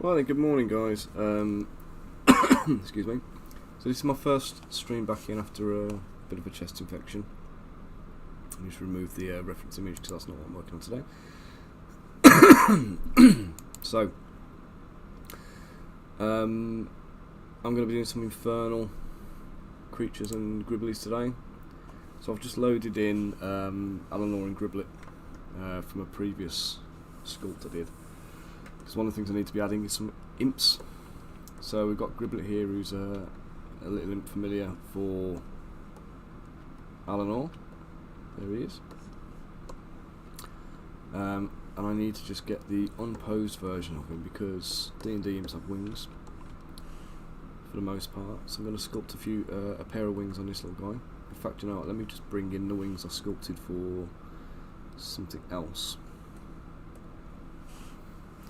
Hi there, good morning guys. Excuse me. So this is my first stream back in after a bit of a chest infection. I just removed the reference image because that's not what I'm working on today. So, I'm going to be doing some Infernal creatures and gribblies today. So I've just loaded in Eleanor and Griblet from a previous sculpt I did. Because one of the things I need to be adding is some imps. So we've got Griblet here, who's a little imp familiar for Eleanor. There he is. And I need to just get the unposed version of him because D&D imps have wings for the most part. So I'm going to sculpt a pair of wings on this little guy. In fact, you know what? Let me just bring in the wings I sculpted for something else.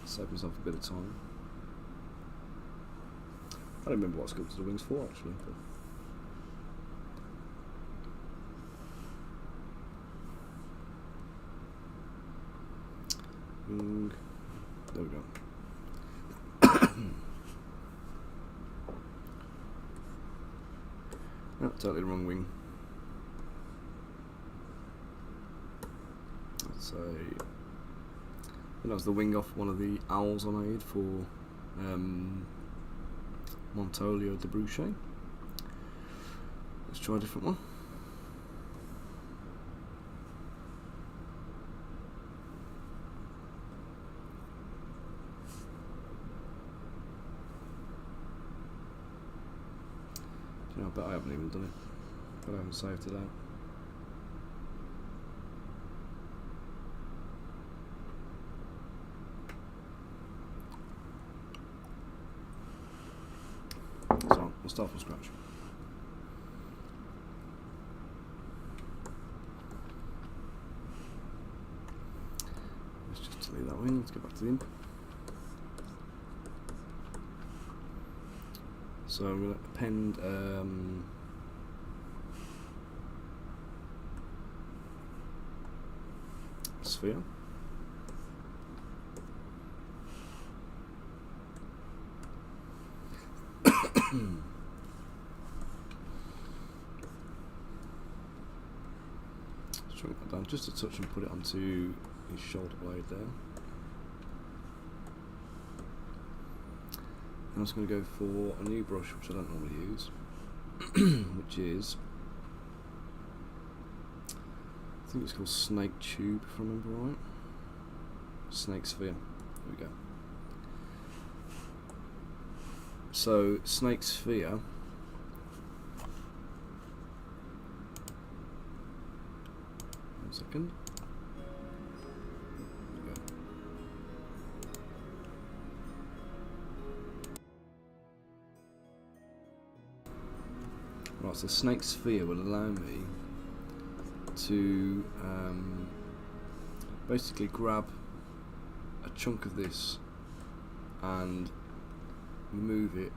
Save myself a bit of time. I don't remember what I sculpted the wings for actually. There we go. Oh, totally the wrong wing. Let's say that was the wing off one of the owls I made for Montolio Zbrush. Let's try a different one. You know, I bet I haven't even done it, but I haven't saved it out. So, we'll start from scratch. Let's just delete that one, let's get back to the imp. So I'm going to append sphere. Shrink that down just a touch and put it onto his shoulder blade there. I'm just going to go for a new brush which I don't normally use, which is, I think it's called Snake Tube if I remember right. Snake Sphere, there we go. So Snake Sphere, one second. Right, so Snake Sphere will allow me to basically grab a chunk of this and move it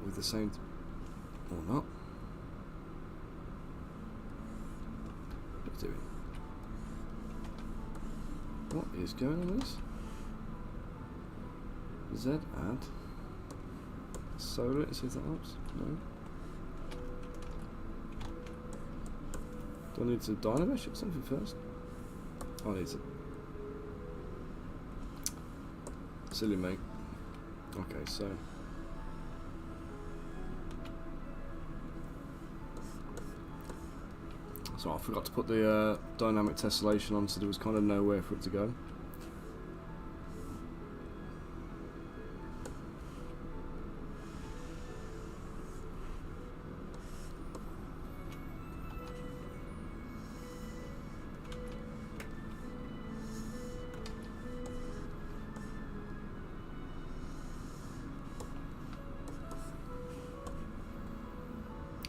with the same, or not. What are you doing? What is going on with this? Z add solar it, see if that helps. No. Do I need to dynamesh or something first? Oh, I need to. Silly mate. Okay, so. So I forgot to put the dynamic tessellation on, so there was kind of nowhere for it to go.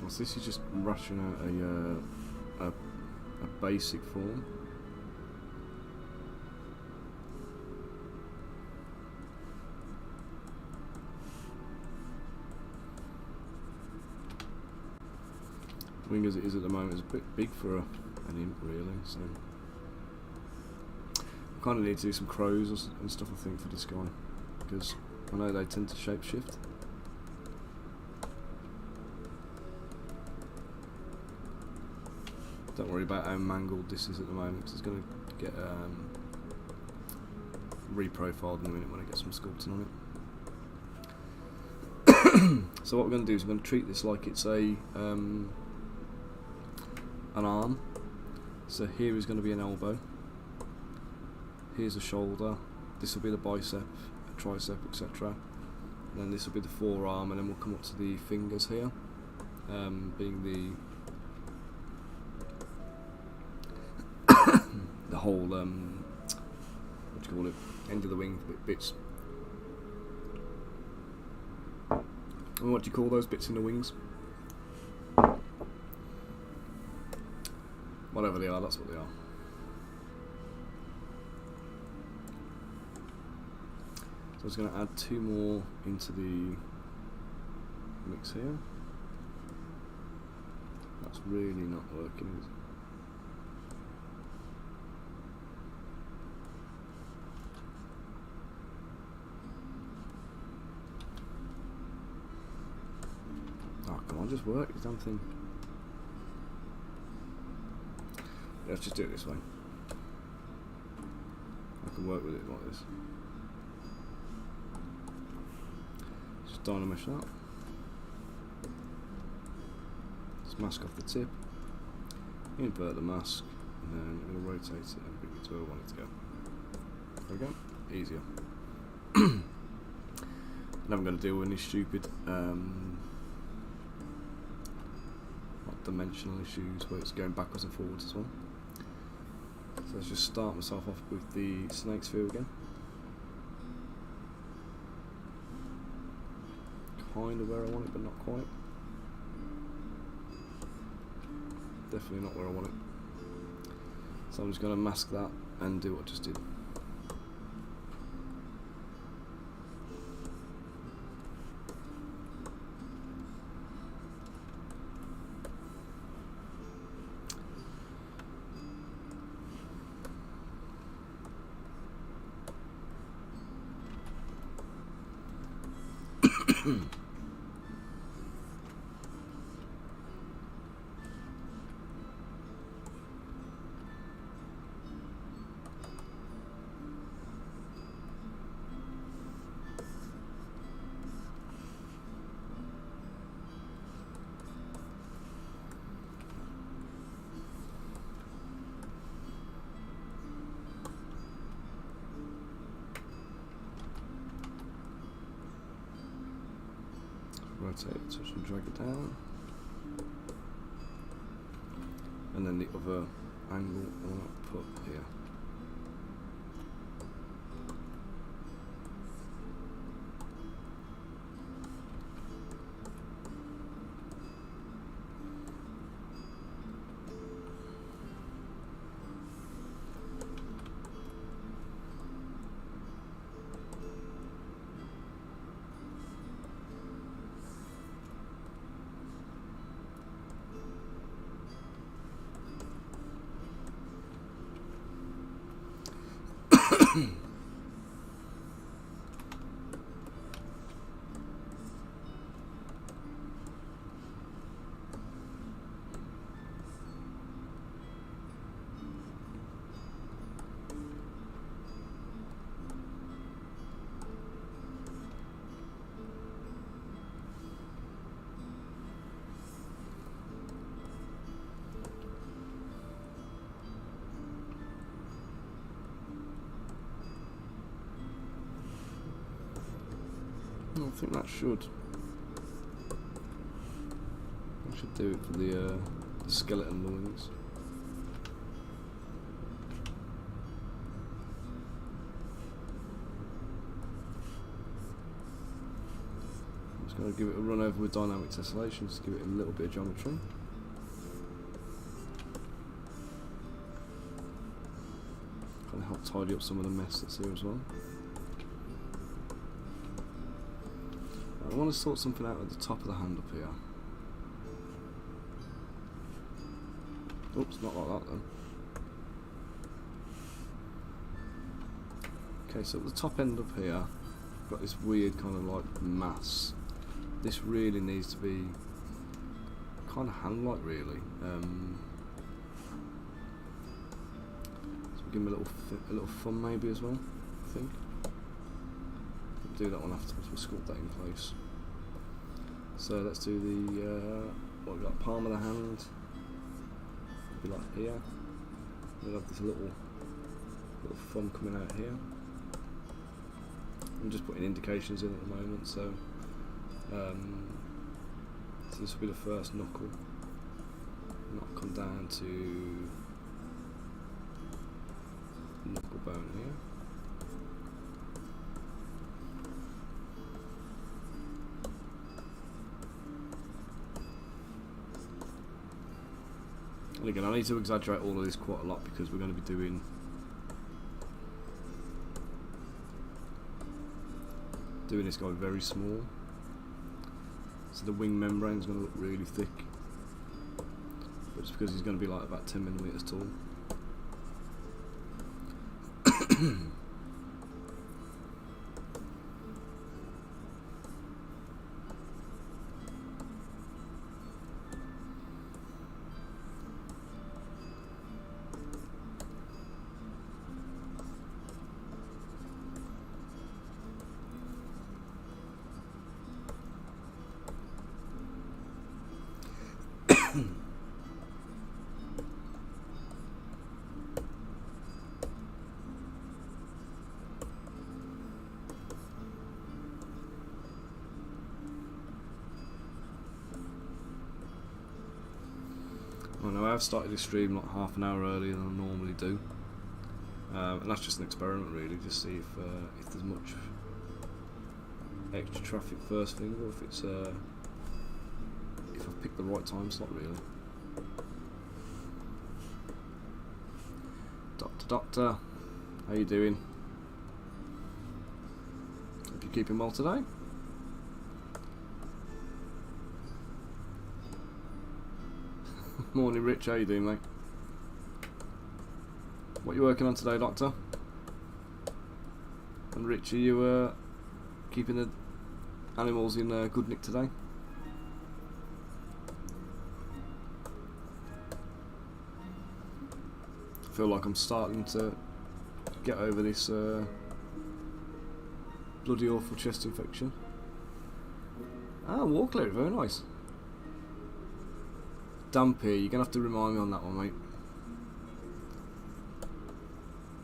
So this is just rushing out a basic form. Wing as it is at the moment is a bit big for an imp really, so I kind of need to do some crows and stuff I think for this guy, because I know they tend to shapeshift. Don't worry about how mangled this is at the moment, because it's going to get reprofiled in a minute when I get some sculpting on it. So what we're going to do is we're going to treat this like it's an arm. So here is going to be an elbow. Here's a shoulder. This will be the bicep, tricep, etc. And then this will be the forearm, and then we'll come up to the fingers here, being the whole what do you call it? End of the wing bits. And what do you call those bits in the wings? Whatever they are, that's what they are. So I was going to add 2 more into the mix here. That's really not working, is it? Oh, come on, just work this damn thing. Let's just do it this way. I can work with it like this. Just dynamesh that. Just mask off the tip. Invert the mask, and then I'm going to rotate it and bring it to where I want it to go. There we go. Easier. And I'm going to deal with any stupid dimensional issues where it's going backwards and forwards as well. So let's just start myself off with the snake sphere again. Kind of where I want it, but not quite. Definitely not where I want it. So I'm just going to mask that and do what I just did. Rotate, touch and drag it down, and then the other angle I want to put here. I think that should do it for the skeleton wings. I'm just going to give it a run over with dynamic tessellation, just give it a little bit of geometry. Kind of help tidy up some of the mess that's here as well. I want to sort something out at the top of the hand up here. Oops, not like that then. Okay, so at the top end up here, got this weird kind of like mass. This really needs to be kind of hand-like, really. So we'll give him a little fun maybe as well, I think. We'll do that one afterwards, we'll sculpt that in place. So let's do the, what we've got, palm of the hand, be like here. We'll have this little thumb coming out here. I'm just putting indications in at the moment, so this will be the first knuckle. Come down to knuckle bone here. And again, I need to exaggerate all of this quite a lot because we're going to be doing this guy very small, so the wing membrane is going to look really thick, but it's because he's going to be like about 10mm tall. I know I've started this stream like half an hour earlier than I normally do, and that's just an experiment really, just see if there's much extra traffic first thing, or if it's if I've picked the right time slot really. Doctor, how you doing? Hope you're keeping well today. Morning Rich, how you doing mate? What are you working on today, Doctor? And Rich, are you keeping the animals in good nick today? I feel like I'm starting to get over this bloody awful chest infection. Ah, wall clear, very nice. Dampy, you're gonna have to remind me on that one, mate.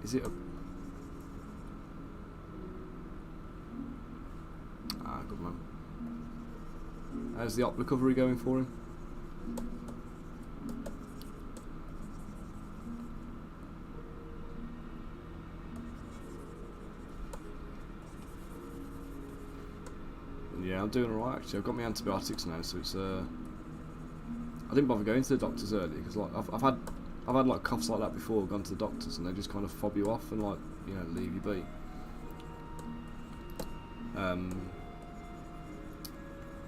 Is it a... Ah, good man. How's the op recovery going for him? Yeah, I'm doing alright actually. I've got my antibiotics now, so it's I didn't bother going to the doctors early because like I've had like coughs like that before, gone to the doctors and they just kind of fob you off and like, you know, leave you be.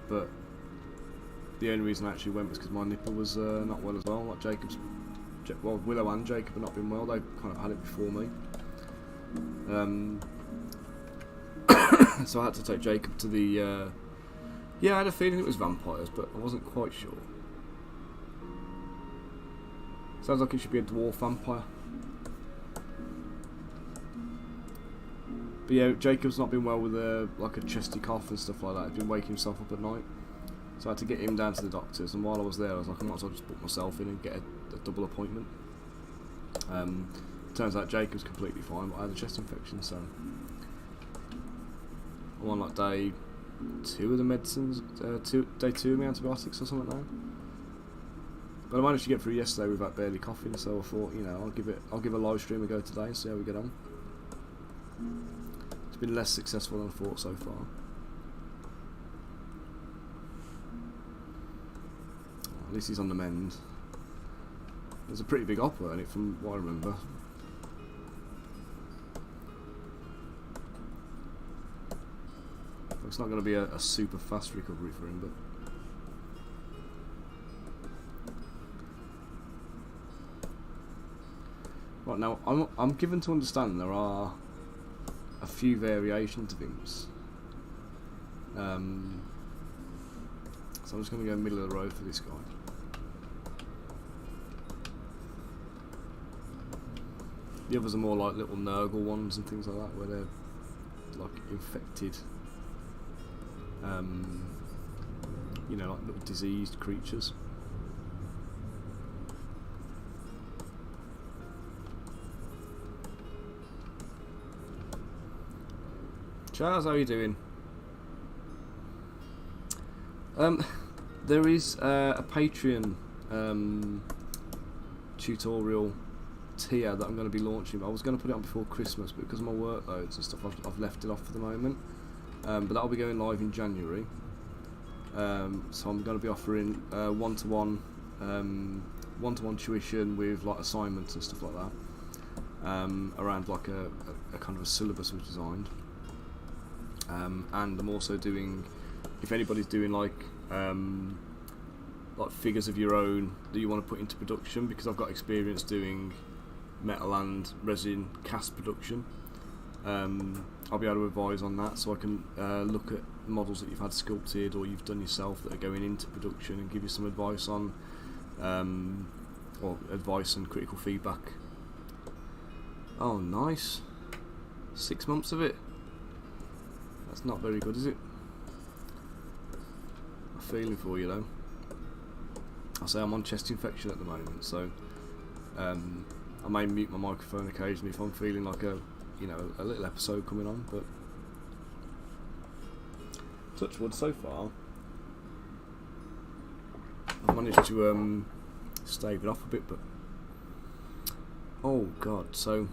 But the only reason I actually went was because my nipple was not well as well. Like well, Willow and Jacob have not been well. They kind of had it before me. So I had to take Jacob to the. Yeah, I had a feeling it was vampires, but I wasn't quite sure. Sounds like it should be a dwarf vampire. But yeah, Jacob's not been well with like a chesty cough and stuff like that. He's been waking himself up at night. So I had to get him down to the doctors, and while I was there I was like, I might as well just book myself in and get a double appointment. Turns out Jacob's completely fine, but I had a chest infection, so I'm on like day 2 of the medicines, day 2 of my antibiotics or something now. But I managed to get through yesterday without barely coughing, so I thought, you know, I'll give a live stream a go today and see how we get on. It's been less successful than I thought so far. At least he's on the mend. There's a pretty big opera in it from what I remember. It's not going to be a super fast recovery for him, but right now I'm given to understand there are a few variations of imps. So I'm just going to go middle of the road for this guy. The others are more like little Nurgle ones and things like that, where they're like infected, you know, like little diseased creatures. Charles, how are you doing? There is a Patreon tutorial tier that I'm going to be launching. I was going to put it on before Christmas, but because of my workloads and stuff, I've left it off for the moment. But that'll be going live in January. So I'm going to be offering one-to-one tuition with like assignments and stuff like that, around like a kind of a syllabus we've designed. And I'm also doing, if anybody's doing like figures of your own that you want to put into production, because I've got experience doing metal and resin cast production, I'll be able to advise on that, so I can look at models that you've had sculpted or you've done yourself that are going into production and give you some advice on, or advice and critical feedback. Oh, nice. 6 months of it. That's not very good, is it? I'm feeling for you though. I say I'm on chest infection at the moment, so I may mute my microphone occasionally if I'm feeling like a little episode coming on, but touch wood, so far I've managed to stave it off a bit, but oh god, so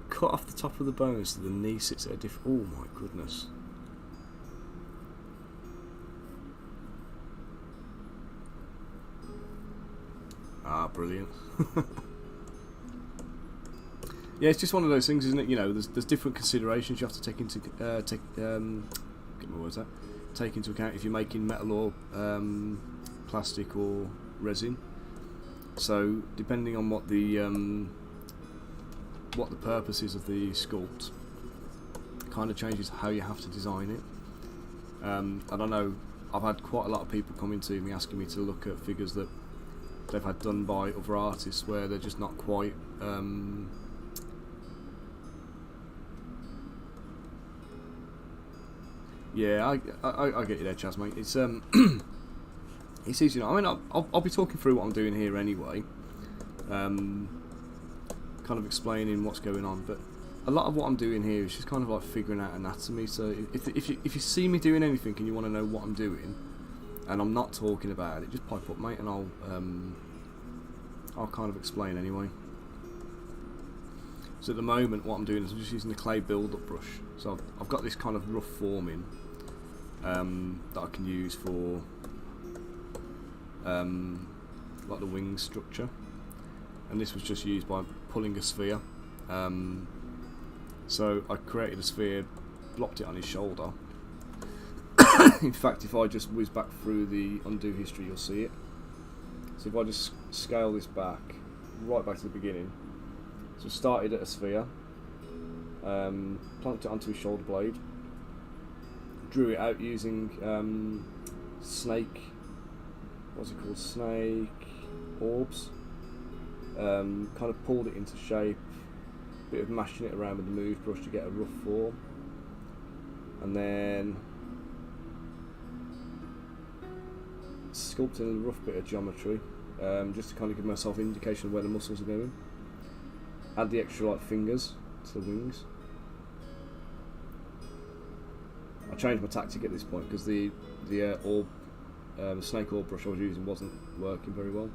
cut off the top of the bone so the knee sits at a different. Oh my goodness. Ah, brilliant. Yeah, it's just one of those things, isn't it? You know, there's different considerations you have to take into get my words out. Take into account if you're making metal or plastic or resin. So depending on what the purpose is of the sculpt, kind of changes how you have to design it. I don't know, I've had quite a lot of people coming to me asking me to look at figures that they've had done by other artists where they're just not quite yeah, I get you there, Chaz, mate. It's it's easy, you know. I mean, I'll be talking through what I'm doing here anyway, kind of explaining what's going on, but a lot of what I'm doing here is just kind of like figuring out anatomy. So if you see me doing anything and you want to know what I'm doing and I'm not talking about it, just pipe up, mate, and I'll kind of explain anyway. So at the moment what I'm doing is I'm just using the clay build-up brush. So I've got this kind of rough forming that I can use for like the wing structure, and this was just used by pulling a sphere. So I created a sphere, blocked it on his shoulder. In fact, if I just whiz back through the undo history, you'll see it. So if I just scale this back, right back to the beginning. So started at a sphere, plunked it onto his shoulder blade, drew it out using snake, what's it called, snake orbs, kind of pulled it into shape, bit of mashing it around with the move brush to get a rough form, and then sculpting a rough bit of geometry, just to kind of give myself an indication of where the muscles are going. Add the extra like fingers to the wings. I changed my tactic at this point because the snake orb brush I was using wasn't working very well.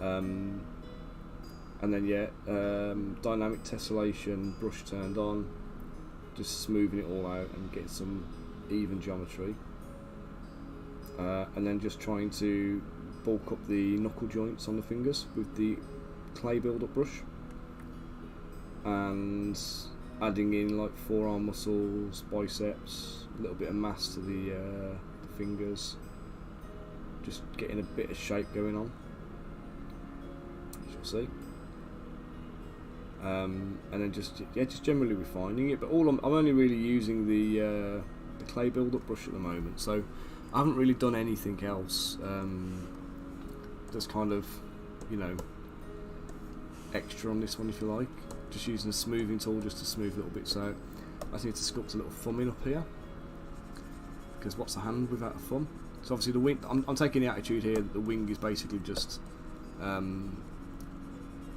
And then dynamic tessellation, brush turned on, just smoothing it all out and getting some even geometry. And then just trying to bulk up the knuckle joints on the fingers with the clay build-up brush, and adding in like forearm muscles, biceps, a little bit of mass to the fingers, just getting a bit of shape going on, as you'll see. and then just generally refining it. But I'm only really using the clay build-up brush at the moment, so I haven't really done anything else that's kind of, you know, extra on this one, if you like. Just using a smoothing tool just to smooth little bits out. I just need to sculpt a little thumb in up here, because what's a hand without a thumb? So obviously the wing, I'm taking the attitude here that the wing is basically just a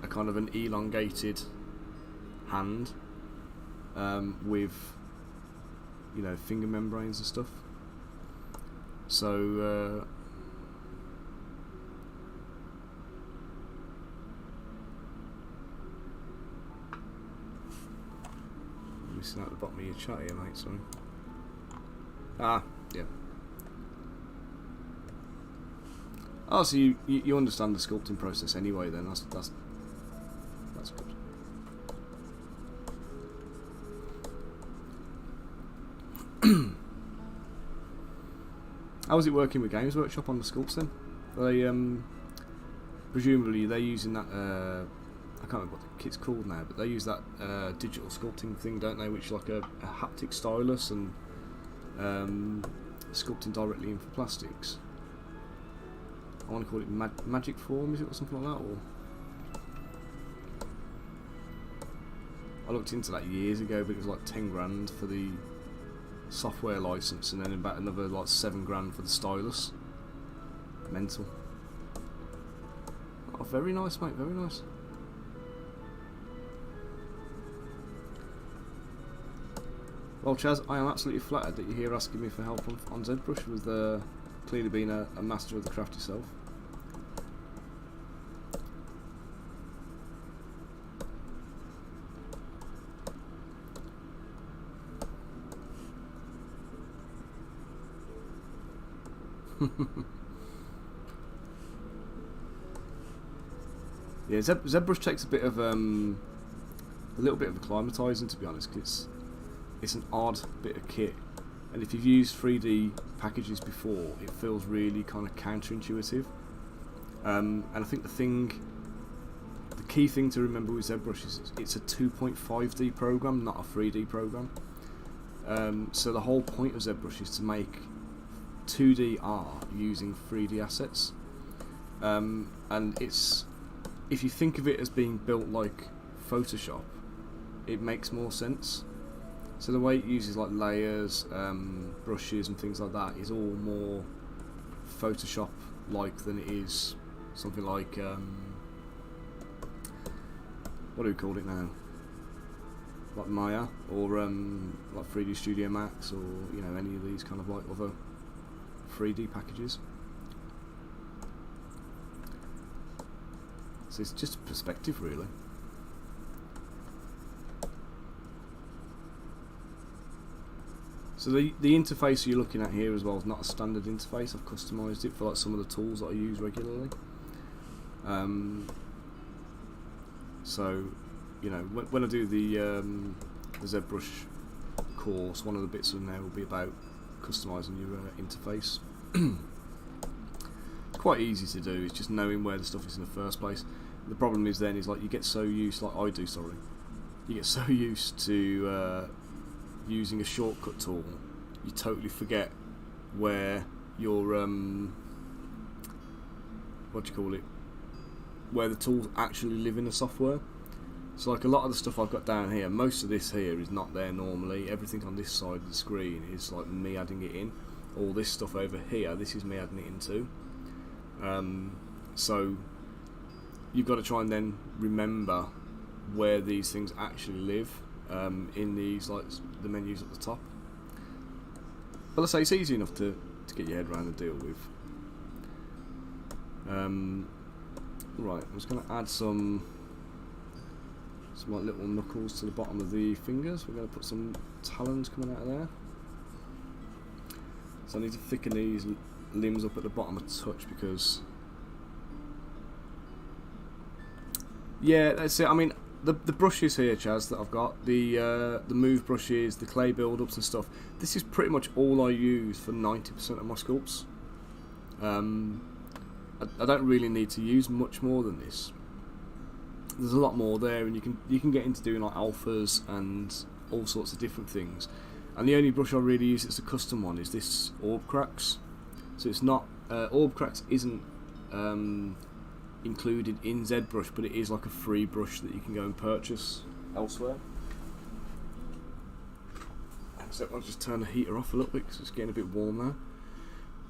kind of an elongated hand with, you know, finger membranes and stuff. So missing out the bottom of your chat here, mate, sorry. Yeah. Oh, so you understand the sculpting process anyway then, that's good. How is it working with Games Workshop on the sculpts then? They presumably they're using that I can't remember what the kit's called now, but they use that digital sculpting thing, don't they, which is like a haptic stylus, and sculpting directly in for plastics. I want to call it Magic Form, is it, or something like that? Or I looked into that years ago, but it was like 10 grand for the software license, and then about another like 7 grand for the stylus. Mental. Oh, very nice, mate, very nice. Well, Chaz, I am absolutely flattered that you're here asking me for help on Zbrush, with clearly being a master of the craft yourself. Yeah, Zbrush takes a little bit of acclimatising, to be honest, because it's an odd bit of kit, and if you've used 3D packages before, it feels really kind of counterintuitive. And I think the key thing to remember with Zbrush is it's a 2.5D program, not a 3D program. So the whole point of Zbrush is to make 2D art using 3D assets, and if you think of it as being built like Photoshop, it makes more sense. So the way it uses like layers, brushes and things like that is all more Photoshop-like than it is something like what do we call it now? Like Maya, or like 3D Studio Max, or, you know, any of these kind of like other 3D packages. So it's just a perspective, really. So the interface you're looking at here as well is not a standard interface. I've customised it for like some of the tools that I use regularly. So, you know, when I do the Zbrush course, one of the bits in there will be about customising your interface. It's quite easy to do. It's just knowing where the stuff is in the first place. The problem is then is like you get so used, like I do, sorry. You get so used to using a shortcut tool, you totally forget where your what do you call it? Where the tools actually live in the software. So like a lot of the stuff I've got down here, most of this here is not there normally. Everything on this side of the screen is like me adding it in. All this stuff over here, this is me adding it in too. So you've got to try and then remember where these things actually live in these, like the menus at the top. But let's say it's easy enough to get your head around and deal with. Right, I'm just going to add some like little knuckles to the bottom of the fingers. We're going to put some talons coming out of there. So I need to thicken these limbs up at the bottom a touch, because yeah, that's it. I mean, the brushes here, Chaz, that I've got, the move brushes, the clay build-ups and stuff, this is pretty much all I use for 90% of my sculpts. I don't really need to use much more than this. there's a lot more there, and you can get into doing like alphas and all sorts of different things. And the only brush I really use as a custom one is this Orb Cracks. So it's not Orb Cracks isn't included in Zbrush, but it is like a free brush that you can go and purchase elsewhere. Except I'll just turn the heater off a little bit because it's getting a bit warm now.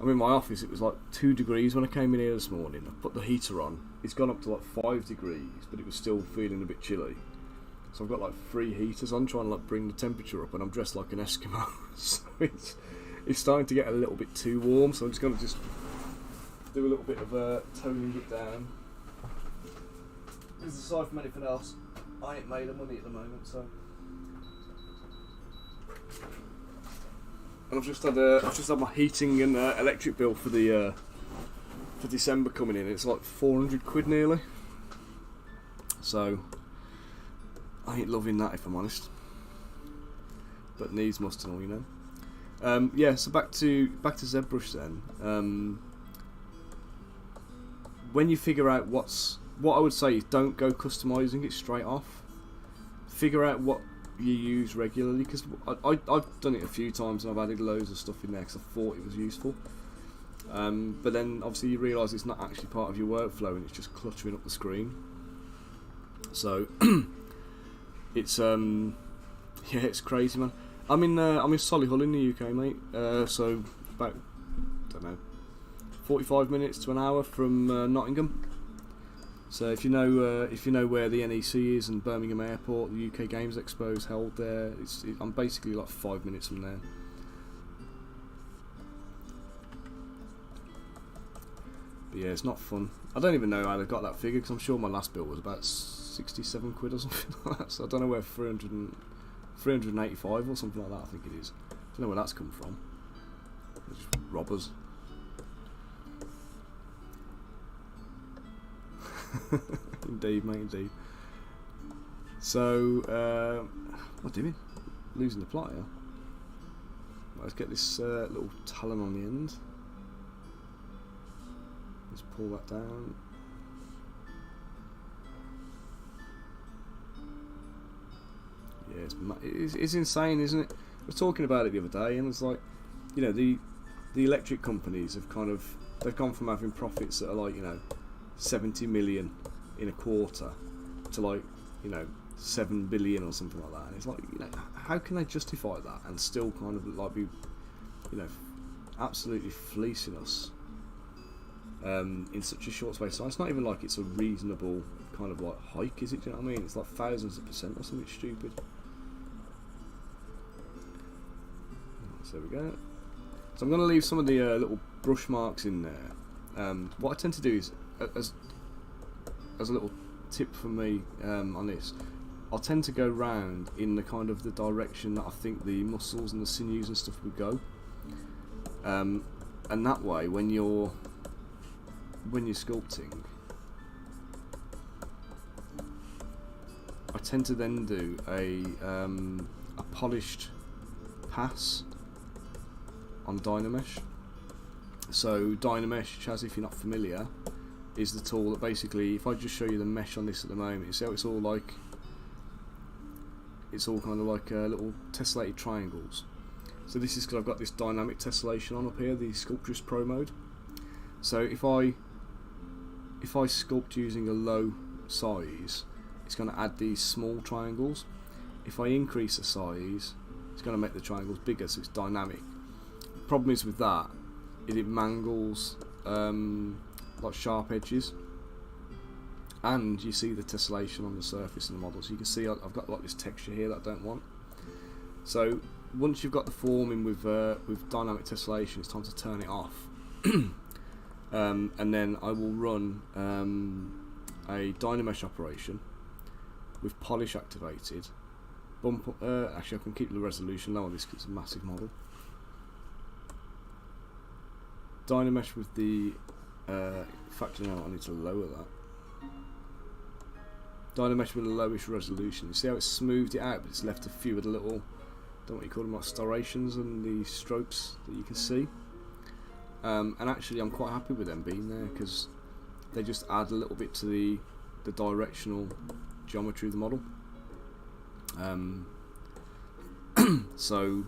I'm in my office, it was like 2 degrees when I came in here this morning. I put the heater on, it's gone up to like 5 degrees, but it was still feeling a bit chilly. So I've got like 3 heaters on trying to like bring the temperature up, and I'm dressed like an Eskimo. So it's starting to get a little bit too warm, so I'm just going to just do a little bit of toning it down. Because aside from anything else, I ain't made of money at the moment, so. And I've just had my heating and electric bill for the for December coming in. It's like 400 quid nearly. So I ain't loving that, if I'm honest. But needs must and all, you know. Yeah. So back to Zbrush then. When you figure out what I would say is don't go customizing it straight off. Figure out what you use regularly, because I've done it a few times and I've added loads of stuff in there because I thought it was useful, but then obviously you realise it's not actually part of your workflow and it's just cluttering up the screen. So it's yeah, it's crazy, man. I'm in Solihull in the UK, mate, so about, I don't know, 45 minutes to an hour from Nottingham. So if you know where the NEC is and Birmingham Airport, the UK Games Expo is held there. I'm basically like 5 minutes from there. But yeah, it's not fun. I don't even know how they got that figure, because I'm sure my last bill was about 67 quid or something like that. So I don't know where 385 or something like that I think it is. I don't know where that's come from. They're just robbers. Indeed, mate, indeed. So, what am I doing? Losing the plot here. Right, let's get this little talon on the end. Let's pull that down. Yeah, it's insane, isn't it? We were talking about it the other day, and it's like, you know, the electric companies have they've gone from having profits that are like, you know, 70 million in a quarter to like, you know, 7 billion or something like that. And it's like, you know, how can they justify that and still kind of like be, you know, absolutely fleecing us in such a short space of time? It's not even like it's a reasonable kind of like hike, is it? Do you know what I mean? It's like thousands of % or something stupid. So there we go. So I'm going to leave some of the little brush marks in there. What I tend to do is, as a little tip from me on this, I'll tend to go round in the kind of the direction that I think the muscles and the sinews and stuff would go, and that way when you're sculpting, I tend to then do a polished pass on Dynamesh. So Dynamesh, Chaz, if you're not familiar, is the tool that basically, if I just show you the mesh on this at the moment, you see how it's all kind of like little tessellated triangles. So this is because I've got this dynamic tessellation on up here, the Sculptress Pro mode. So if I sculpt using a low size, it's going to add these small triangles. If I increase the size, it's going to make the triangles bigger, so it's dynamic. The problem is with that, it mangles like sharp edges, and you see the tessellation on the surface of the model, so you can see I've got like this texture here that I don't want. So once you've got the form in with dynamic tessellation, it's time to turn it off. And then I will run a Dynamesh operation with polish activated. Actually, I can keep the resolution low on this because it's a massive model. Dynamesh with the factor now, I need to lower that. Dynamesh with a lowish resolution. You see how it's smoothed it out, but it's left a few of the little, don't know what you call them, like striations and the strokes that you can see. And actually, I'm quite happy with them being there because they just add a little bit to the the directional geometry of the model. So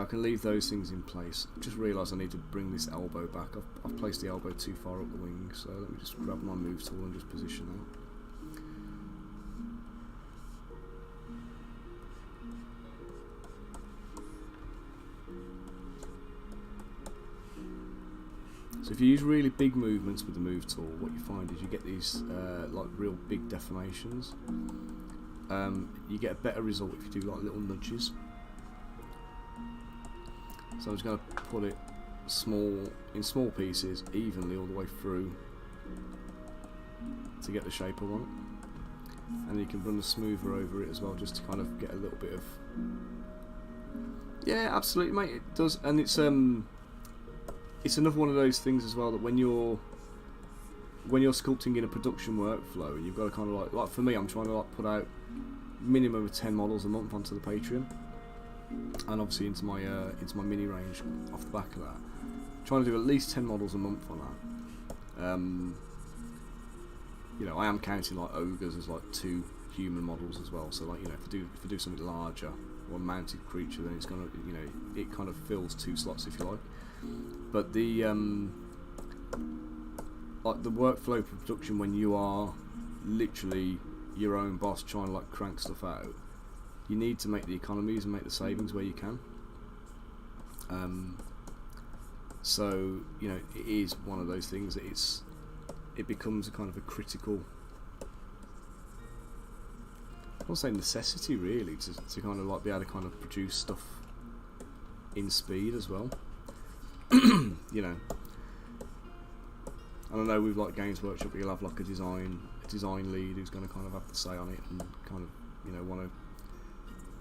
I can leave those things in place. I just realised I need to bring this elbow back. I've placed the elbow too far up the wing, so let me just grab my move tool and just position that. So if you use really big movements with the move tool, what you find is you get these like real big deformations. You get a better result if you do like little nudges. So I'm just going to put it in small pieces, evenly all the way through to get the shape I want. And you can run the smoother over it as well, just to kind of get a little bit of... Yeah, absolutely, mate, it does. And it's another one of those things as well that when you're sculpting in a production workflow, and you've got to kind of like for me, I'm trying to like put out minimum of 10 models a month onto the Patreon, and obviously into my mini range off the back of that. I'm trying to do at least 10 models a month on that. You know, I am counting like ogres as like 2 human models as well. So like, you know, if I do something larger or a mounted creature, then it's gonna, you know, it kind of fills 2 slots if you like. But the like the workflow for production, when you are literally your own boss trying to like crank stuff out, you need to make the economies and make the savings where you can. So you know, it is one of those things that it becomes a kind of a critical, I won't say necessity really, to kind of like be able to kind of produce stuff in speed as well. You know, and I know with like Games Workshop, you'll have like a design lead who's going to kind of have to say on it and kind of, you know, want to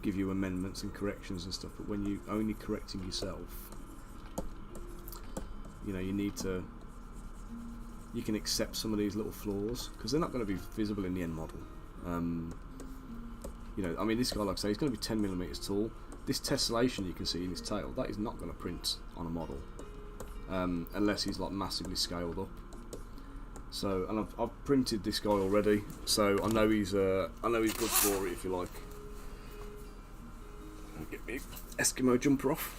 give you amendments and corrections and stuff. But when you only correcting yourself, you know, you can accept some of these little flaws because they're not going to be visible in the end model. You know, I mean, this guy, like I say, he's going to be 10mm tall. This tessellation you can see in his tail, that is not going to print on a model unless he's like massively scaled up. So, and I've printed this guy already, so I know he's good for it, if you like. I'll get me Eskimo jumper off.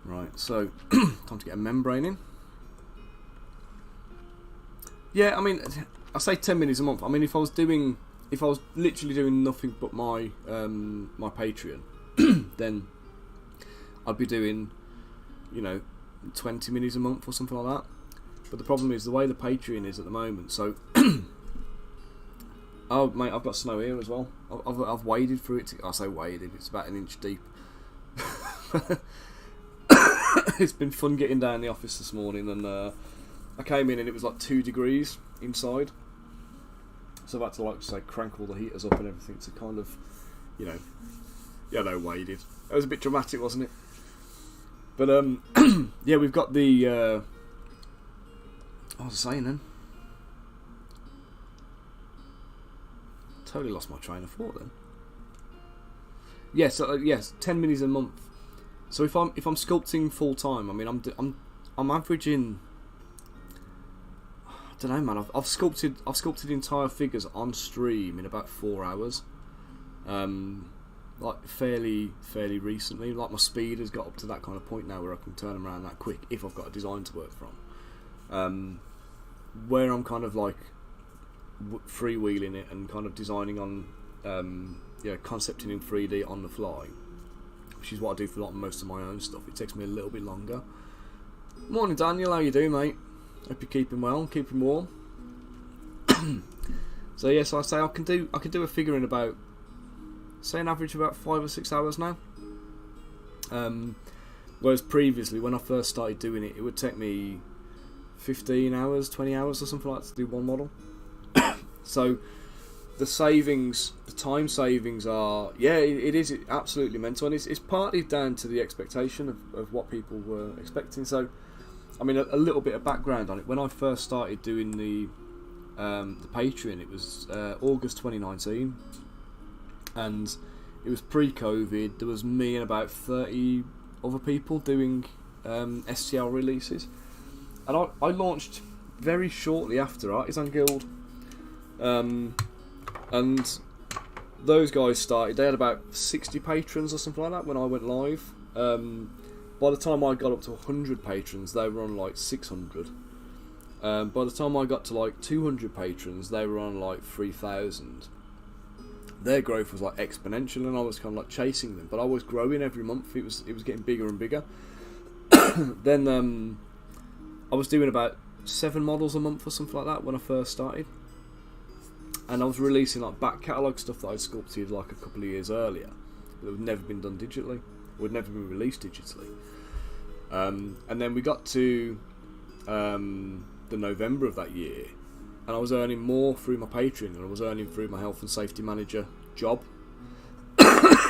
Right, so time to get a membrane in. Yeah, I mean, I say 10 minutes a month. I mean, if I was literally doing nothing but my my Patreon, then I'd be doing, you know, 20 minutes a month or something like that. But the problem is the way the Patreon is at the moment. So, oh mate, I've got snow here as well. I've waded through it. I say waded. It's about 1 inch deep. It's been fun getting down the office this morning, and I came in and it was like 2 degrees inside. So I've had to, like, say, crank all the heaters up and everything to kind of, you know, yeah, no, waded. It was a bit dramatic, wasn't it? But yeah, we've got the. What was I saying then? Totally lost my train of thought then. Yes, yes, 10 minutes a month. So if I'm sculpting full time, I mean, I'm averaging. I don't know, man. I've sculpted entire figures on stream in about 4 hours. Like fairly recently. Like my speed has got up to that kind of point now where I can turn them around that quick if I've got a design to work from. Where I'm kind of like freewheeling it and kind of designing on, concepting in 3D on the fly, which is what I do for like most of my own stuff. It takes me a little bit longer. Morning, Daniel. How you doing, mate? Hope you're keeping well, keeping warm. So yes, I say I can do a figure in about, say, an average of about 5 or 6 hours now. Whereas previously, when I first started doing it, it would take me 15 hours, 20 hours or something like that to do one model. So the time savings are, yeah, it is absolutely mental, and it's partly down to the expectation of what people were expecting. So, I mean, a little bit of background on it. When I first started doing the Patreon, it was August 2019, and it it was pre-COVID. There was me and about 30 other people doing STL releases, and I launched very shortly after Artisan Guild, and those guys started. They had about 60 patrons or something like that when I went live. By the time I got up to 100 patrons, they were on like 600. By the time I got to like 200 patrons, they were on like 3,000. Their growth was like exponential, and I was kind of like chasing them. But I was growing every month. It was getting bigger and bigger. Then I was doing about 7 models a month or something like that when I first started, and I was releasing like back catalogue stuff that I'd sculpted like a couple of years earlier that had never been done digitally, or had never been released digitally. And then we got to the November of that year, and I was earning more through my Patreon than I was earning through my health and safety manager job,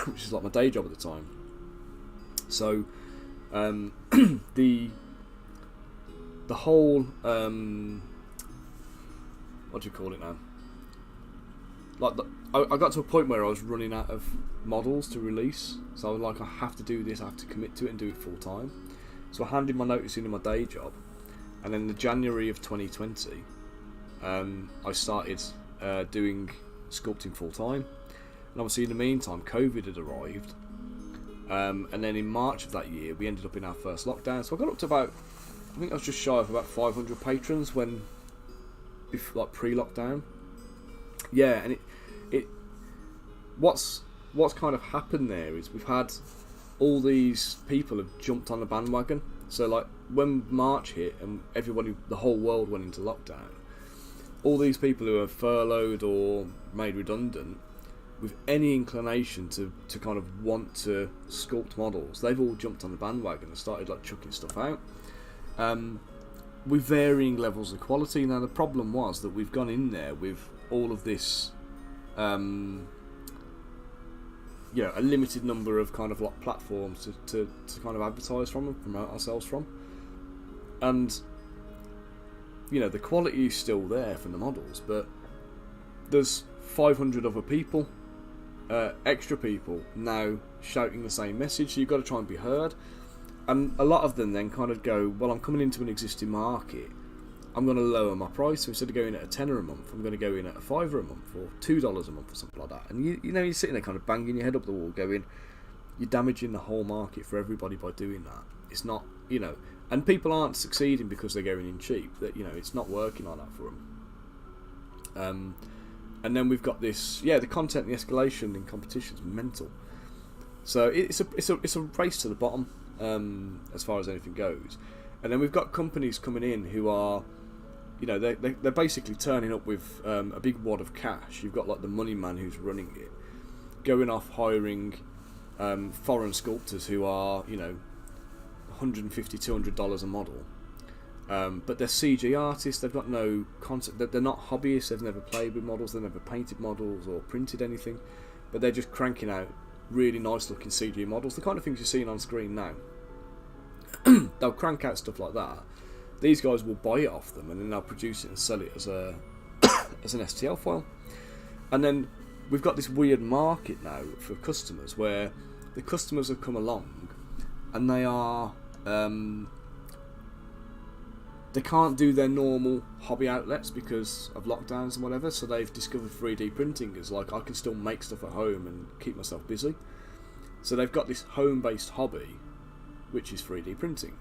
which is like my day job at the time. So the whole what do you call it now? Like I got to a point where I was running out of models to release, so I was like, I have to do this, I have to commit to it and do it full time. So I handed my notice in my day job, and then in January of 2020, I started doing sculpting full time. And obviously in the meantime, COVID had arrived, and then in March of that year, we ended up in our first lockdown. So I got up to about, I think I was just shy of about 500 patrons when, like pre-lockdown. Yeah, and what's kind of happened there is we've had all these people have jumped on the bandwagon. So like when March hit and everybody, the whole world went into lockdown, all these people who are furloughed or made redundant, with any inclination to kind of want to sculpt models, they've all jumped on the bandwagon and started like chucking stuff out. With varying levels of quality. Now the problem was that we've gone in there with all of this, a limited number of kind of like platforms to kind of advertise from and promote ourselves from, and the quality is still there from the models, but there's 500 other people, extra people now shouting the same message, so you've got to try and be heard. And a lot of them then kind of go, well, I'm coming into an existing market, I'm going to lower my price. So instead of going at a tenner a month, I'm going to go in at a $5 a month or $2 a month or something like that. And you're sitting there kind of banging your head up the wall going, you're damaging the whole market for everybody by doing that. It's not, and people aren't succeeding because they're going in cheap. That it's not working like that for them. And then we've got this, the content, the escalation in competitions, mental. So it's a race to the bottom. As far as anything goes, and then we've got companies coming in who are, they're basically turning up with a big wad of cash. You've got like the money man who's running it, going off hiring foreign sculptors who are $150, $200 a model, but they're CG artists. They've got no concept. They're not hobbyists. They've never played with models. They've never painted models or printed anything, but they're just cranking out really nice looking CG models, the kind of things you're seeing on screen now. They'll crank out stuff like that. These guys will buy it off them, and then they'll produce it and sell it as an STL file. And then we've got this weird market now for customers, where the customers have come along and they are they can't do their normal hobby outlets because of lockdowns and whatever, so they've discovered 3D printing as like, I can still make stuff at home and keep myself busy. So they've got this home-based hobby, which is 3D printing.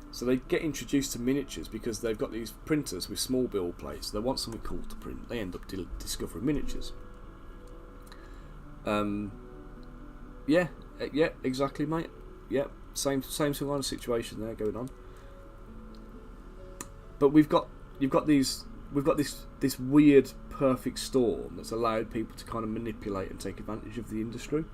So they get introduced to miniatures because they've got these printers with small build plates. They want something cool to print. They end up discovering miniatures. Yeah, exactly, mate. Yeah, same kind of situation there going on. But we've got this weird perfect storm that's allowed people to kind of manipulate and take advantage of the industry.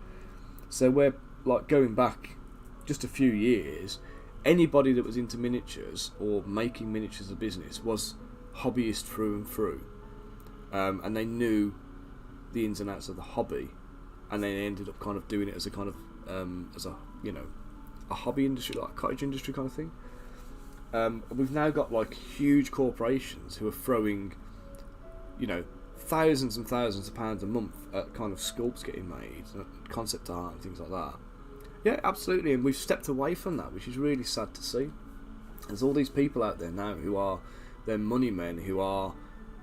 So we're like going back just a few years, anybody that was into miniatures or making miniatures a business was hobbyist through and through, and they knew the ins and outs of the hobby, and they ended up kind of doing it as a kind of a hobby industry, like a cottage industry kind of thing. We've now got like huge corporations who are throwing thousands and thousands of pounds a month at kind of sculpts getting made, concept art and things like that. Yeah, absolutely, and we've stepped away from that, which is really sad to see. There's all these people out there now who are, they're money men, who are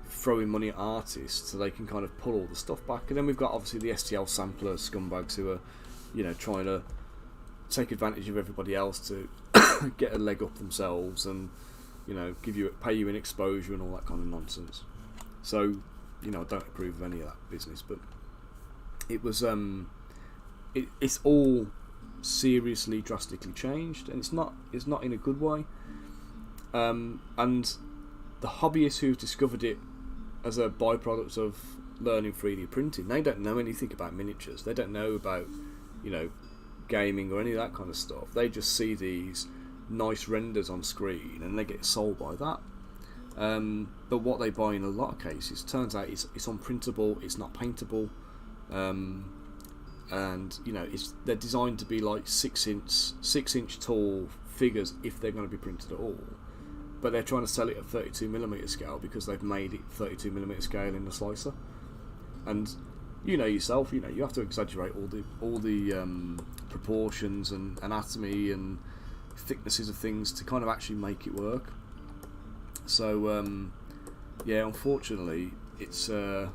throwing money at artists so they can kind of pull all the stuff back. And then we've got obviously the STL sampler scumbags who are, you know, trying to take advantage of everybody else to get a leg up themselves and, you know, pay you in exposure and all that kind of nonsense. So, you know, I don't approve of any of that business, but it was it's all seriously drastically changed, and it's not in a good way. And the hobbyists who've discovered it as a byproduct of learning 3D printing, they don't know anything about miniatures. They don't know about, you know, gaming or any of that kind of stuff. They just see these nice renders on screen and they get sold by that. But what they buy in a lot of cases turns out it's unprintable, it's not paintable, and you know, they're designed to be like 6-inch tall figures if they're going to be printed at all. But they're trying to sell it at 32mm scale because they've made it 32mm scale in the slicer. And you know yourself, you know, you have to exaggerate all the proportions and anatomy and thicknesses of things to kind of actually make it work. So yeah, unfortunately, it's we're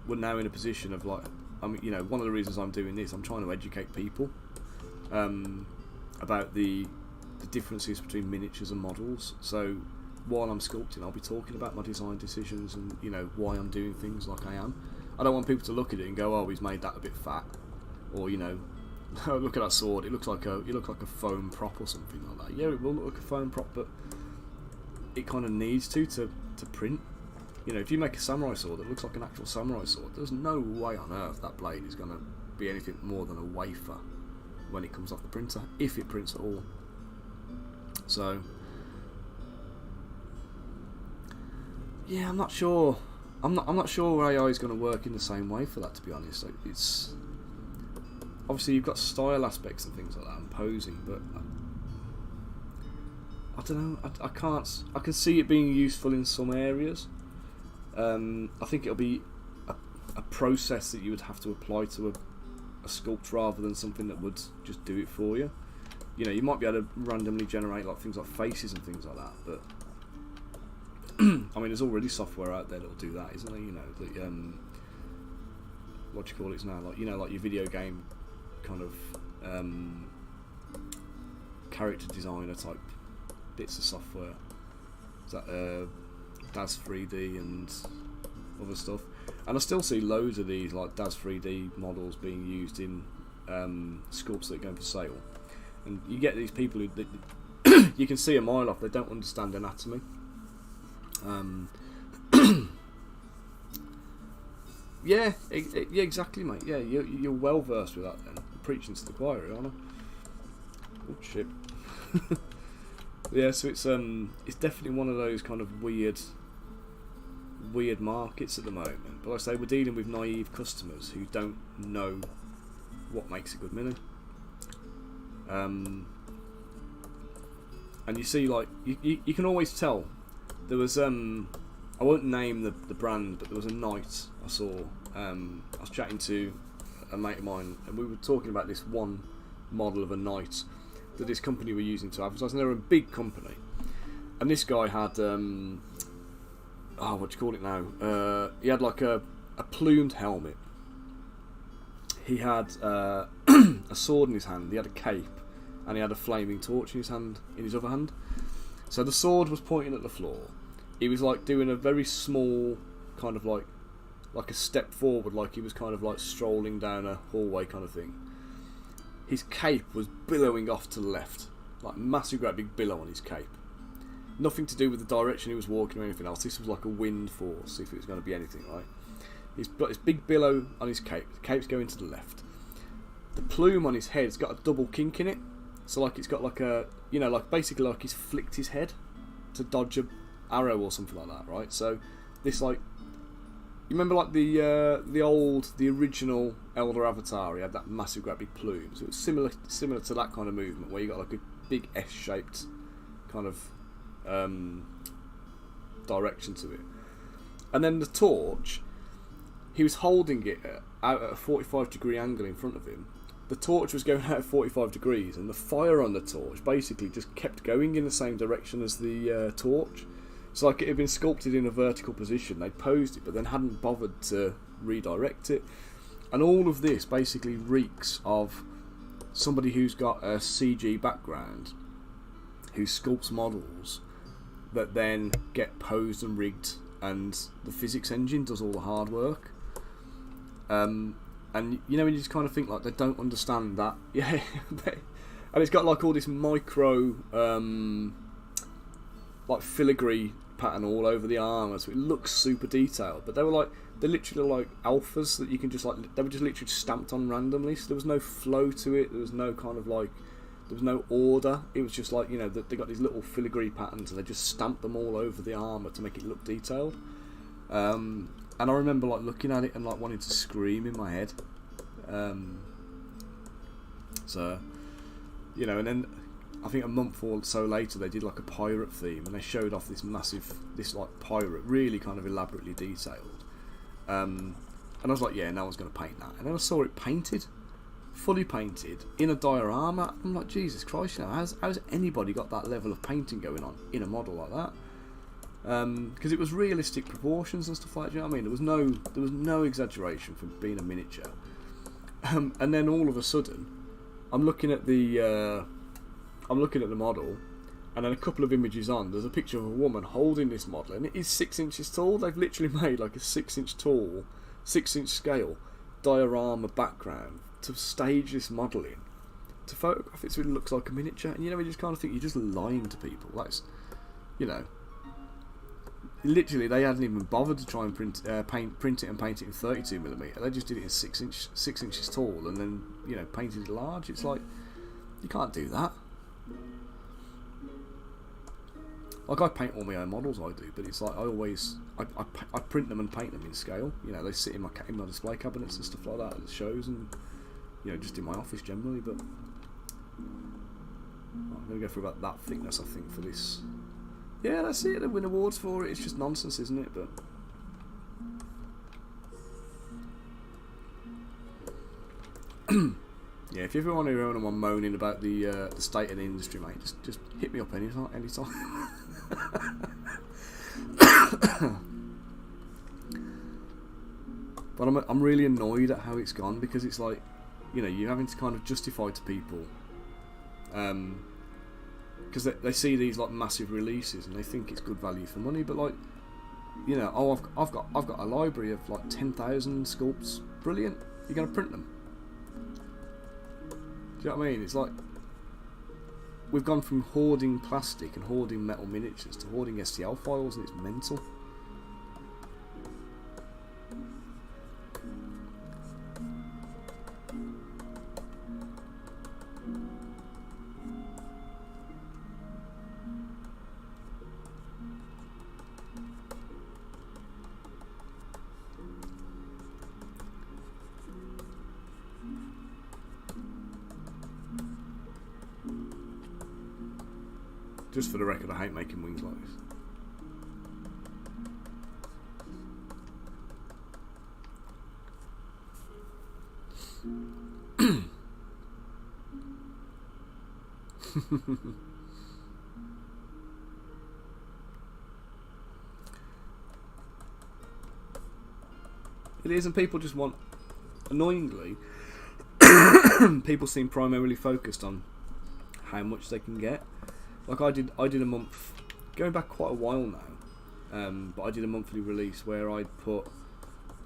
now in a position of like, I mean, you know, one of the reasons I'm doing this, I'm trying to educate people about the differences between miniatures and models. So while I'm sculpting, I'll be talking about my design decisions and, you know, why I'm doing things like I am. I don't want people to look at it and go, oh, he's made that a bit fat, or, you know, oh, look at that sword, it looks like a foam prop or something like that. Yeah, it will look like a foam prop, but it kind of needs to print. You know, if you make a samurai sword that looks like an actual samurai sword, there's no way on earth that blade is going to be anything more than a wafer when it comes off the printer, if it prints at all. So yeah, I'm not sure. I'm not sure AI is going to work in the same way for that, to be honest. Like, it's obviously you've got style aspects and things like that and posing, but I don't know. I can see it being useful in some areas. I think it'll be a process that you would have to apply to a sculpt rather than something that would just do it for you. You know, you might be able to randomly generate like things like faces and things like that, but I mean, there's already software out there that'll do that, isn't there? You know, the what do you call it now? Like, you know, like your video game kind of character designer type bits of software. Is that DAZ 3D and other stuff? And I still see loads of these like DAZ 3D models being used in sculpts that are going for sale. And you get these people who you can see a mile off, they don't understand anatomy. Yeah, yeah, exactly, mate. Yeah, you're well versed with that. Then I'm preaching to the choir, aren't I? Oh shit. Yeah, so it's definitely one of those kind of weird markets at the moment. But like I say, we're dealing with naive customers who don't know what makes a good mini. And you see, like, you can always tell. There was I won't name the brand, but there was a night I saw. I was chatting to a mate of mine, and we were talking about this one model of a night that this company were using to advertise, and they were a big company. And this guy had what do you call it now? He had like a plumed helmet. He had a sword in his hand. He had a cape, and he had a flaming torch in his other hand. So the sword was pointing at the floor. He was like doing a very small kind of like a step forward, like he was kind of like strolling down a hallway kind of thing. His cape was billowing off to the left, like massive great big billow on his cape. Nothing to do with the direction he was walking or anything else. This was like a wind force, if it was going to be anything, right? He's got this big billow on his cape. The cape's going to the left. The plume on his head's got a double kink in it. So like it's got like a, you know, like basically like he's flicked his head to dodge a arrow or something like that, right? So this, like, you remember like the original Elder Avatar, he had that massive great big plume. So it was similar to that kind of movement where you got like a big S-shaped kind of direction to it. And then the torch, he was holding it out at a 45-degree angle in front of him. The torch was going out at 45 degrees, and the fire on the torch basically just kept going in the same direction as the torch. It's like it had been sculpted in a vertical position. They posed it, but then hadn't bothered to redirect it. And all of this basically reeks of somebody who's got a CG background, who sculpts models that then get posed and rigged, and the physics engine does all the hard work. And you know, when you just kind of think like they don't understand that, yeah. And it's got like all this micro, like filigree pattern all over the armour, so it looks super detailed. But they're literally like alphas that you can just like, they were just literally stamped on randomly. So there was no flow to it. There was no kind of like, there was no order. It was just like, you know, they got these little filigree patterns and they just stamped them all over the armour to make it look detailed. And I remember like looking at it and like wanting to scream in my head. So, you know, and then I think a month or so later they did like a pirate theme, and they showed off this like pirate, really kind of elaborately detailed. And I was like, yeah, no one's going to paint that. And then I saw it painted, fully painted, in a diorama. I'm like, Jesus Christ, you know, how's anybody got that level of painting going on in a model like that? Because it was realistic proportions and stuff like that. Do you know what I mean? There was no exaggeration for being a miniature. And then all of a sudden, I'm looking at the model, and then a couple of images on, there's a picture of a woman holding this model, and it is 6 inches tall. They've literally made like a 6 inch tall, 6 inch scale diorama background to stage this model in, to photograph it so it looks like a miniature. And you know, you just kind of think you're just lying to people. That's, you know. Literally, they hadn't even bothered to try and print it and paint it in 32mm. They just did it in 6 inches tall, and then, you know, painted it large. It's like, you can't do that. Like, I paint all my own models, I do, but it's like I print them and paint them in scale. You know, they sit in my display cabinets and stuff like that at the shows, and, you know, just in my office generally. But I'm going to go for about that thickness, I think, for this. Yeah, that's it. They win awards for it. It's just nonsense, isn't it? But yeah, if you ever want to hear anyone moaning about the state of the industry, mate, just hit me up anytime. But I'm really annoyed at how it's gone, because it's like, you know, you're having to kind of justify to people, because they see these like massive releases and they think it's good value for money. But like, you know, oh, I've got a library of like 10,000 sculpts. Brilliant. You're going to print them. Do you know what I mean? It's like, we've gone from hoarding plastic and hoarding metal miniatures to hoarding STL files, and it's mental. Just for the record, I hate making wings like this. It is, and people just want, annoyingly, people seem primarily focused on how much they can get. Like I did a month, going back quite a while now, but I did a monthly release where I'd put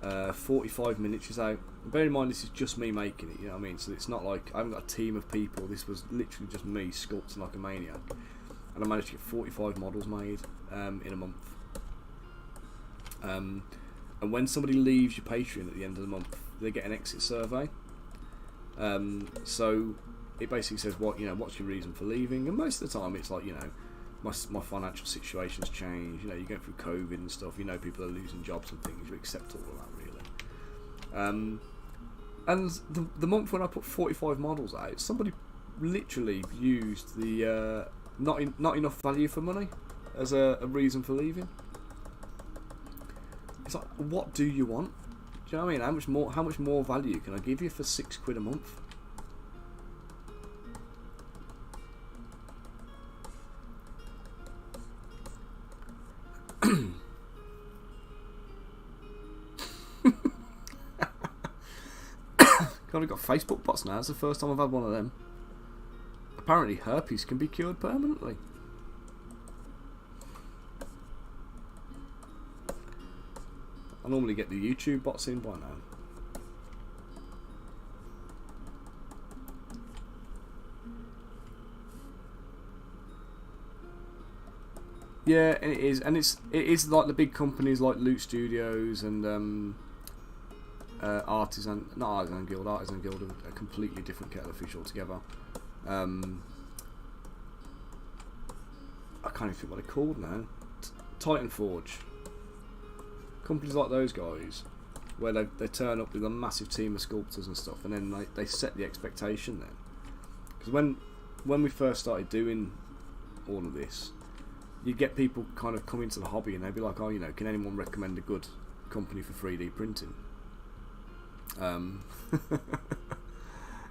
45 miniatures out. Bear in mind, this is just me making it, you know what I mean? So it's not like I haven't got a team of people. This was literally just me sculpting like a maniac, and I managed to get 45 models made in a month. And when somebody leaves your Patreon at the end of the month, they get an exit survey. So it basically says, what, you know, what's your reason for leaving? And most of the time it's like, you know, my financial situation's changed, you know, you're going through COVID and stuff, you know, people are losing jobs and things, you accept all of that, really. And the month when I put 45 models out, somebody literally used the not enough value for money as a reason for leaving. It's like, what do you want? Do you know what I mean? How much more value can I give you for £6 a month? God, I've got Facebook bots now. It's the first time I've had one of them. Apparently herpes can be cured permanently. I normally get the YouTube bots in by now. Yeah, and it is like the big companies like Loot Studios and Artisan Guild are a completely different kettle of fish altogether. I can't even think what they're called now. Titan Forge. Companies like those guys, where they turn up with a massive team of sculptors and stuff, and then they set the expectation then. Because when we first started doing all of this, you get people kind of come into the hobby and they'd be like, oh, you know, can anyone recommend a good company for 3D printing?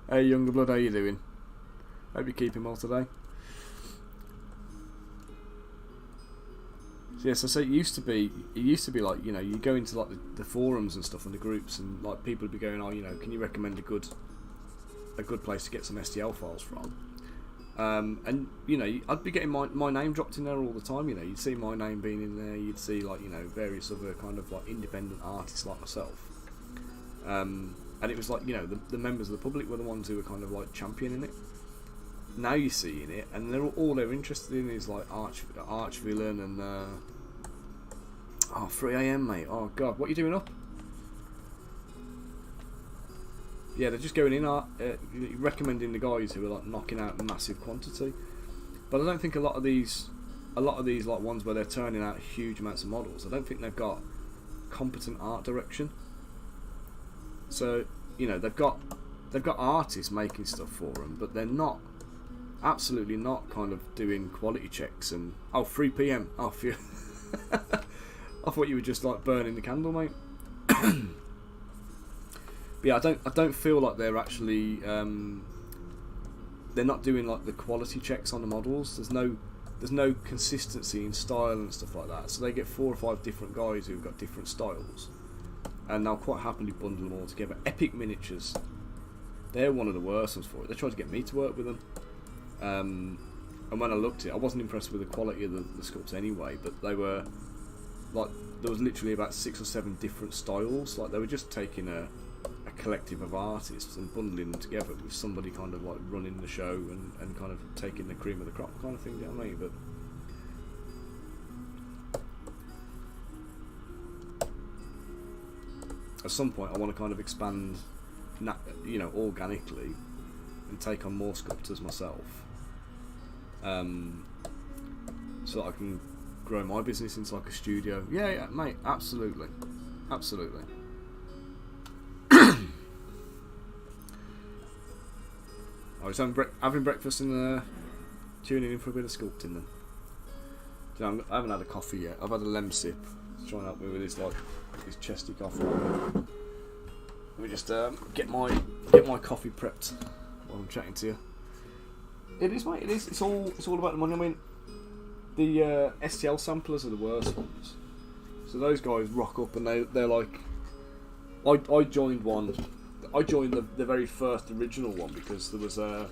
Hey younger blood, how you doing? Hope you're keeping well today. So yes, so it used to be like, you know, you go into like the forums and stuff and the groups, and like people would be going, oh, you know, can you recommend a good place to get some STL files from? And you know, I'd be getting my name dropped in there all the time. You know, you'd see my name being in there. You'd see like, you know, various other kind of like independent artists like myself. And it was like, you know, the members of the public were the ones who were kind of like championing it. Now you're seeing it, and all they're interested in is like arch villain and 3 AM, mate. Oh god, what are you doing up? Yeah, they're just going in recommending the guys who are like knocking out massive quantity. But I don't think a lot of these like ones where they're turning out huge amounts of models, I don't think they've got competent art direction. So, you know, they've got artists making stuff for them, but they're absolutely not kind of doing quality checks and 3 PM. Oh, phew. I thought you were just like burning the candle, mate. But yeah, I don't feel like they're actually they're not doing like the quality checks on the models. There's no consistency in style and stuff like that. So they get 4 or 5 different guys who've got different styles, and they'll quite happily bundle them all together. Epic Miniatures, they're one of the worst ones for it. They tried to get me to work with them, and when I looked at it, I wasn't impressed with the quality of the sculpts anyway. But they were like, there was literally about 6 or 7 different styles. Like they were just taking a collective of artists and bundling them together with somebody kind of like running the show and kind of taking the cream of the crop kind of thing, do you know what I mean? But at some point I want to kind of expand, you know, organically and take on more sculptors myself, so that I can grow my business into like a studio. Yeah, mate, absolutely. I was having breakfast and tuning in for a bit of sculpting then. You know, I haven't had a coffee yet. I've had a lem sip. It's trying to help me with this chesty coffee. Let me just get my coffee prepped while I'm chatting to you. It is, mate. It is. It's all about the money. I mean, the STL samplers are the worst ones. So those guys rock up and they're like, I joined one. I joined the very first original one because there was a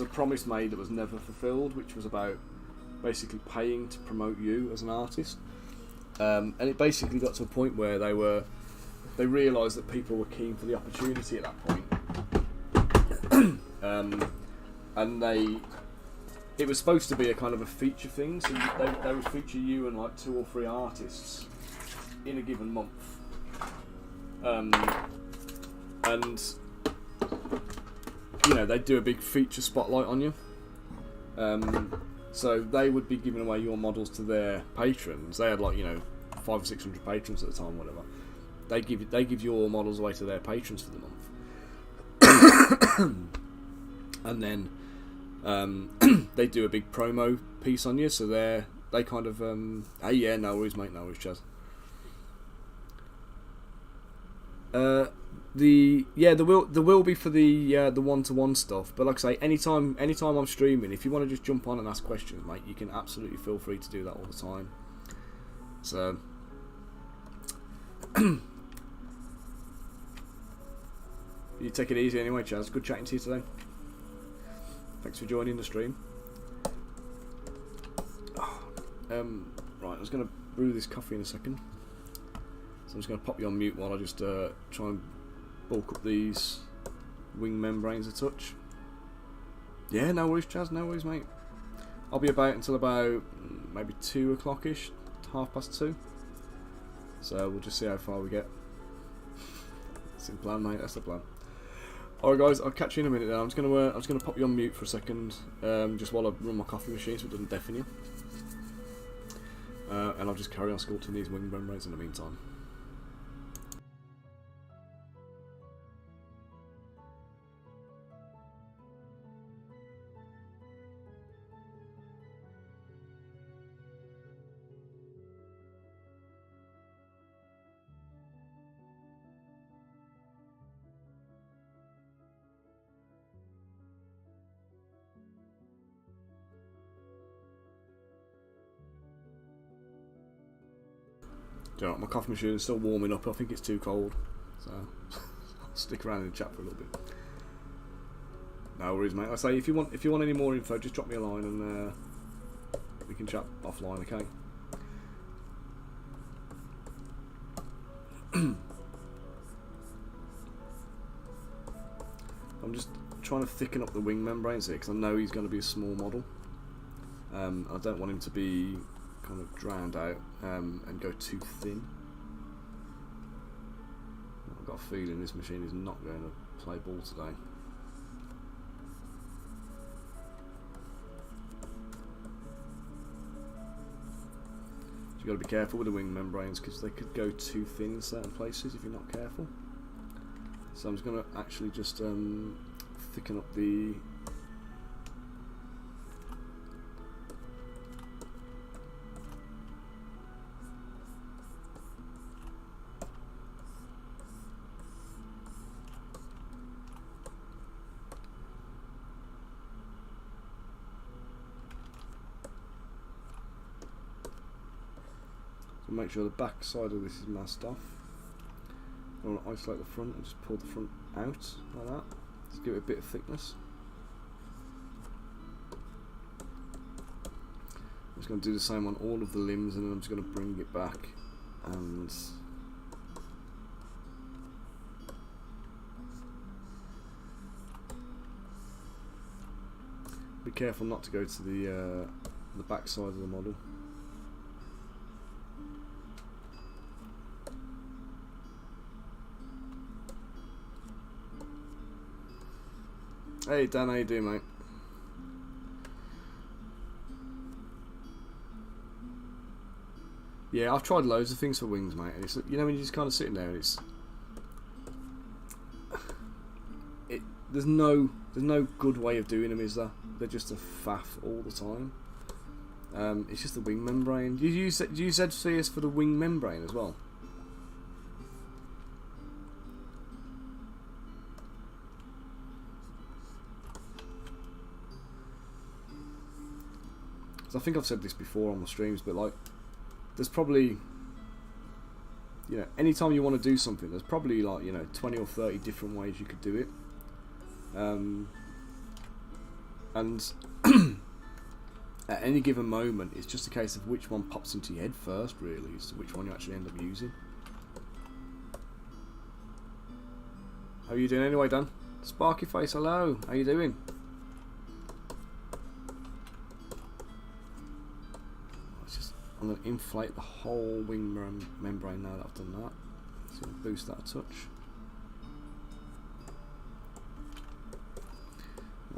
promise made that was never fulfilled, which was about basically paying to promote you as an artist, and it basically got to a point where they realised that people were keen for the opportunity at that point, and it was supposed to be a kind of a feature thing, so they would feature you and like 2 or 3 artists in a given month. And you know, they'd do a big feature spotlight on you. So they would be giving away your models to their patrons. They had like, you know, 500 or 600 patrons at the time, whatever. They give your models away to their patrons for the month, and then they do a big promo piece on you. So they kind of, hey, yeah, no worries, mate, no worries, Chaz. There will be for the one-to-one stuff, but like I say, anytime I'm streaming, if you want to just jump on and ask questions, mate, you can absolutely feel free to do that all the time. So you take it easy anyway, Chaz. Good chatting to you today. Thanks for joining the stream. Right, I was going to brew this coffee in a second, so I'm just going to pop you on mute while I just try and bulk up these wing membranes a touch. Yeah, no worries, Chaz, no worries, mate. I'll be about until about maybe 2 o'clock-ish, 2:30. So we'll just see how far we get. That's the plan, mate. That's the plan. Alright, guys, I'll catch you in a minute. Now I'm just gonna pop you on mute for a second, just while I run my coffee machine so it doesn't deafen you. And I'll just carry on sculpting these wing membranes in the meantime. Do you know what, my coffee machine is still warming up. I think it's too cold, so I'll stick around and chat for a little bit. No worries, mate. I say if you want any more info, just drop me a line and we can chat offline, okay? I'm just trying to thicken up the wing membranes here because I know he's going to be a small model. I don't want him to be kind of drowned out and go too thin. I've got a feeling this machine is not going to play ball today. So you've got to be careful with the wing membranes because they could go too thin in certain places if you're not careful. So I'm just going to actually just thicken up the make sure the back side of this is masked off. I want to isolate the front and just pull the front out like that. Just give it a bit of thickness. I'm just going to do the same on all of the limbs, and then I'm just going to bring it back and be careful not to go to the back side of the model. Hey Dan, how you doing, mate? Yeah, I've tried loads of things for wings, mate, and it's, you know, when you're just kind of sitting there and there's no good way of doing them, is there? They're just a faff all the time. It's just the wing membrane. Do you use ZCS for the wing membrane as well? I think I've said this before on the streams, but like, there's probably, you know, anytime you want to do something, there's probably like, you know, 20 or 30 different ways you could do it. And at any given moment, it's just a case of which one pops into your head first, really, as to which one you actually end up using. How are you doing anyway, Dan? Sparky Face, hello. How you doing? I'm going to inflate the whole wing membrane now that I've done that. It's going to boost that a touch.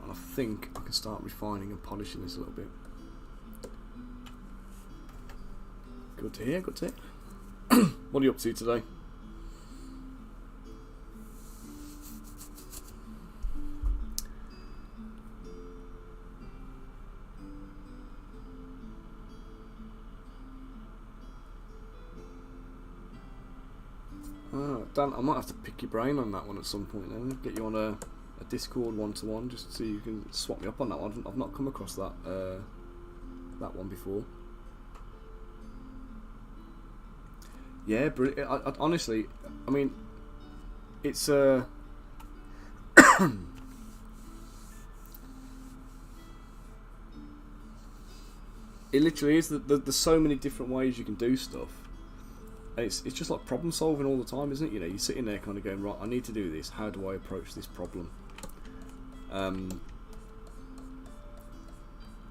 And I think I can start refining and polishing this a little bit. Good to hear, good to hear. What are you up to today? Dan, I might have to pick your brain on that one at some point then. Get you on a Discord one-to-one just so you can swap me up on that one. I've not come across that that one before. Yeah, brilliant. I honestly, I mean, it's it literally is. There's so many different ways you can do stuff, and it's just like problem solving all the time, isn't it? You know, you're sitting there kind of going, right, I need to do this. How do I approach this problem? And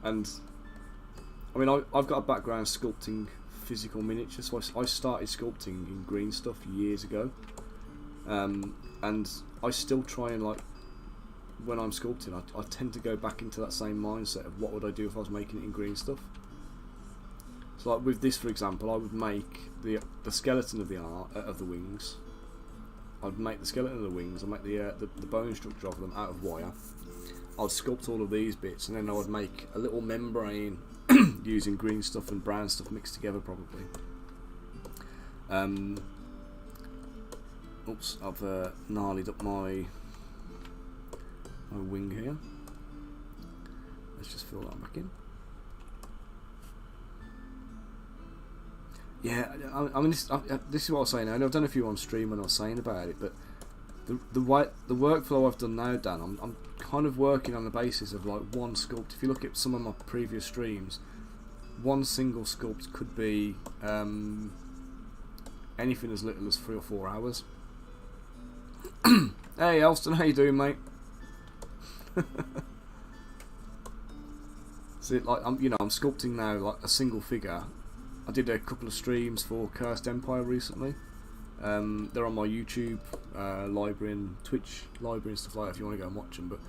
I mean, I've got a background sculpting physical miniatures, so I started sculpting in green stuff years ago, and I still try and, like, when I'm sculpting, I tend to go back into that same mindset of what would I do if I was making it in green stuff. So like with this, for example, I would make the skeleton of the wings. I'd make the skeleton of the wings. I'd make the bone structure of them out of wire. I'd sculpt all of these bits, and then I would make a little membrane using green stuff and brown stuff mixed together, probably. Oops, I've gnarlied up my wing here. Let's just fill that back in. Yeah, I mean, this is what I was saying. I know I've done a few on stream when I was saying about it, but the workflow I've done now, Dan, I'm kind of working on the basis of like one sculpt. If you look at some of my previous streams, one single sculpt could be anything as little as 3 or 4 hours. Hey, Elston, how you doing, mate? So like I'm sculpting now like a single figure. I did a couple of streams for Cursed Empire recently. They're on my YouTube library and Twitch library and stuff like that if you want to go and watch them. But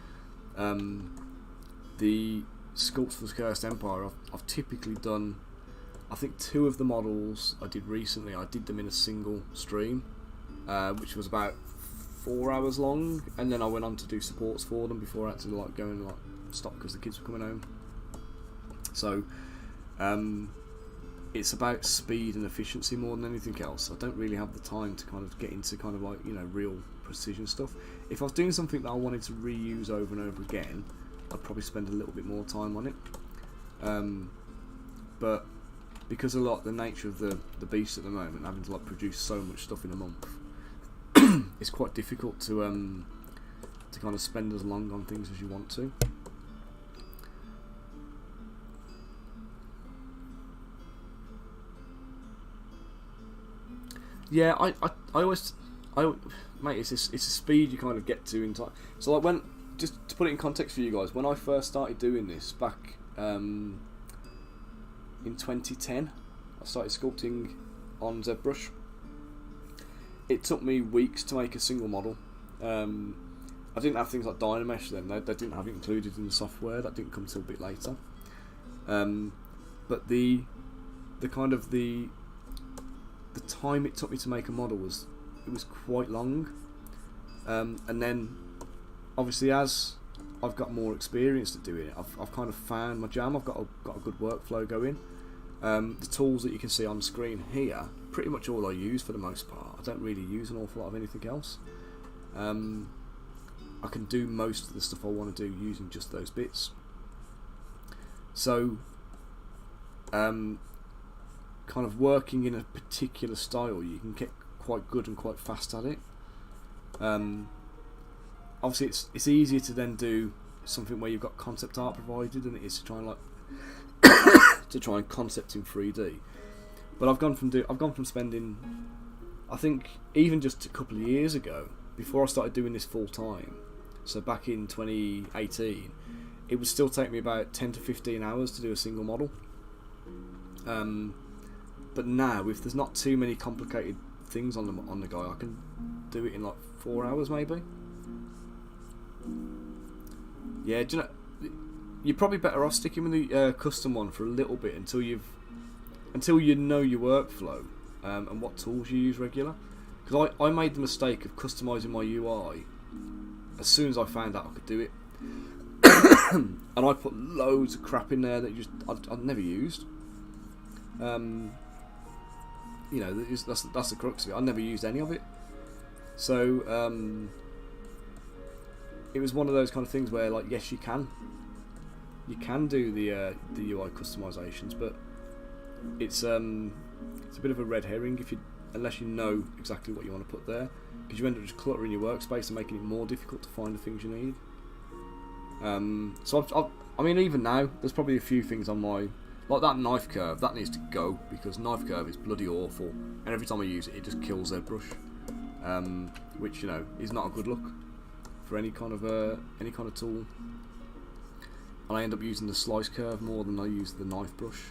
the sculpts for Cursed Empire, I've typically done, I think 2 of the models I did recently, I did them in a single stream, which was about 4 hours long, and then I went on to do supports for them before I had to like go and like stop because the kids were coming home. So it's about speed and efficiency more than anything else. I don't really have the time to kind of get into kind of like, you know, real precision stuff. If I was doing something that I wanted to reuse over and over again, I'd probably spend a little bit more time on it. But because of the nature of the beast at the moment, having to like produce so much stuff in a month, it's quite difficult to kind of spend as long on things as you want to. Yeah, I always, mate, it's a speed you kind of get to in time. So like when, just to put it in context for you guys, when I first started doing this back in 2010, I started sculpting on Zbrush. It took me weeks to make a single model. I didn't have things like Dynamesh then; they didn't have it included in the software. That didn't come till a bit later. But the kind of the time it took me to make a model was quite long, and then obviously as I've got more experience at doing it, I've kind of found my jam. I've got a good workflow going. The tools that you can see on screen here, pretty much all I use for the most part. I don't really use an awful lot of anything else. I can do most of the stuff I want to do using just those bits. So kind of working in a particular style, you can get quite good and quite fast at it. Obviously it's easier to then do something where you've got concept art provided than it is to try and like to try and concept in 3D. But I've gone from spending, I think even just a couple of years ago, before I started doing this full time, so back in 2018, it would still take me about 10 to 15 hours to do a single model. But now, if there's not too many complicated things on the guy, I can do it in like 4 hours maybe. Yeah, do you know, you're probably better off sticking with the custom one for a little bit until you know your workflow and what tools you use regular. Because I made the mistake of customising my UI as soon as I found out I could do it, and I put loads of crap in there that I'd never used. You know, that's the crux of it. I never used any of it. So it was one of those kind of things where, like, yes, you can do the UI customizations, but it's a bit of a red herring unless you know exactly what you want to put there, because you end up just cluttering your workspace and making it more difficult to find the things you need. So I mean, even now, there's probably a few things on my, like that knife curve, that needs to go, because knife curve is bloody awful, and every time I use it, it just kills Zbrush, which, you know, is not a good look for any kind of tool. And I end up using the slice curve more than I use the knife brush.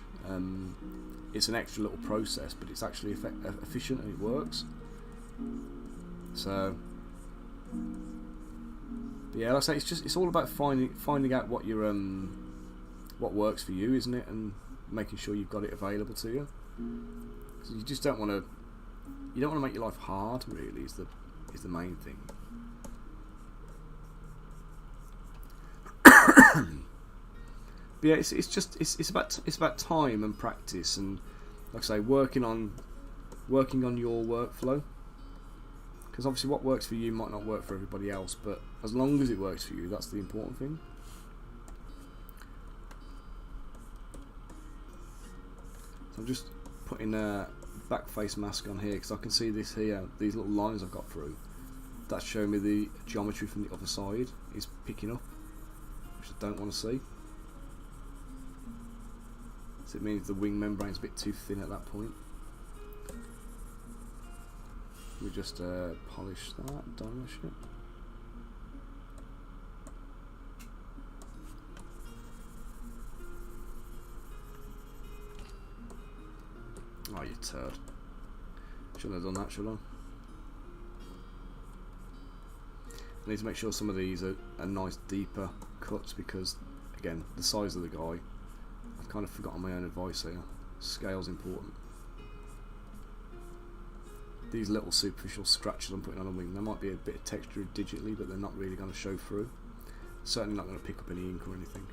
It's an extra little process, but it's actually efficient and it works. So yeah, like I say, it's all about finding out what your what works for you, isn't it, and making sure you've got it available to you. So you just don't want to make your life hard. Really, is the main thing. But yeah, it's about time and practice, and like I say, working on your workflow. Because obviously what works for you might not work for everybody else, but as long as it works for you, that's the important thing. So I'm just putting a back face mask on here because I can see this here, these little lines I've got through. That's showing me the geometry from the other side is picking up, which I don't want to see. So it means the wing membrane's a bit too thin at that point. We just polish that, varnish it. Oh, you turd. Shouldn't have done that, should I? I need to make sure some of these are nice deeper cuts because, again, the size of the guy, I've kind of forgotten my own advice here. Scale's important. These little superficial scratches I'm putting on a wing, there might be a bit of texture digitally, but they're not really going to show through. Certainly not going to pick up any ink or anything.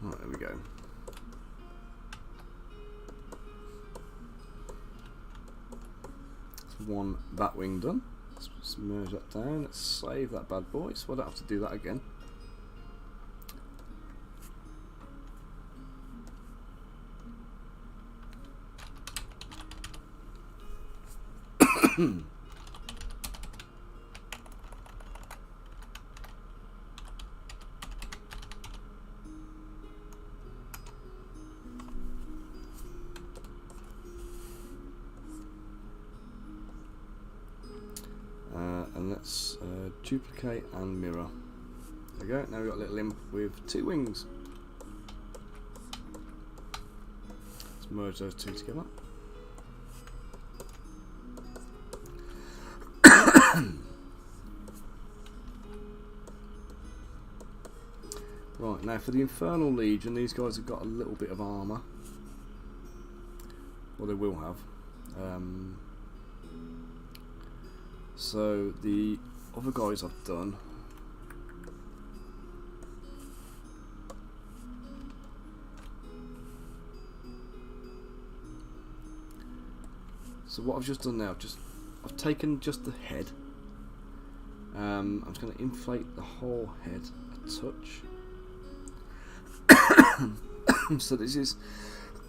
Right, there we go. That's one bat wing done. Let's merge that down. Let's save that bad boy so I don't have to do that again. And let's duplicate and mirror. There we go. Now we've got a little imp with two wings. Let's merge those two together. Right, now for the Infernal Legion, these guys have got a little bit of armour. Well, they will have. So the other guys I've done, so what I've just done now, I've taken just the head. I'm just going to inflate the whole head a touch. So this is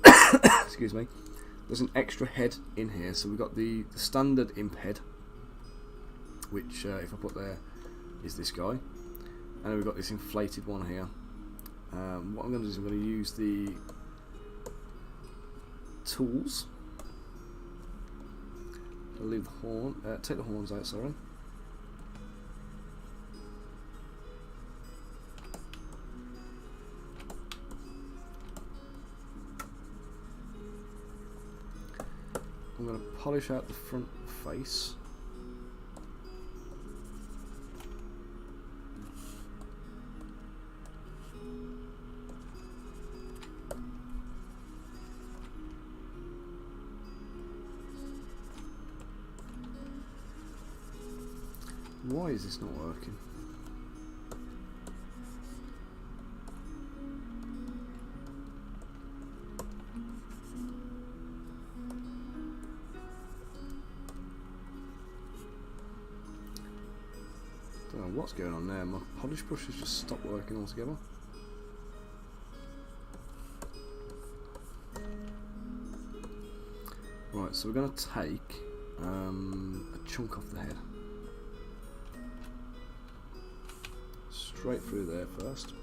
excuse me, there's an extra head in here. So we've got the standard imp head, which if I put there is this guy, and then we've got this inflated one here. What I'm going to do is I'm going to use the tools. I'll leave the horn, take the horns out, sorry. I'm going to polish out the front face. Why is this not working? Don't know what's going on there. My polish brush has just stopped working altogether. Right, so we're going to take a chunk off the head. Straight through there first.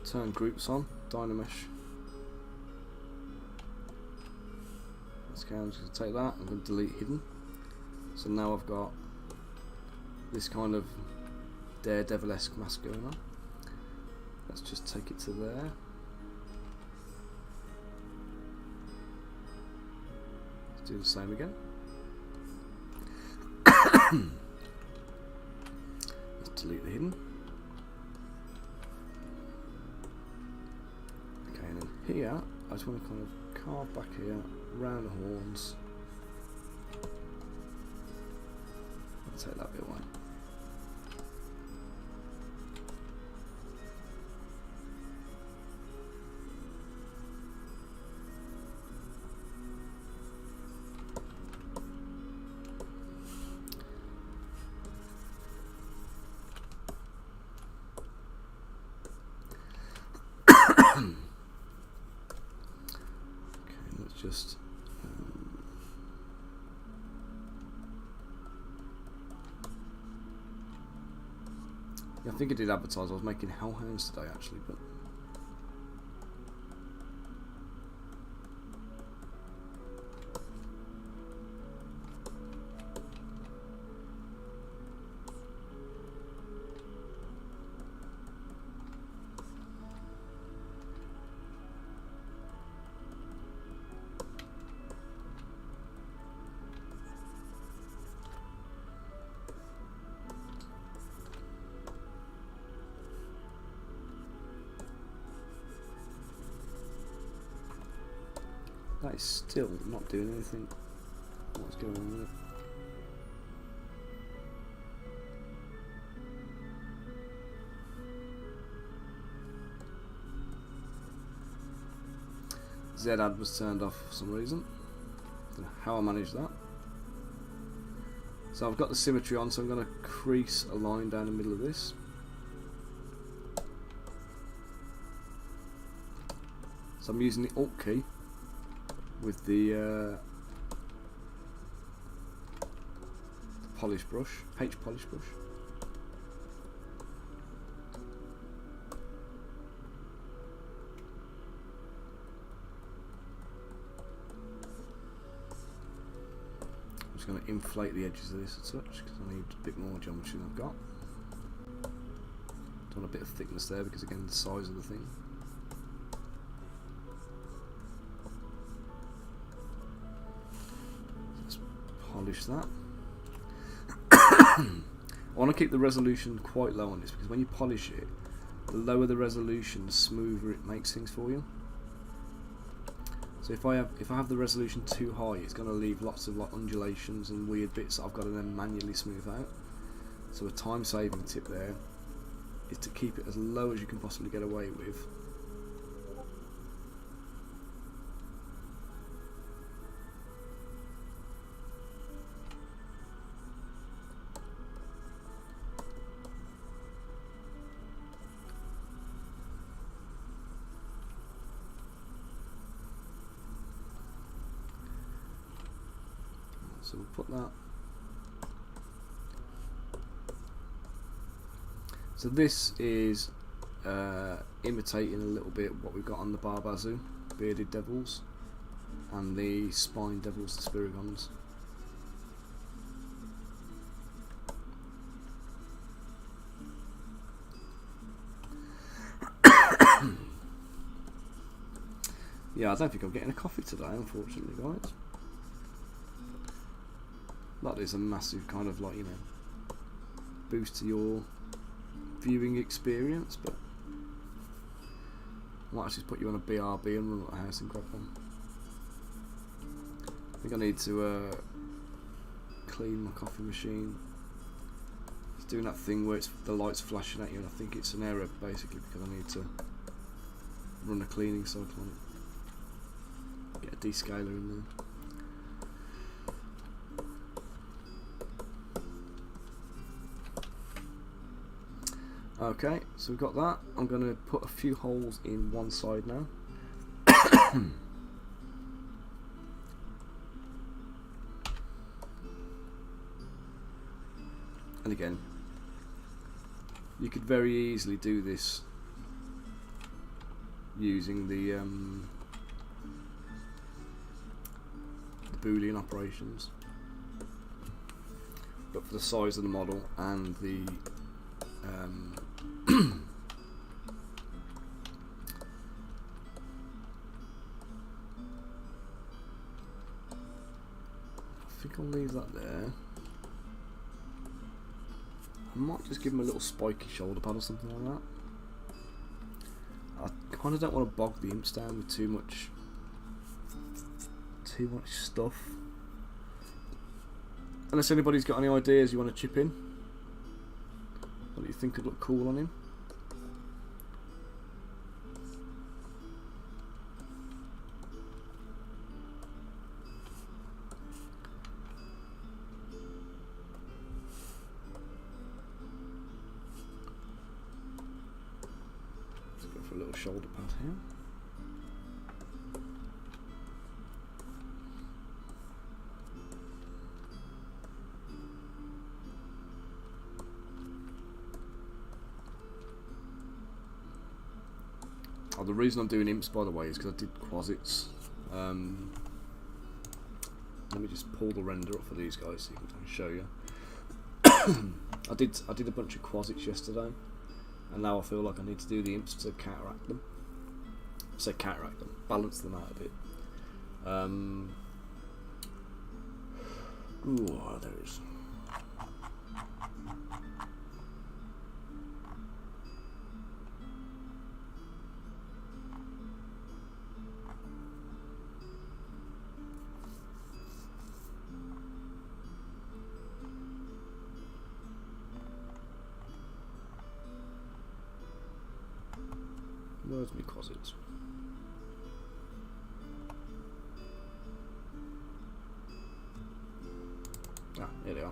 Turn groups on, Dynamesh. Okay, I'm just going to take that, I'm going to delete hidden. So now I've got this kind of Daredevil-esque mask going on. Let's just take it to there. Let's do the same again. Let's delete the hidden. Okay, and then here, I just want to kind of carve back here, round the horns. I'll take that bit away. Just yeah, I think I did advertise I was making hounds today actually, but that is still not doing anything. What's going on with it? Z-Ad was turned off for some reason. Don't know how I managed that. So I've got the symmetry on, so I'm going to crease a line down the middle of this. So I'm using the Alt key with the polish brush, H polish brush. I'm just going to inflate the edges of this a touch because I need a bit more geometry than I've got. Don't want a bit of thickness there because again the size of the thing. Polish that. I want to keep the resolution quite low on this because when you polish it, the lower the resolution, the smoother it makes things for you. So if I have the resolution too high, it's going to leave lots of like undulations and weird bits that I've got to then manually smooth out. So a time-saving tip there is to keep it as low as you can possibly get away with. So we'll put that. So this is imitating a little bit what we've got on the Barbazu, bearded devils, and the spine devils, the Spirigons. Yeah, I don't think I'm getting a coffee today, unfortunately, guys. That is a massive kind of like, you know, boost to your viewing experience, but I might just put you on a BRB and run at the house and grab one. I think I need to clean my coffee machine. It's doing that thing where the light's flashing at you, and I think it's an error basically because I need to run a cleaning cycle on it. Get a descaler in there. Okay, so we've got that. I'm going to put a few holes in one side now. And again, you could very easily do this using the Boolean operations, but for the size of the model and the I think I'll leave that there. I might just give him a little spiky shoulder pad or something like that. I kind of don't want to bog the imps down with too much stuff. Unless anybody's got any ideas you want to chip in, what you think could look cool on him. Let's go for a little shoulder pad here. Oh, the reason I'm doing imps, by the way, is because I did quasits. Let me just pull the render up for these guys so I can show you. I did a bunch of quasits yesterday, and now I feel like I need to do the imps to counteract them. I say counteract them, balance them out a bit. Ooh, there it is. Where's my quasits? Ah, here they are.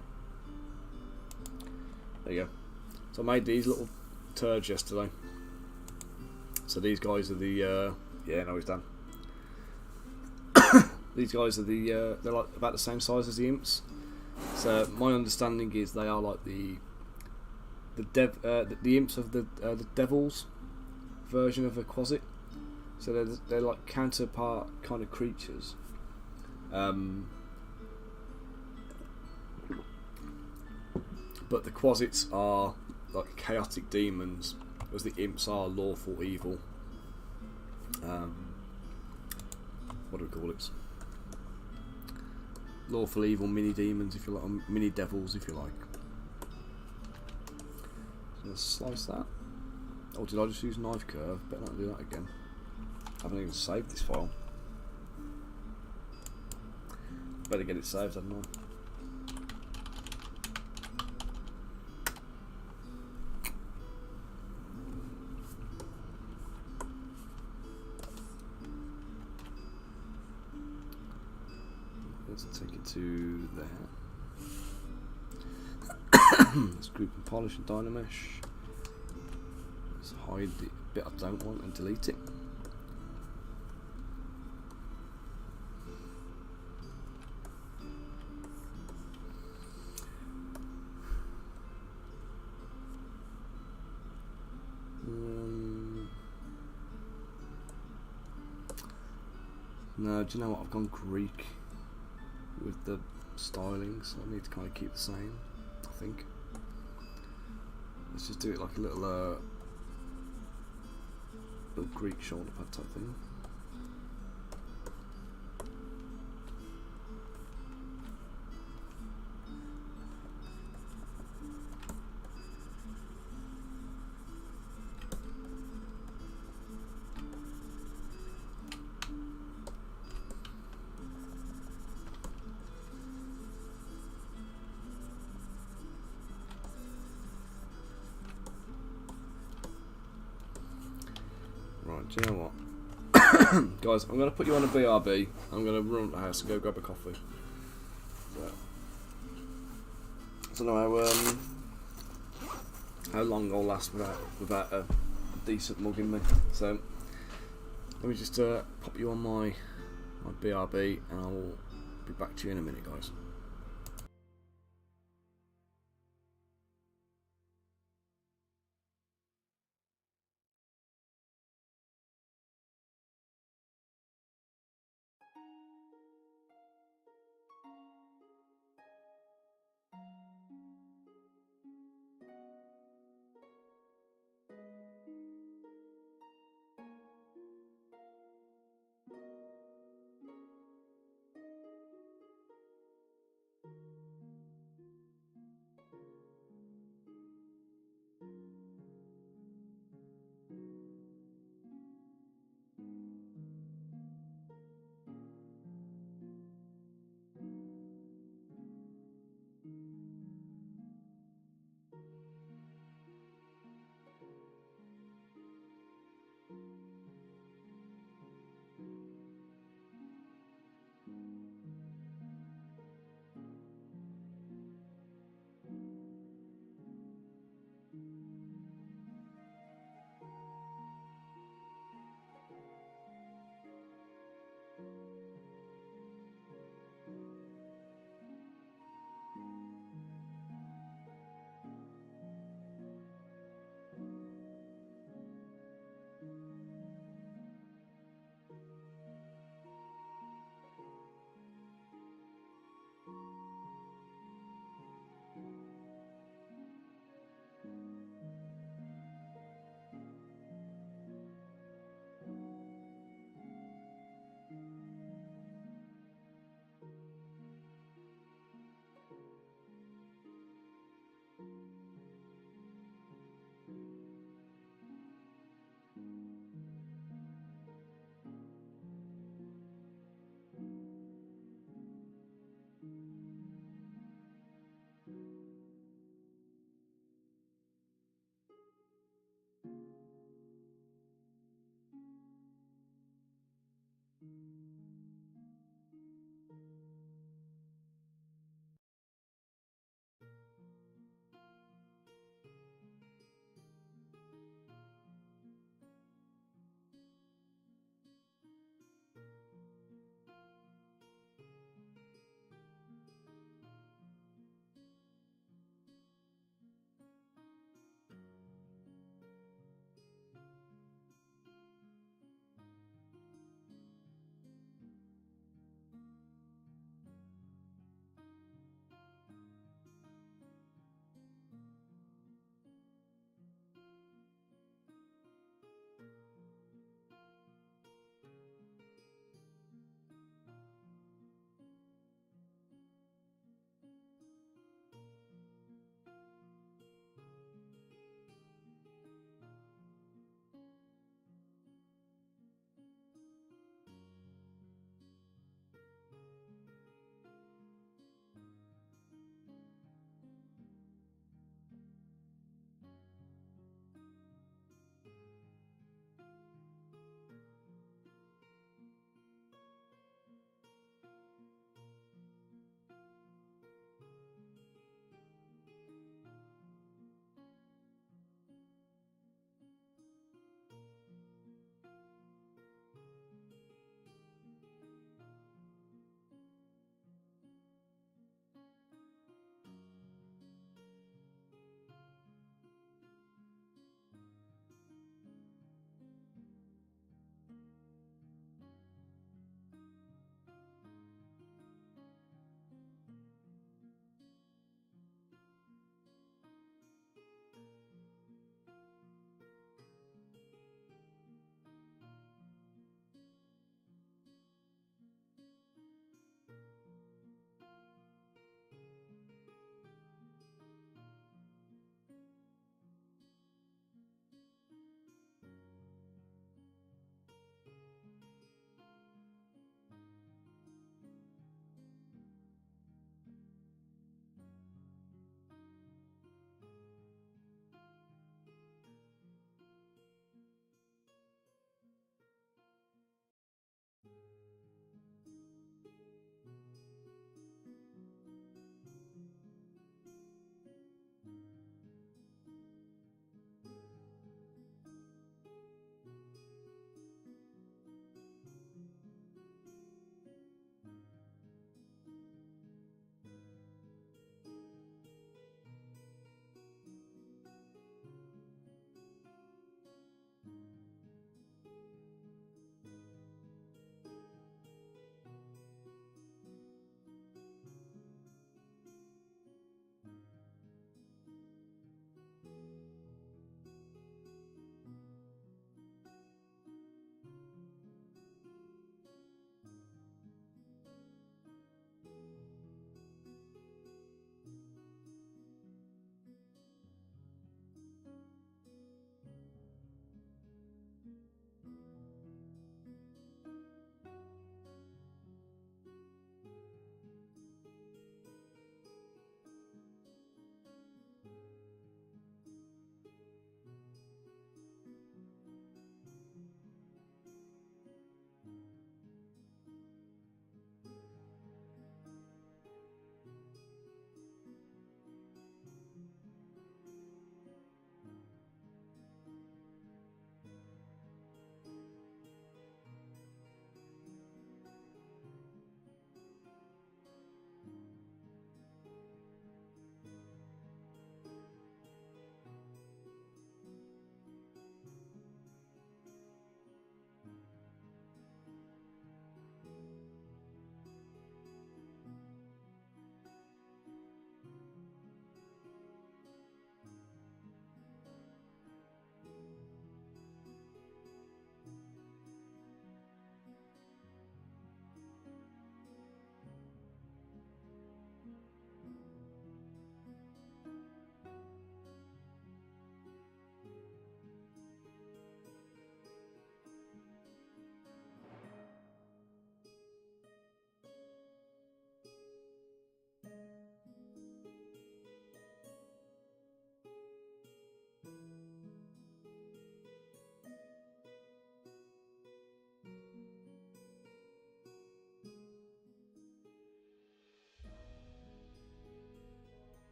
There you go. So I made these little turds yesterday. So these guys are the yeah, no, he's done. These guys are the they're like about the same size as the imps. So my understanding is they are like the imps of the devils version of a quasit. So they're like counterpart kind of creatures. But the quasits are like chaotic demons, whereas the imps are lawful evil. What do we call it? Lawful evil mini demons, if you like, or mini devils, if you like. So let's slice that. Oh, did I just use knife curve? Better not do that again. I haven't even saved this file. Better get it saved, hadn't I? Let's take it to there. Let's group and polish and dynamesh. Let's hide the bit I don't want and delete it. No, do you know what? I've gone Greek with the styling, so I need to kind of keep the same, I think. Let's just do it like a little Greek shoulder pad type thing. Right, do you know what? Guys, I'm going to put you on a BRB. I'm going to run up the house and go grab a coffee. I don't know how long I'll last without a decent mug in me. So let me just pop you on my BRB and I'll be back to you in a minute, guys.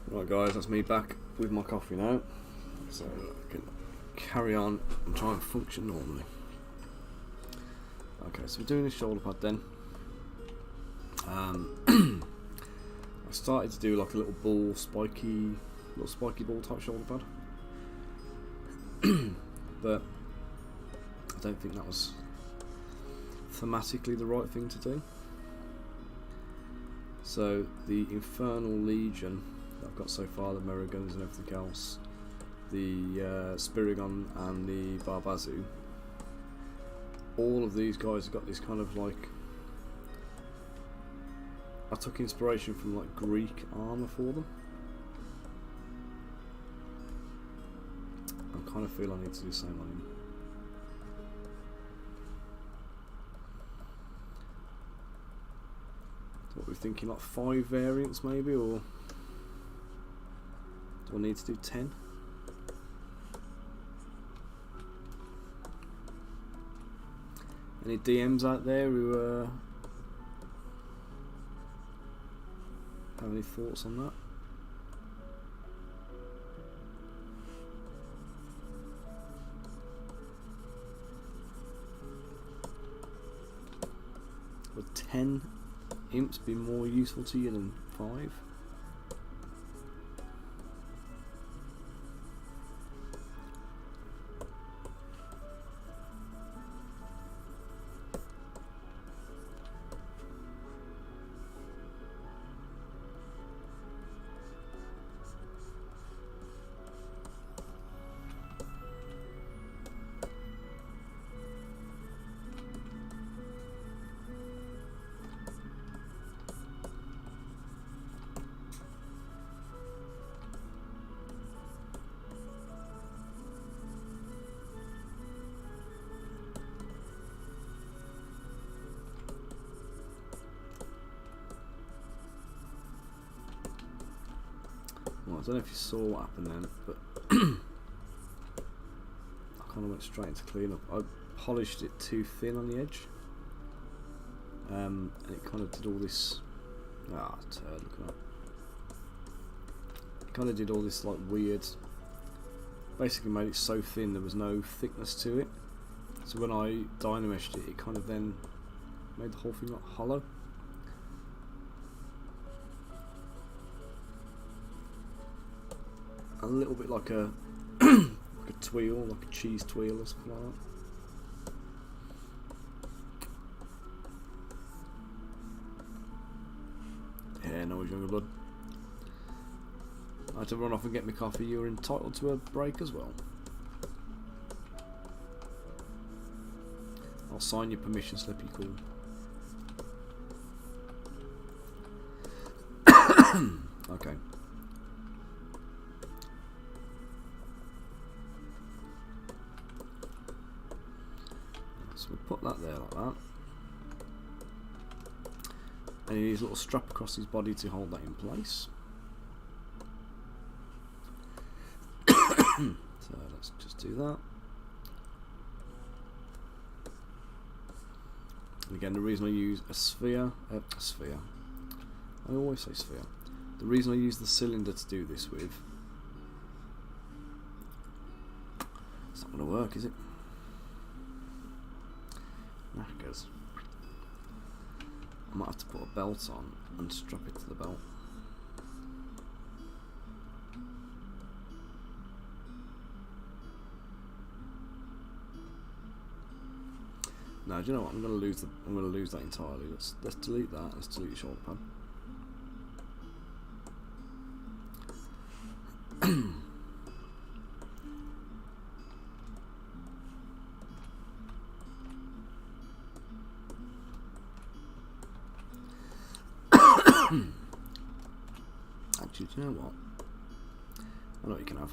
Right guys, that's me back with my coffee now, so I can carry on and try and function normally. Okay, so we're doing a shoulder pad then. I started to do like a little spiky ball type shoulder pad, but I don't think that was thematically the right thing to do. So the Infernal Legion that I've got so far, the mirror guns and everything else, the Spirigon and the Barbazu, all of these guys have got this kind of like, I took inspiration from like Greek armour for them. I kind of feel I need to do the same on him. What we're thinking, like 5 variants maybe, or do I need to do 10? Any DMs out there who have any thoughts on that? Would 10 imps be more useful to you than 5? Well, I don't know if you saw what happened then, but I kind of went straight into cleanup. I polished it too thin on the edge, and it kind of did all this. Turd! Look at that. It kind of did all this like weird. Basically, made it so thin there was no thickness to it. So when I dynameshed it, it kind of then made the whole thing like hollow. A little bit like a like a tweel, like a cheese tweel or something like that. Yeah, no, younger blood. I had to run off and get my coffee. You were entitled to a break as well. I'll sign your permission slip, you cool. Okay. So we'll put that there like that. And he needs a little strap across his body to hold that in place. So let's just do that. And again, the reason I use a sphere, I always say sphere. The reason I use the cylinder to do this with, it's not going to work, is it? Knackers. I might have to put a belt on and strap it to the belt. No, do you know what? I'm going to lose that entirely. Let's delete that. Let's delete the shoulder pad. Actually, do you know what? I know what you can have.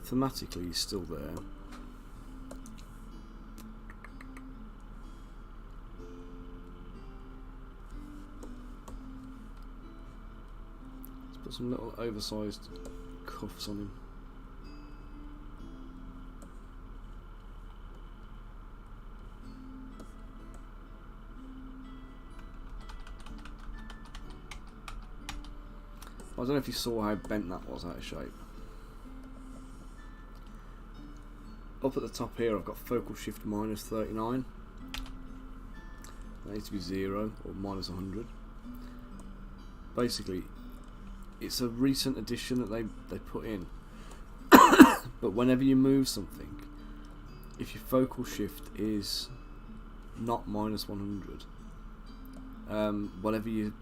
Thematically, he's still there. Let's put some little oversized cuffs on him. don't know if you saw how bent that was out of shape. Up at the top here I've got focal shift minus 39. That needs to be 0 or minus 100. Basically, it's a recent addition that they put in. But whenever you move something, if your focal shift is not minus 100, whatever you're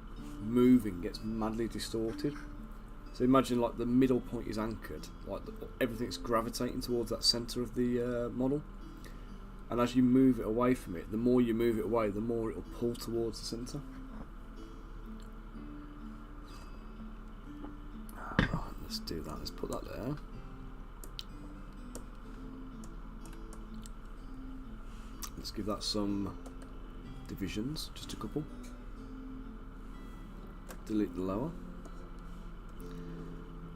moving gets madly distorted. So imagine like the middle point is anchored, like everything's gravitating towards that centre of the model, and as you move it away from it, the more you move it away, the more it will pull towards the centre. Right, let's do that. Let's put that there. Let's give that some divisions, just a couple. Delete the lower.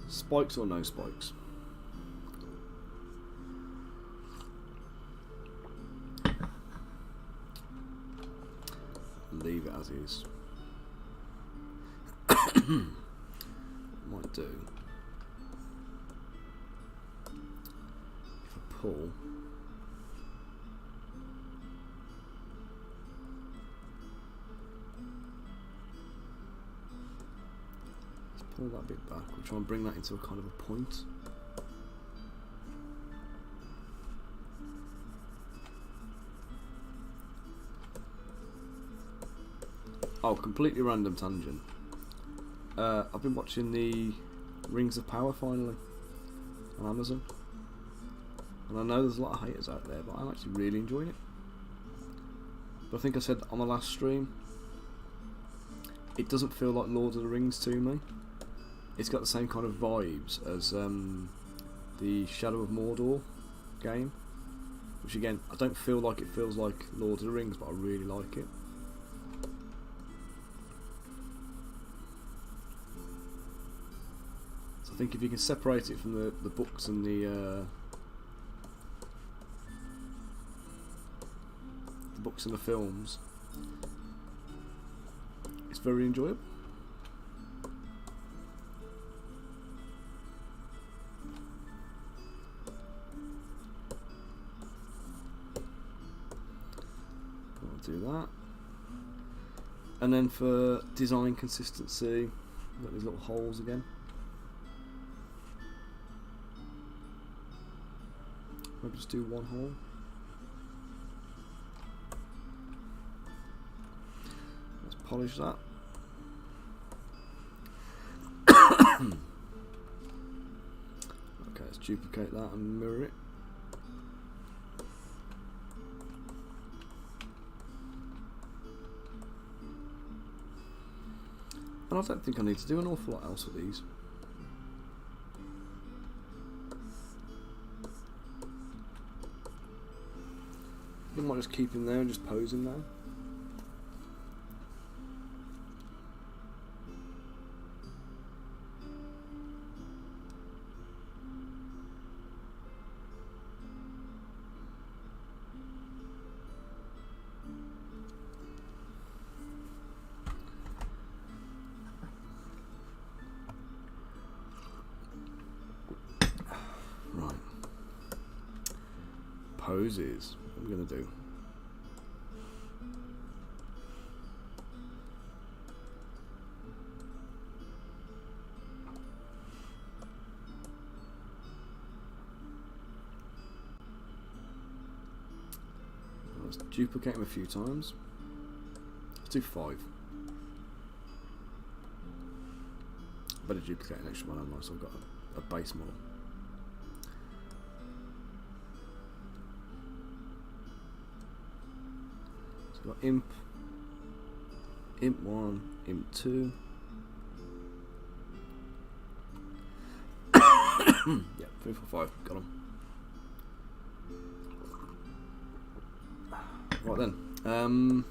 Spikes or no spikes? Leave it as is. Might do. If I pull. Pull that bit back. We'll try and bring that into a kind of a point. Oh, completely random tangent. I've been watching the Rings of Power finally on Amazon, and I know there's a lot of haters out there, but I'm actually really enjoying it. But I think I said on the last stream, it doesn't feel like Lord of the Rings to me. It's got the same kind of vibes as the Shadow of Mordor game, which again, I don't feel like it feels like Lord of the Rings, but I really like it. So I think if you can separate it from the books and the books and the films, it's very enjoyable. Do that, and then for design consistency, we've got these little holes again. Maybe just do one hole. Let's polish that. Okay, let's duplicate that and mirror it. And I don't think I need to do an awful lot else with these. I might just keep him there and just pose him now. Poses. What are we going to do? Let's duplicate him a few times. Let's do 5. Better duplicate an extra one, haven't I? So I've got a base model. So we've got imp, imp 1, imp 2. Yeah, 3, 4, 5, got them. Right then,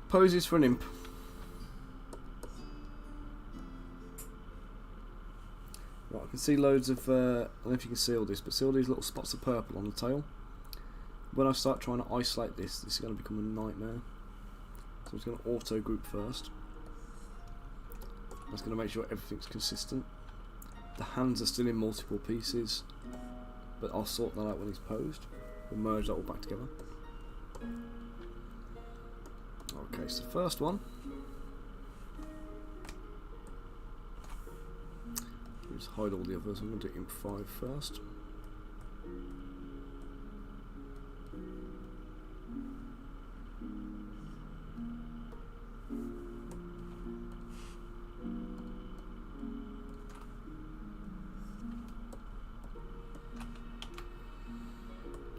poses for an imp. Right, I can see loads of, I don't know if you can see all this, but see all these little spots of purple on the tail? When I start trying to isolate this, this is going to become a nightmare. So I'm just going to auto group first. That's going to make sure everything's consistent. The hands are still in multiple pieces, but I'll sort that out when he's posed. We'll merge that all back together. Okay, so the first one. Just hide all the others. I'm going to do Imp 5 first.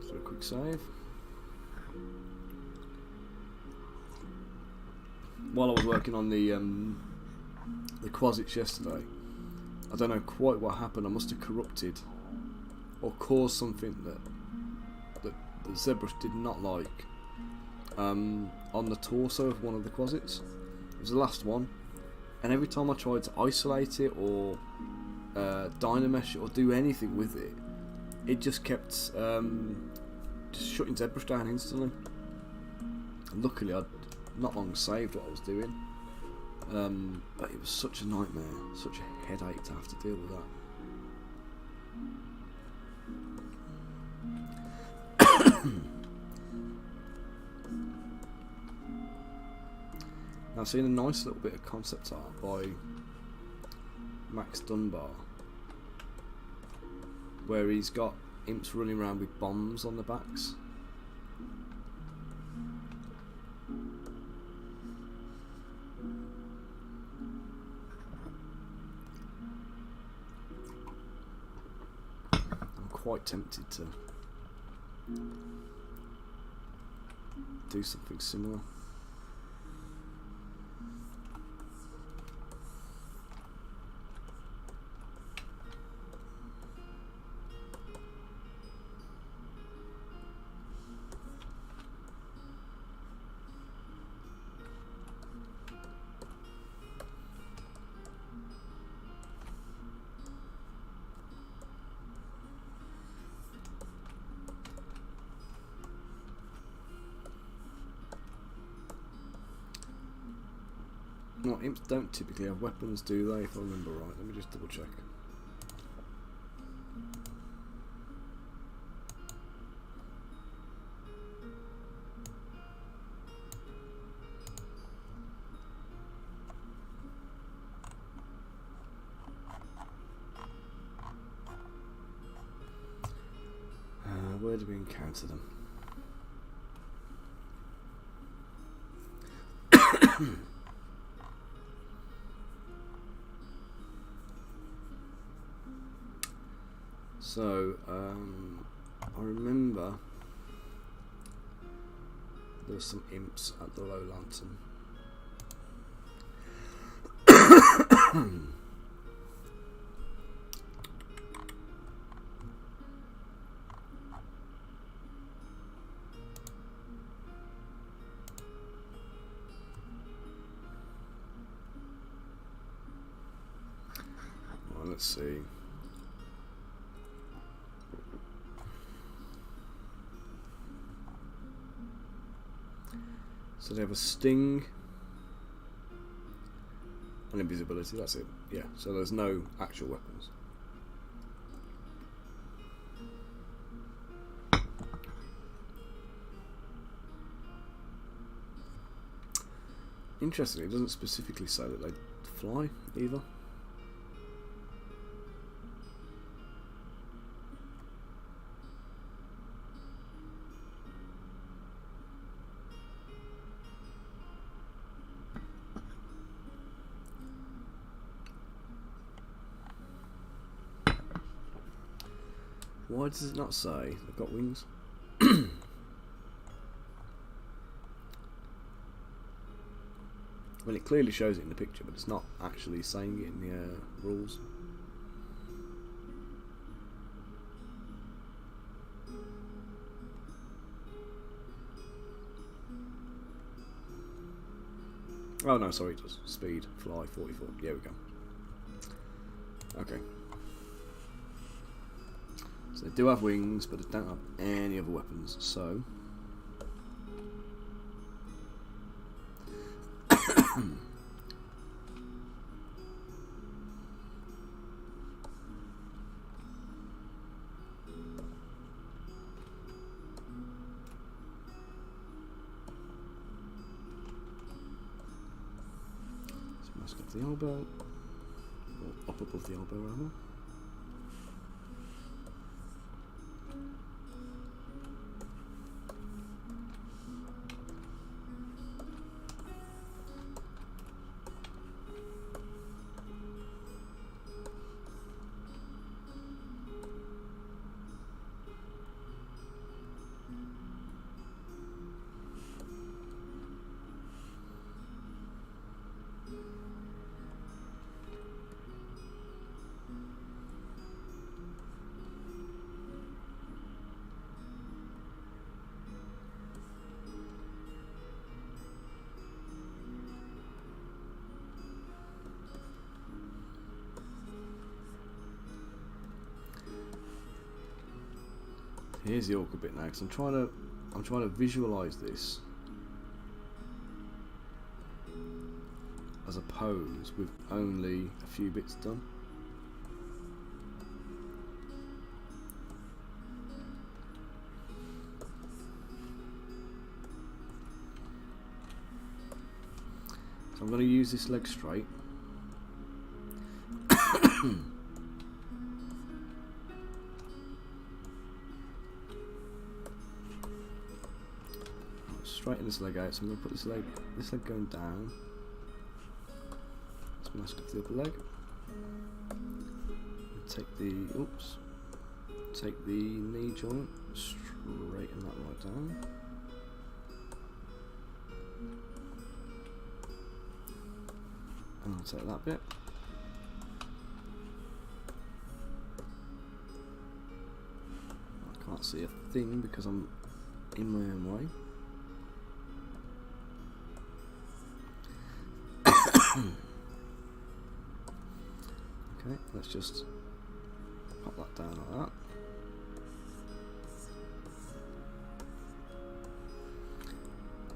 Do a quick save. While I was working on the quasits yesterday, I don't know quite what happened. I must have corrupted or caused something that Zbrush did not like on the torso of one of the quasits. It was the last one, and every time I tried to isolate it or dynamesh it or do anything with it, it just kept just shutting Zbrush down instantly. And luckily I'd not long saved what I was doing, but it was such a nightmare, such a headache to have to deal with that. Now I've seen a nice little bit of concept art by Max Dunbar where he's got imps running around with bombs on the backs. I'm quite tempted to do something similar. No, imps don't typically have weapons, do they? If I remember right. Let me just double check. Where do we encounter them? So, I remember there were some imps at the Low Lantern. Well, let's see. So they have a sting and invisibility, that's it. Yeah, so there's no actual weapons. Interestingly, it doesn't specifically say that they fly either. Why does it not say they've got wings? Well, it clearly shows it in the picture, but it's not actually saying it in the rules. Oh no, sorry, it does. Speed, fly, 44. There we go. Okay. So they do have wings, but they don't have any other weapons, so... Mask of the elbow, or up above the elbow rather. Here's the awkward bit now, because I'm trying to visualize this as a pose with only a few bits done. So I'm going to use this leg straight. Straighten this leg out, so I'm going to put this leg going down. Let's mask up the upper leg. Take the knee joint, straighten that right down. And I'll take that bit. I can't see a thing because I'm in my own way. Okay, let's just pop that down like that.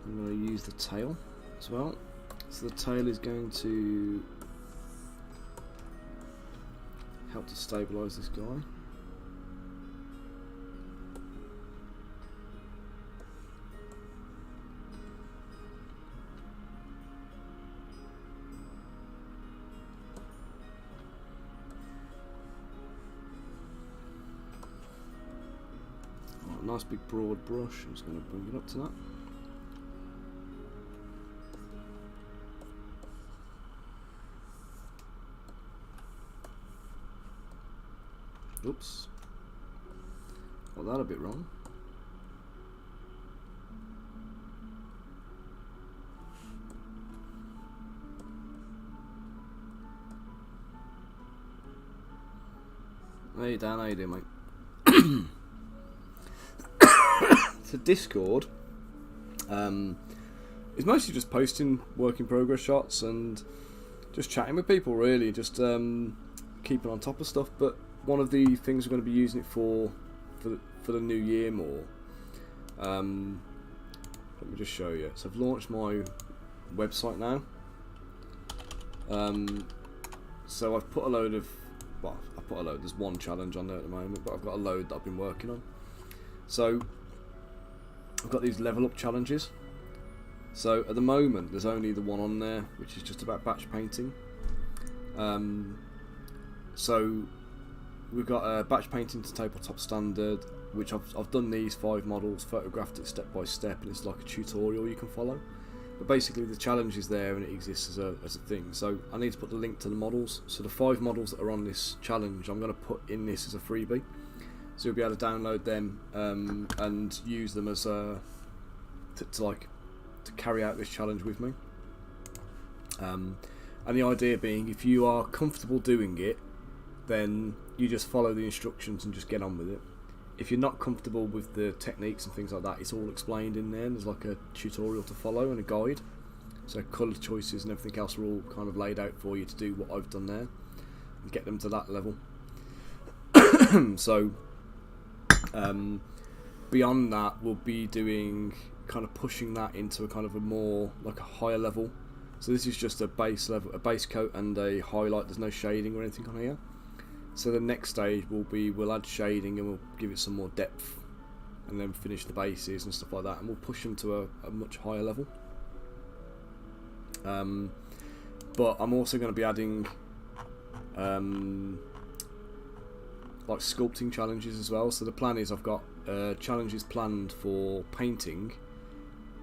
I'm going to use the tail as well. So the tail is going to help to stabilise this guy. Nice big broad brush. I'm just going to bring it up to that. Oops. Got that a bit wrong. Hey Dan, how you doing, mate? So Discord is mostly just posting work in progress shots and just chatting with people, really, just keeping on top of stuff. But one of the things we're going to be using it for the new year more. Let me just show you. So I've launched my website now. So I've put a load of, well, I've put a load. There's one challenge on there at the moment, but I've got a load that I've been working on. So I've got these level up challenges. So at the moment there's only the one on there, which is just about batch painting. So we've got batch painting to tabletop standard, which I've done these 5 models, photographed it step by step, and it's like a tutorial you can follow. But basically the challenge is there and it exists as a thing. So I need to put the link to the models. So the 5 models that are on this challenge, I'm going to put in this as a freebie. So you'll be able to download them and use them as to carry out this challenge with me. And the idea being, if you are comfortable doing it, then you just follow the instructions and just get on with it. If you're not comfortable with the techniques and things like that, it's all explained in there. There's like a tutorial to follow and a guide. So colour choices and everything else are all kind of laid out for you to do what I've done there and get them to that level. So beyond that, we'll be doing kind of pushing that into a kind of a more like a higher level. So this is just a base level, a base coat and a highlight. There's no shading or anything on here. So the next stage we'll add shading and we'll give it some more depth, and then finish the bases and stuff like that, and we'll push them to a much higher level. but I'm also going to be adding like sculpting challenges as well. So the plan is I've got challenges planned for painting,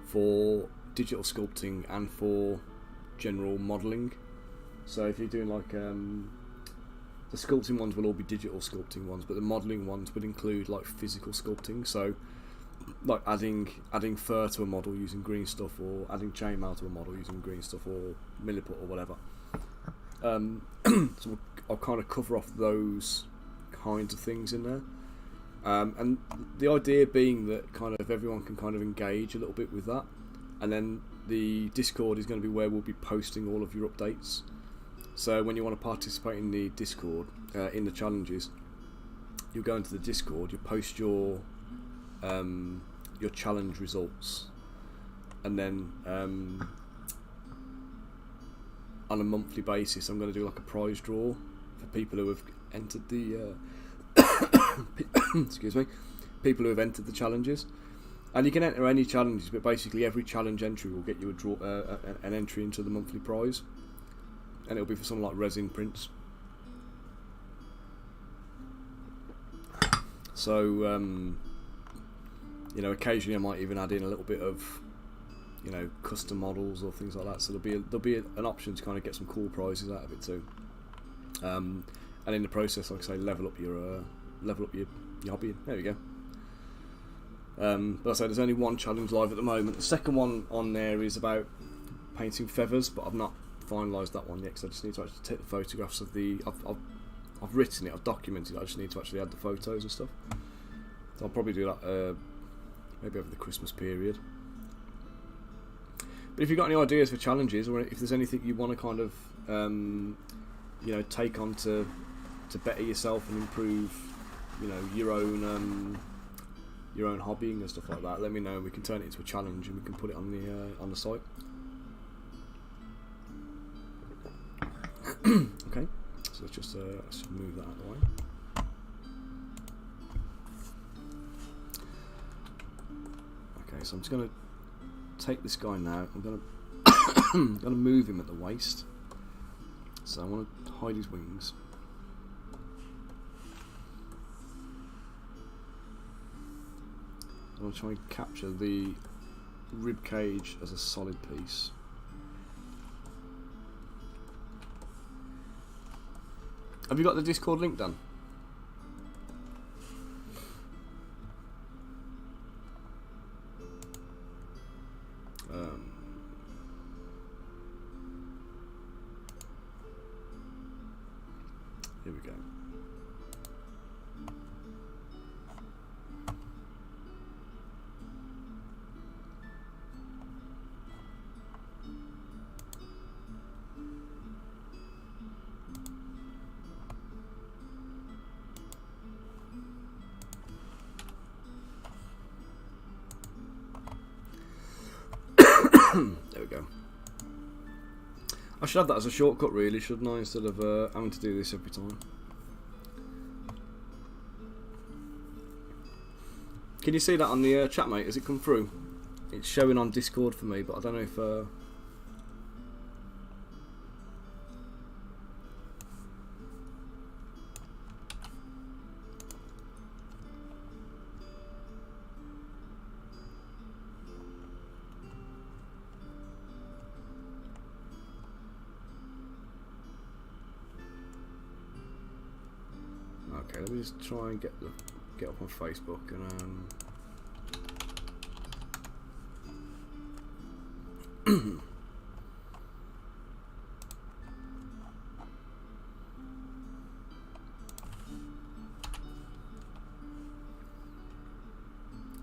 for digital sculpting, and for general modelling. So if you're doing like the sculpting ones will all be digital sculpting ones, but the modelling ones would include like physical sculpting. So like adding fur to a model using green stuff, or adding chainmail to a model using green stuff, or milliput or whatever. So I'll kind of cover off those kinds of things in there, and the idea being that kind of everyone can kind of engage a little bit with that, and then the Discord is going to be where we'll be posting all of your updates. So when you want to participate in the Discord, in the challenges, you'll go into the Discord, you post your challenge results, and then on a monthly basis I'm going to do like a prize draw for people who have entered the excuse me, people who have entered the challenges. And you can enter any challenges, but basically every challenge entry will get you a draw, an entry into the monthly prize, and it'll be for something like resin prints. So you know, occasionally I might even add in a little bit of, you know, custom models or things like that. So there'll be an option to kind of get some cool prizes out of it too. And in the process, like I say, level up your hobby. There we go. But I say there's only one challenge live at the moment. The second one on there is about painting feathers, but I've not finalised that one yet, because I just need to actually take the photographs of the. I've written it, I've documented it. I just need to actually add the photos and stuff. So I'll probably do that maybe over the Christmas period. But if you've got any ideas for challenges, or if there's anything you want to kind of you know, take on to better yourself and improve, you know, your own hobbying and stuff like that, let me know. We can turn it into a challenge and we can put it on the site. Okay, so let's just move that out of the way. Okay, so I'm just going to take this guy now. I'm going to move him at the waist. So I want to hide his wings. I'm going to try and capture the rib cage as a solid piece. Have you got the Discord link done? Here we go. There we go. I should have that as a shortcut, really, shouldn't I? Instead of having to do this every time. Can you see that on the chat, mate? Has it come through? It's showing on Discord for me, but I don't know if... Okay, let me just try and get up on Facebook and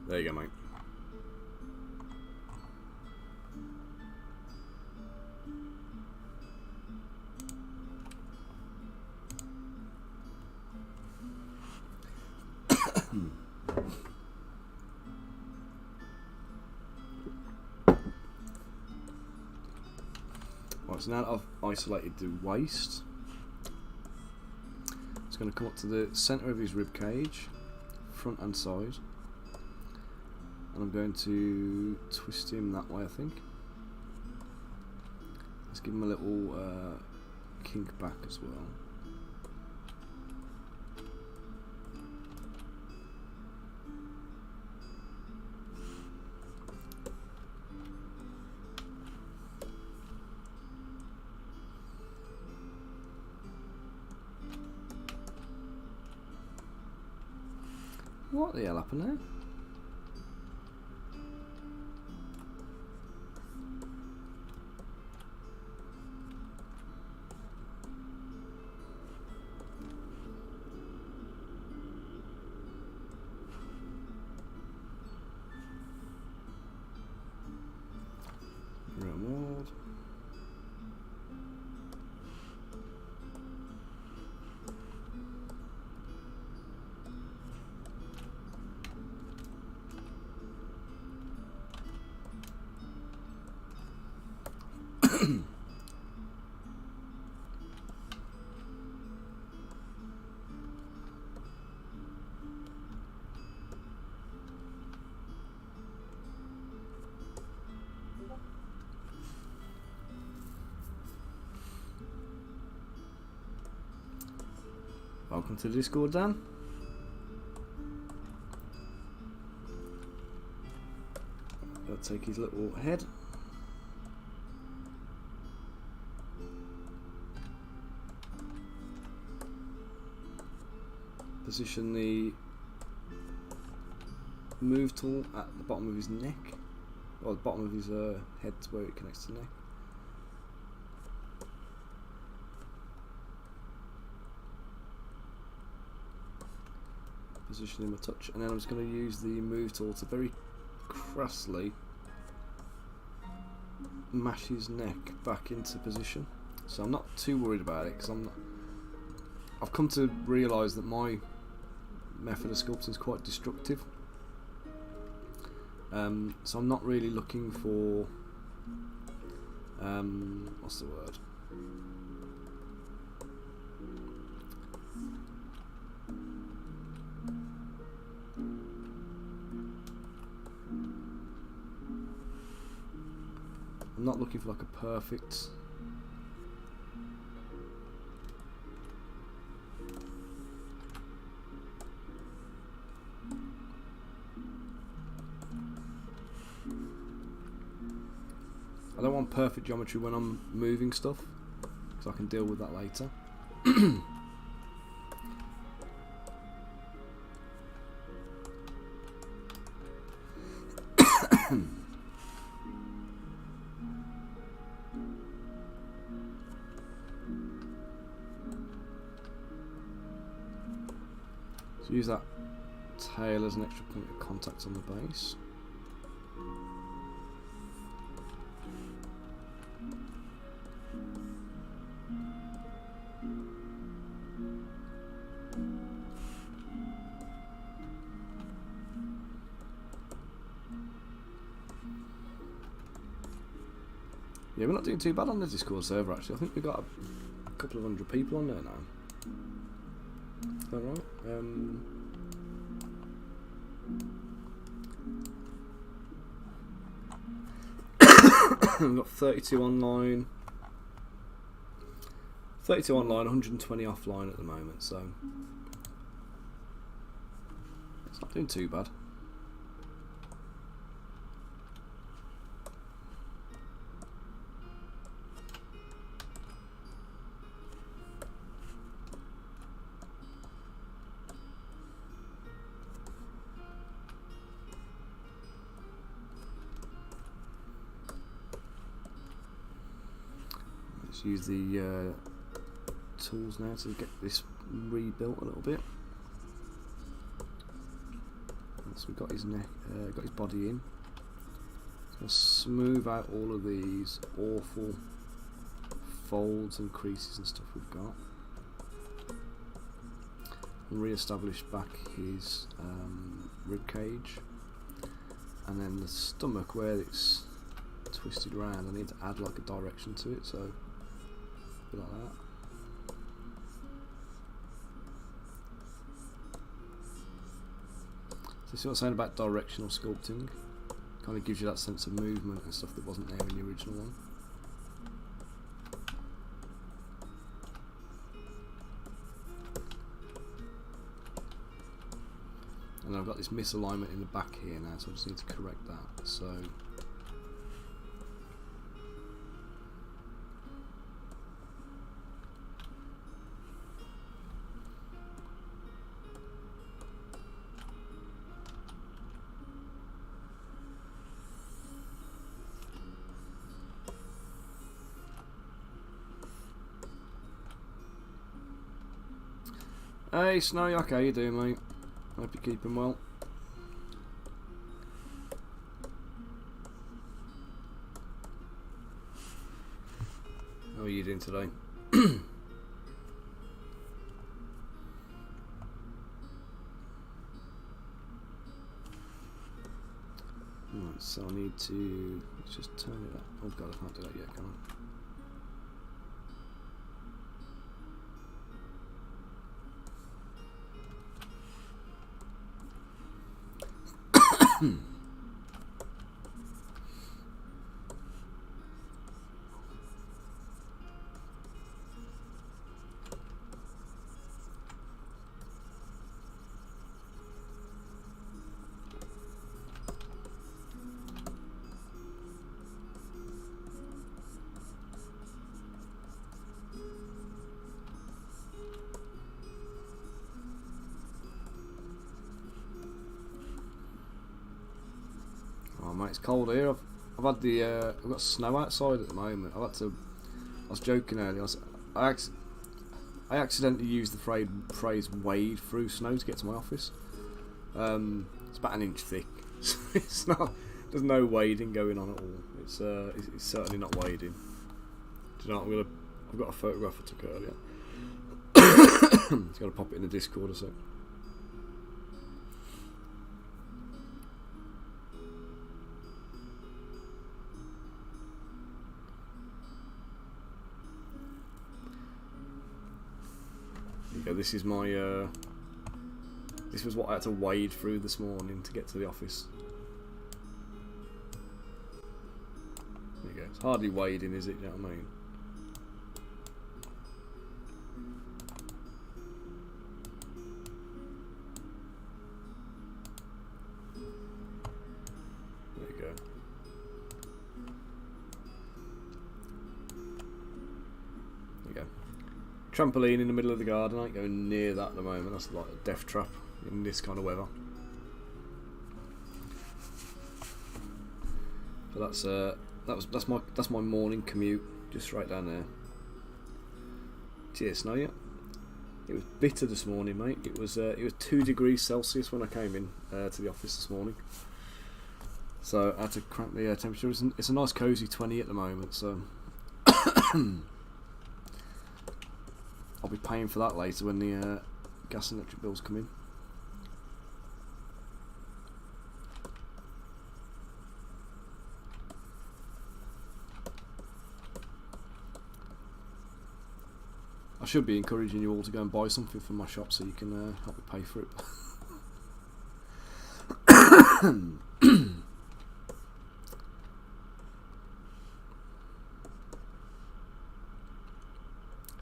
there you go, mate. Right, so now that I've isolated the waist, it's going to come up to the centre of his rib cage, front and side, and I'm going to twist him that way, I think. Let's give him a little kink back as well. What the hell happened there? Reward. Welcome to the Discord, Dan. I'll take his little head. Position the move tool at the bottom of his neck, or the bottom of his head where it connects to the neck. Position him a touch, and then I'm just going to use the move tool to very crassly mash his neck back into position. So I'm not too worried about it, because I've come to realise that my method of sculpting is quite destructive. So I'm not really looking for what's the word? I'm not looking for like a perfect I don't want perfect geometry when I'm moving stuff, because I can deal with that later. So use that tail as an extra point of contact on the base. Yeah, we're not doing too bad on the Discord server actually. I think we've got a couple of 100 people on there now. Is that right? We've got 32 online. 32 online, 120 offline at the moment, so it's not doing too bad. Let's use the tools now to get this rebuilt a little bit. Once we've got his neck, got his body in, it's going to smooth out all of these awful folds and creases and stuff we've got, and re-establish back his rib cage, and then the stomach where it's twisted around. I need to add like a direction to it, so like that. So see what I'm saying about directional sculpting? Kind of gives you that sense of movement and stuff that wasn't there in the original one. And I've got this misalignment in the back here now, so I just need to correct that. So hey Snowy, okay, how you doing, mate? Hope you're keeping well. How are you doing today? Right, so I need to let's just turn it up. Oh god, I can't do that yet, can I? Oh mate, it's cold here. I've had the I've got snow outside at the moment. I was joking earlier. I accidentally used the phrase wade through snow to get to my office. It's about an inch thick. So it's not. There's no wading going on at all. It's certainly not wading. Do you know what I've got a photograph I took earlier. Just got to pop it in the Discord or so. This is my this was what I had to wade through this morning to get to the office. There you go. It's hardly wading, is it? You know what I mean? There you go. There you go. Trampoline in the middle of the garden. I ain't going near that at the moment. That's like a death trap in this kind of weather. So that's my morning commute, just straight down there. Cheers, Snow. Yeah, it was bitter this morning, mate. It was 2 degrees Celsius when I came in to the office this morning. So I had to crank the temperature. It's a nice cosy 20 at the moment. So. I'll be paying for that later when the gas and electric bills come in. I should be encouraging you all to go and buy something from my shop so you can help me pay for it.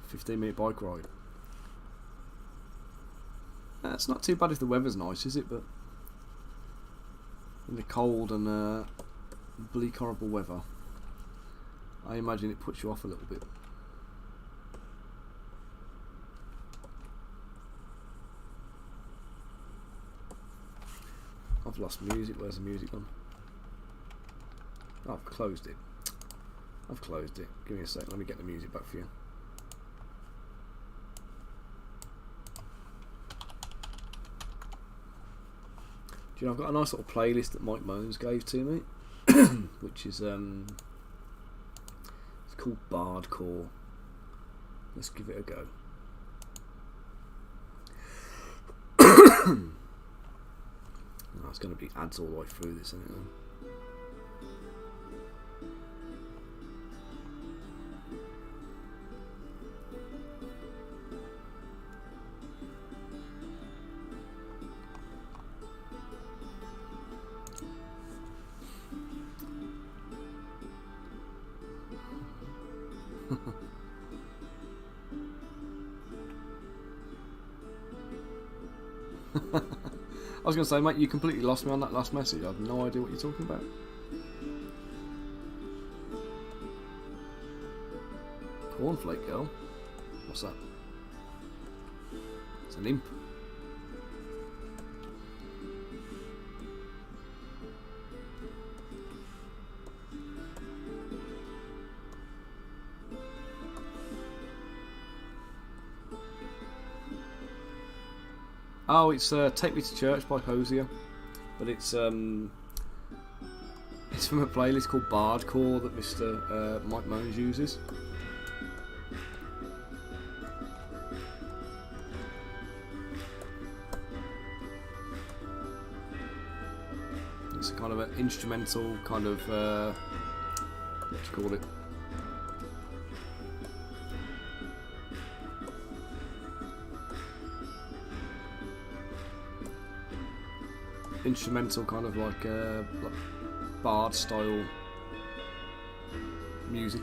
"15-minute bike ride." It's not too bad if the weather's nice, is it? But in the cold and bleak, horrible weather, I imagine it puts you off a little bit. I've lost music. Where's the music gone? Oh, I've closed it. Give me a sec. Let me get the music back for you. Do you know, I've got a nice little playlist that Mike Moans gave to me, which is it's called Bardcore. Let's give it a go. Oh, it's going to be ads all the way through this, isn't it? was going to say, mate, you completely lost me on that last message. I have no idea what you're talking about. Cornflake girl? What's that? It's an imp. Oh, it's Take Me to Church by Hosier, but it's from a playlist called Bardcore that Mr. Mike Moans uses. It's a kind of an instrumental kind of what do you call it? Instrumental kind of like bard style music.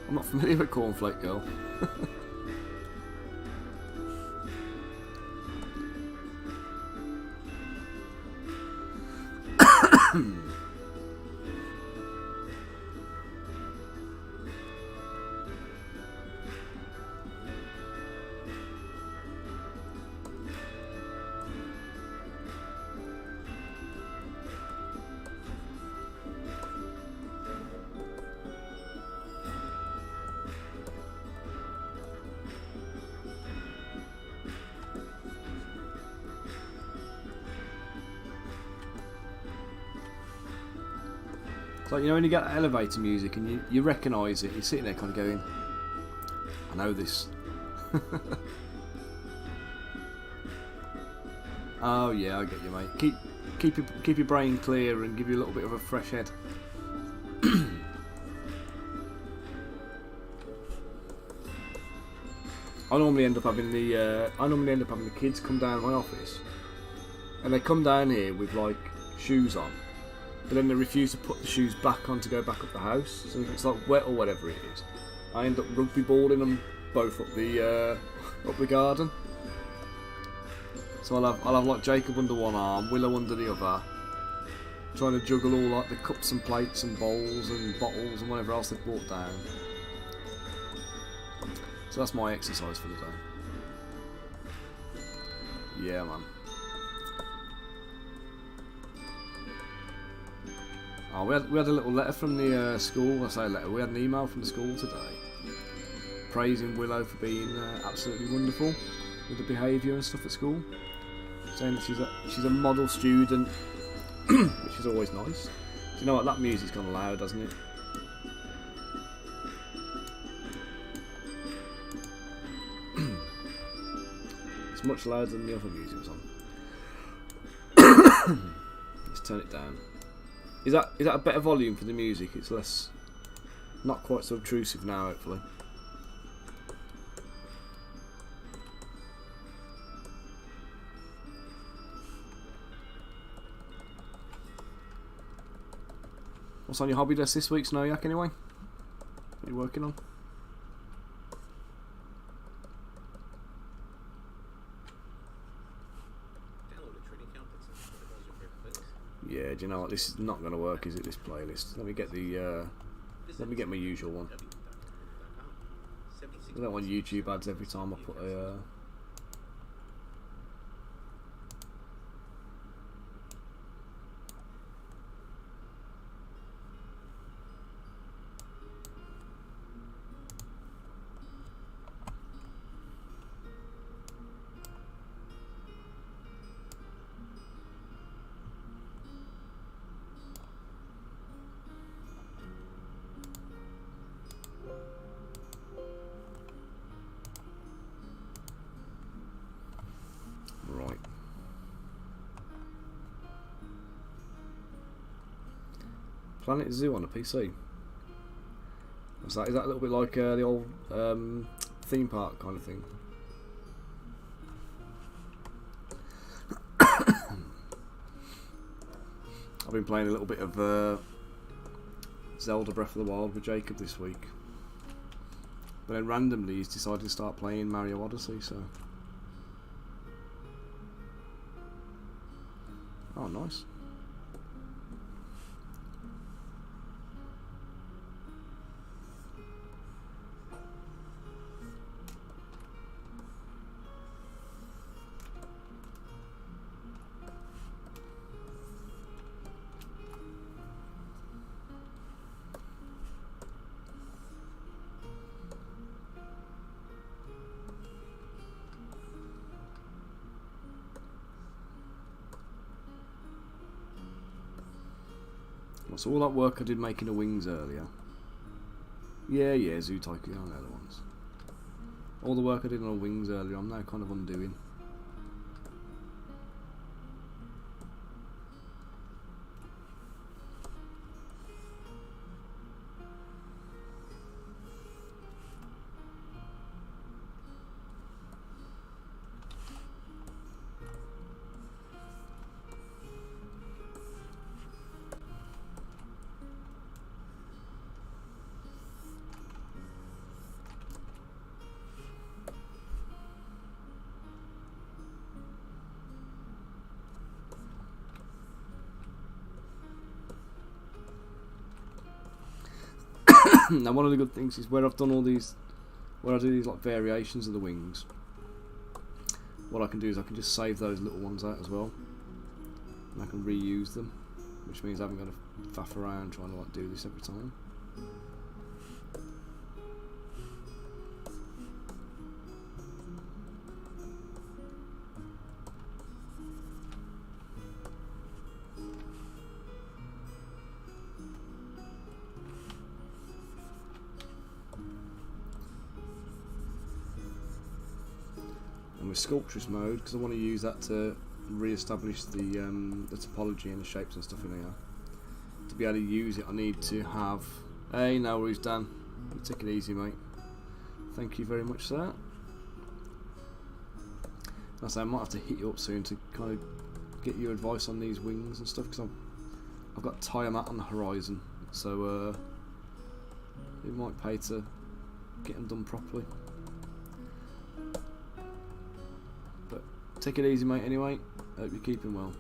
I'm not familiar with Cornflake Girl. Like, you know, when you get elevator music and you recognise it, you're sitting there kind of going, I know this. Oh yeah, I get you, mate. Keep your brain clear and give you a little bit of a fresh head. I normally end up having the kids come down to my office, and they come down here with like shoes on. But then they refuse to put the shoes back on to go back up the house. So if it's like wet or whatever it is, I end up rugby balling them both up the garden. So I'll have like Jacob under one arm, Willow under the other, trying to juggle all like the cups and plates and bowls and bottles and whatever else they've brought down. So that's my exercise for the day. Yeah, man. Oh, we had a little letter from the school. I say letter. We had an email from the school today, praising Willow for being absolutely wonderful with the behaviour and stuff at school, saying that she's a model student, which is always nice. Do you know what? That music's gone loud, hasn't it? It's much louder than the other music was on. Let's turn it down. Is that a better volume for the music? It's less, not quite so obtrusive now, hopefully. What's on your hobby list this week, Snowyak, anyway? What are you working on? Yeah, do you know what? This is not going to work, is it? This playlist. Let me get my usual one. I don't want YouTube ads every time I put a. Planet Zoo on a PC. Is that a little bit like the old theme park kind of thing? I've been playing a little bit of Zelda Breath of the Wild with Jacob this week. But then randomly he's decided to start playing Mario Odyssey, so... Oh, nice. So all that work I did making the wings earlier. Yeah, Zoo Tycoon, I know the ones. All the work I did on the wings earlier, I'm now kind of undoing. Now one of the good things is where I've done all these, where I do these like variations of the wings, what I can do is I can just save those little ones out as well, and I can reuse them, which means I haven't got to faff around trying to like do this every time. And with Sculptress mode, because I want to use that to re-establish the topology and the shapes and stuff in here. To be able to use it, I need to have... Hey, no worries, Dan. You take it easy, mate. Thank you very much, sir. I say I might have to hit you up soon to kind of get your advice on these wings and stuff, because I've got Tiamat on the horizon, so it might pay to get them done properly. But take it easy, mate. Anyway, hope you're keeping well.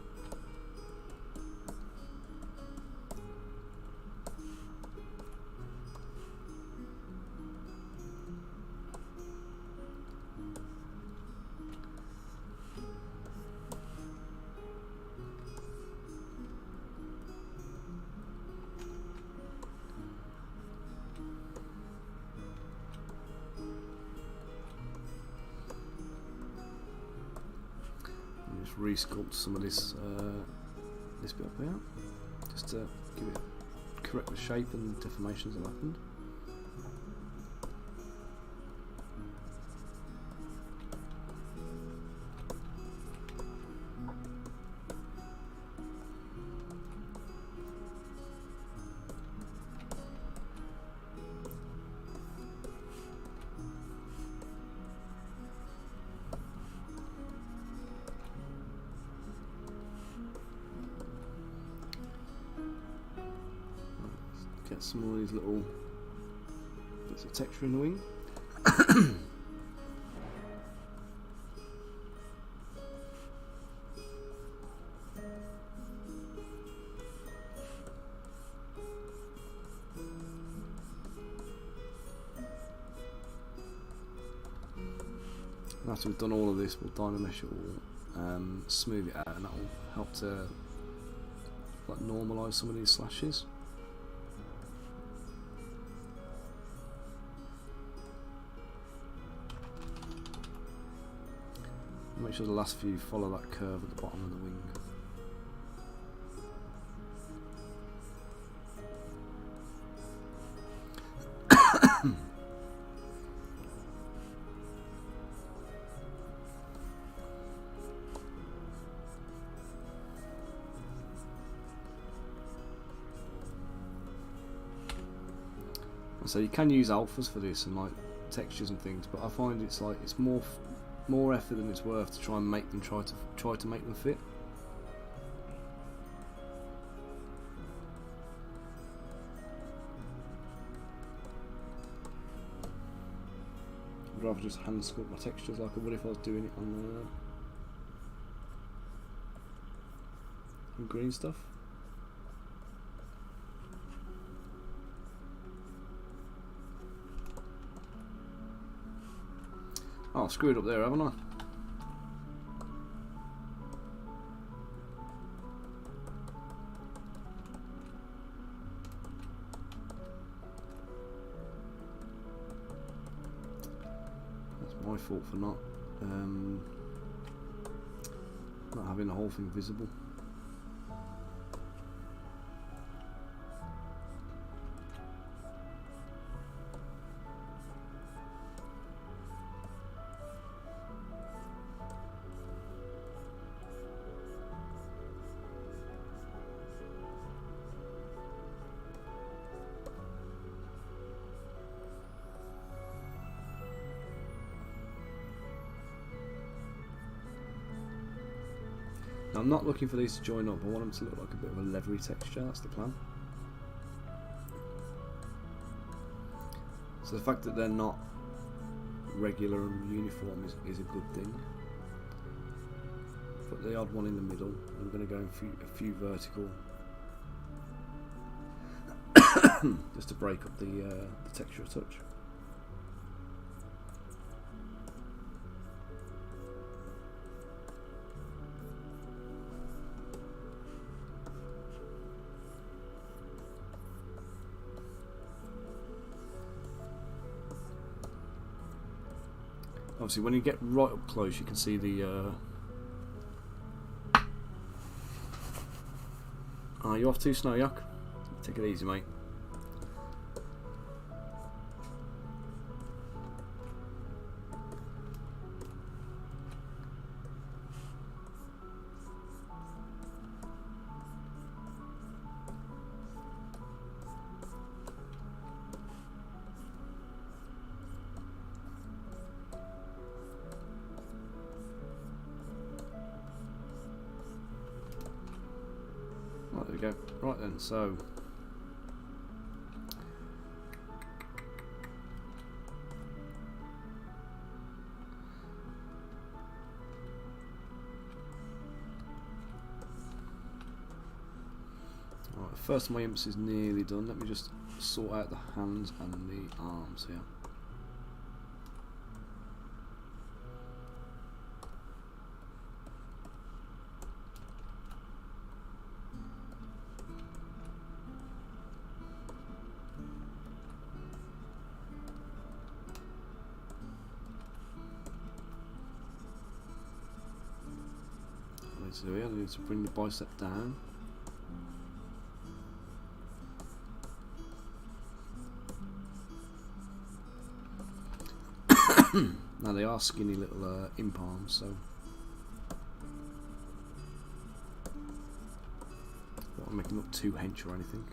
Resculpt some of this this bit up here, just to give it correct the shape and deformations that happened. Get some more of these little bits of texture in the wing. And after we've done all of this, we'll dynamesh it all, smooth it out, and that will help to like normalise some of these slashes. Make sure the last few follow that curve at the bottom of the wing. So you can use alphas for this and like textures and things, but I find it's like it's more effort than it's worth to try and make them try to make them fit. I'd rather just hand sculpt my textures like I would if I was doing it on green stuff. Oh, I screwed up there, haven't I? That's my fault for not having the whole thing visible. Now, I'm not looking for these to join up, I want them to look like a bit of a leathery texture, that's the plan. So the fact that they're not regular and uniform is a good thing. Put the odd one in the middle, I'm going to go a few vertical just to break up the texture a touch. Obviously, when you get right up close, you can see the. Are you off too, Snowyak? Take it easy, mate. Right, there we go. Right then, so right, first of my imps is nearly done. Let me just sort out the hands and the arms here. So here, I need to bring the bicep down. Now they are skinny little imp arms, so I don't want to make them look too hench or anything.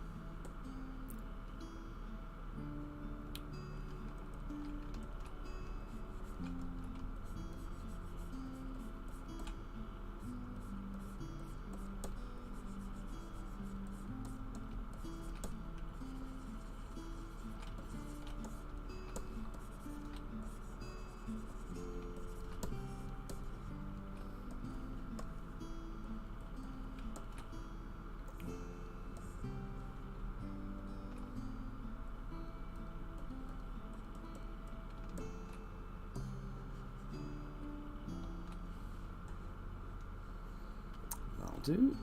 Do.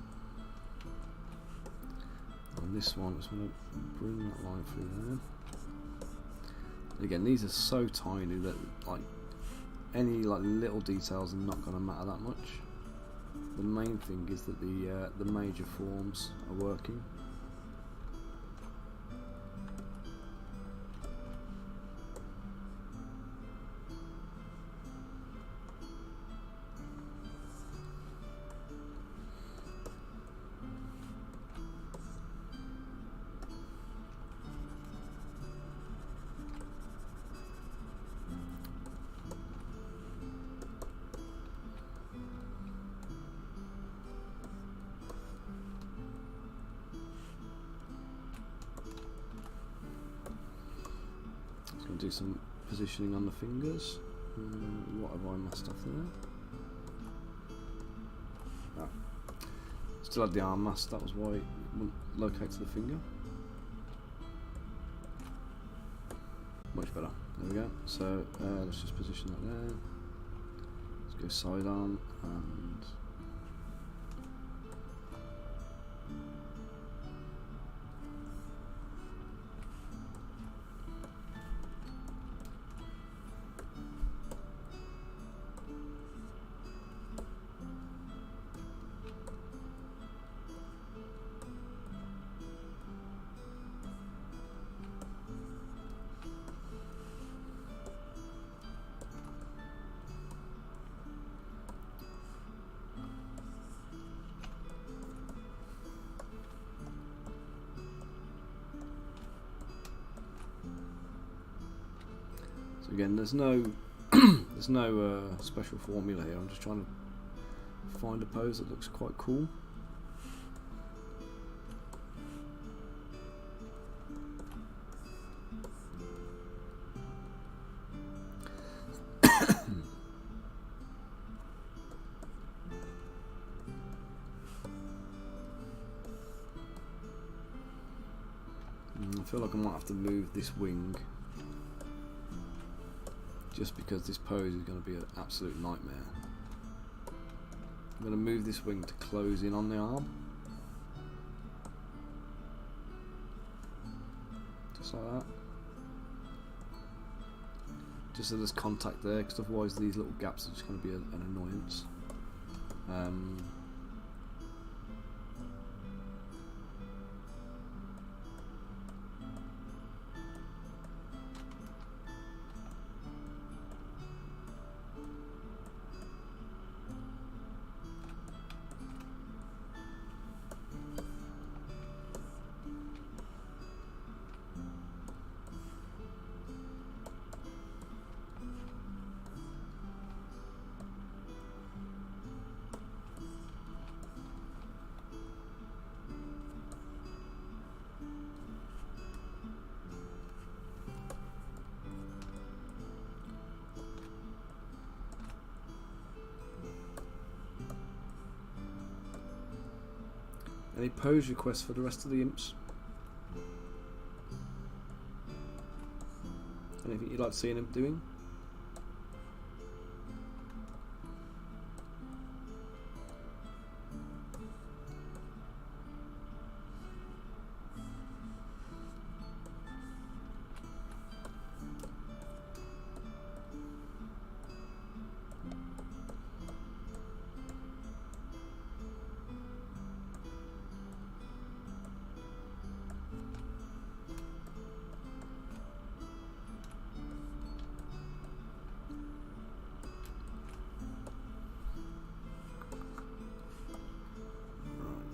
On this one, I just want to bring that line through there. Again, these are so tiny that like any like little details are not going to matter that much. The main thing is that the major forms are working. Do some positioning on the fingers. What have I messed up there? Ah. Still had the arm mask, that was why it wouldn't locate to the finger. Much better. There we go. So let's just position that there. Let's go side arm and so again, there's no there's no special formula here. I'm just trying to find a pose that looks quite cool. I feel like I might have to move this wing, just because this pose is going to be an absolute nightmare. I'm going to move this wing to close in on the arm, just like that, just so there's contact there, because otherwise these little gaps are just going to be an annoyance. Any pose requests for the rest of the imps? Anything you'd like to see them doing?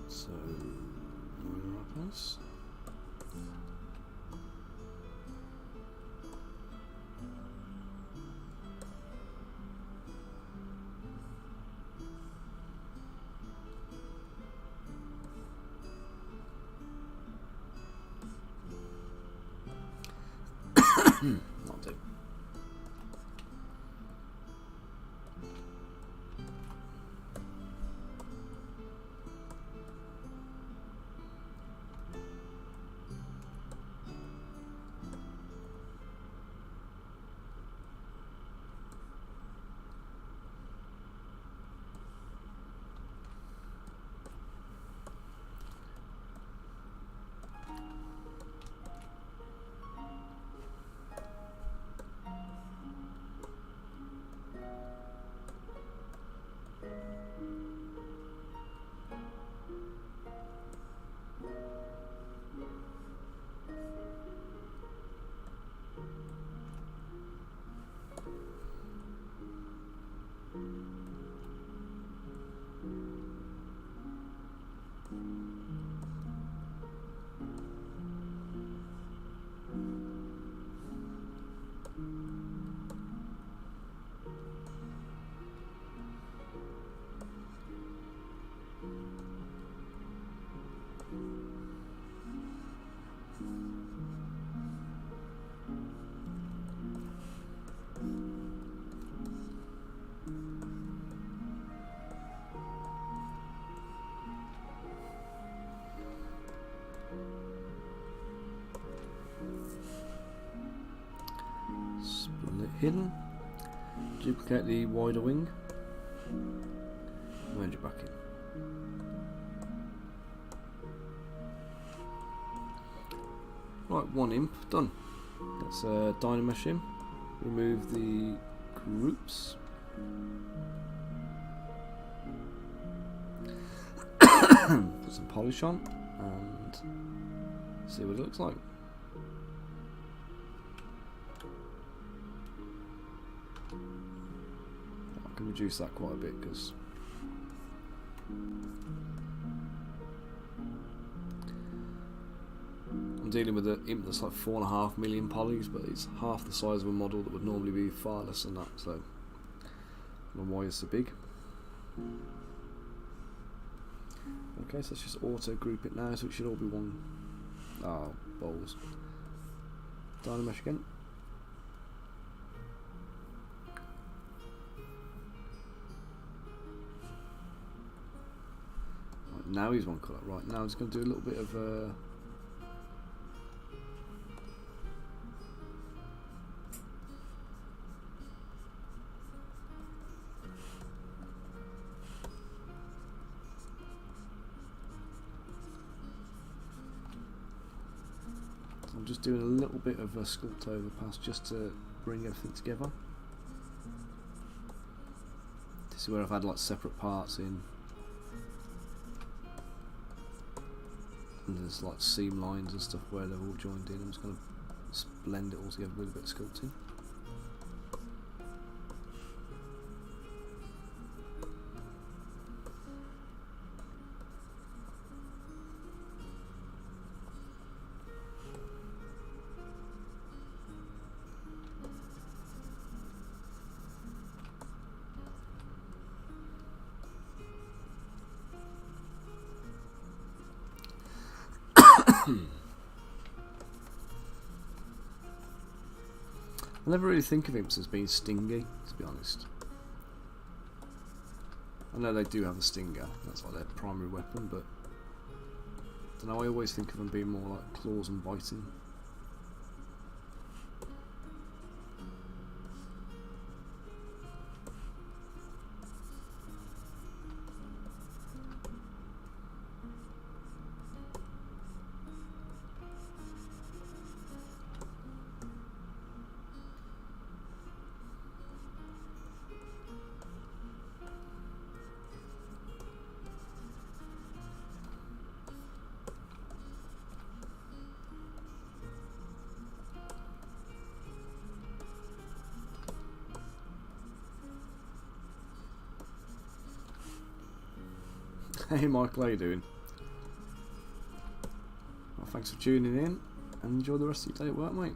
So, where are us? Not do. hidden. Duplicate the wider wing. Merge it back in. Right, one imp done. Let's dynamesh him. Remove the groups. Put some polish on and see what it looks like. I can reduce that quite a bit because I'm dealing with an imp that's like 4.5 million polys, but it's half the size of a model that would normally be far less than that, so I don't know why it's so big. Okay, so let's just auto group it now, so it should all be one. Oh, balls. Dynamesh again. Right, now he's one colour. Right, now I'm just going to do a little bit of I'm just doing a little bit of a sculpt overpass just to bring everything together. This is where I've had like separate parts in, and there's like seam lines and stuff where they're all joined in. I'm just going to blend it all together with a bit of sculpting. I never really think of imps as being stingy, to be honest. I know they do have a stinger, that's like their primary weapon, but I don't know, I always think of them being more like claws and biting. Hey Michael, how you doing? Well, thanks for tuning in and enjoy the rest of your day at work, mate.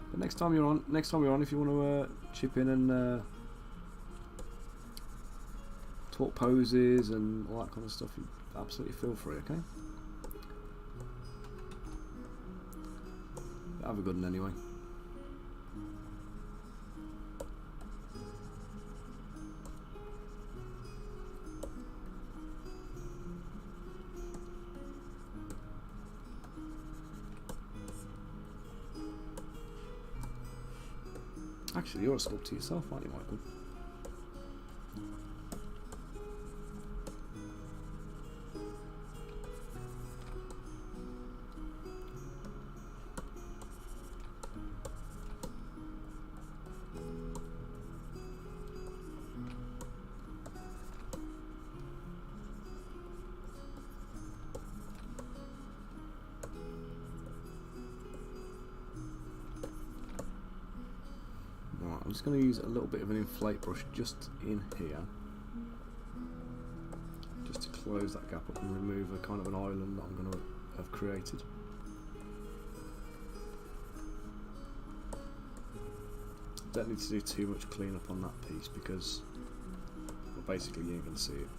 But next time you're on, if you want to chip in and talk poses and all that kind of stuff, you absolutely feel free, okay? Have a good one anyway. Actually, you're a sculptor yourself, aren't you, Michael? I'm just going to use a little bit of an inflate brush just in here, just to close that gap up and remove a kind of an island that I'm going to have created. Don't need to do too much cleanup on that piece because, well, basically you ain't going to see it.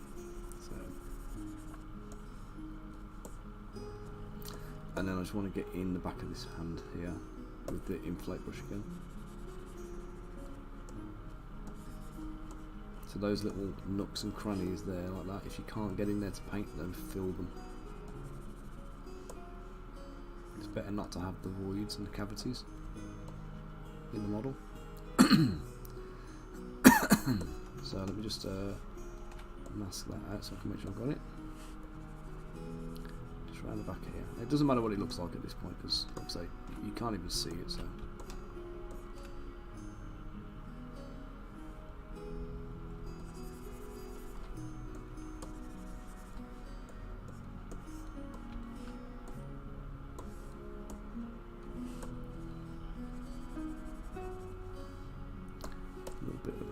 So, and then I just want to get in the back of this hand here with the inflate brush again. So those little nooks and crannies there like that, if you can't get in there to paint them, fill them. It's better not to have the voids and the cavities. in the model. So let me just mask that out so I can make sure I've got it. Just round the back here. It doesn't matter what it looks like at this point because, like I say, you can't even see it. So. A little bit of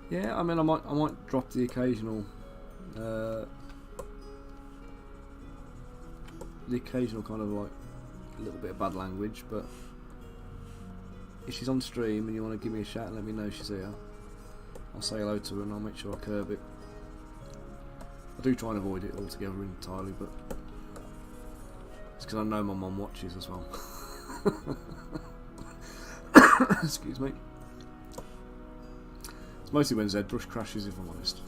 yeah, I mean, I might drop the occasional kind of like a little bit of bad language, but if she's on stream and you want to give me a shout and let me know she's here, I'll say hello to her and I'll make sure I curb it. I do try and avoid it altogether entirely, but it's because I know my mum watches as well. Excuse me. It's mostly when Zbrush crashes, if I'm honest.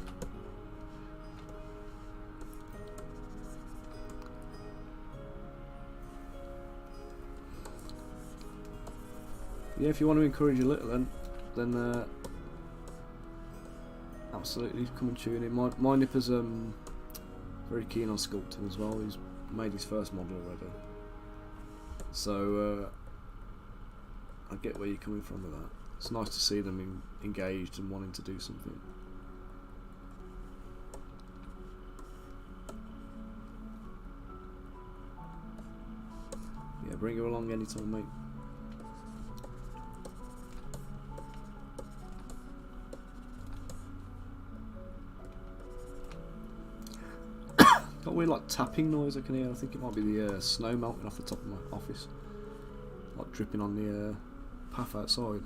Yeah, if you want to encourage a little, then absolutely come and tune in. My nipper's very keen on sculpting as well. He's made his first model already, so I get where you're coming from with that. It's nice to see them engaged and wanting to do something. Yeah, bring her along anytime, mate. Got a weird like tapping noise I can hear. I think it might be the snow melting off the top of my office, like dripping on the path outside.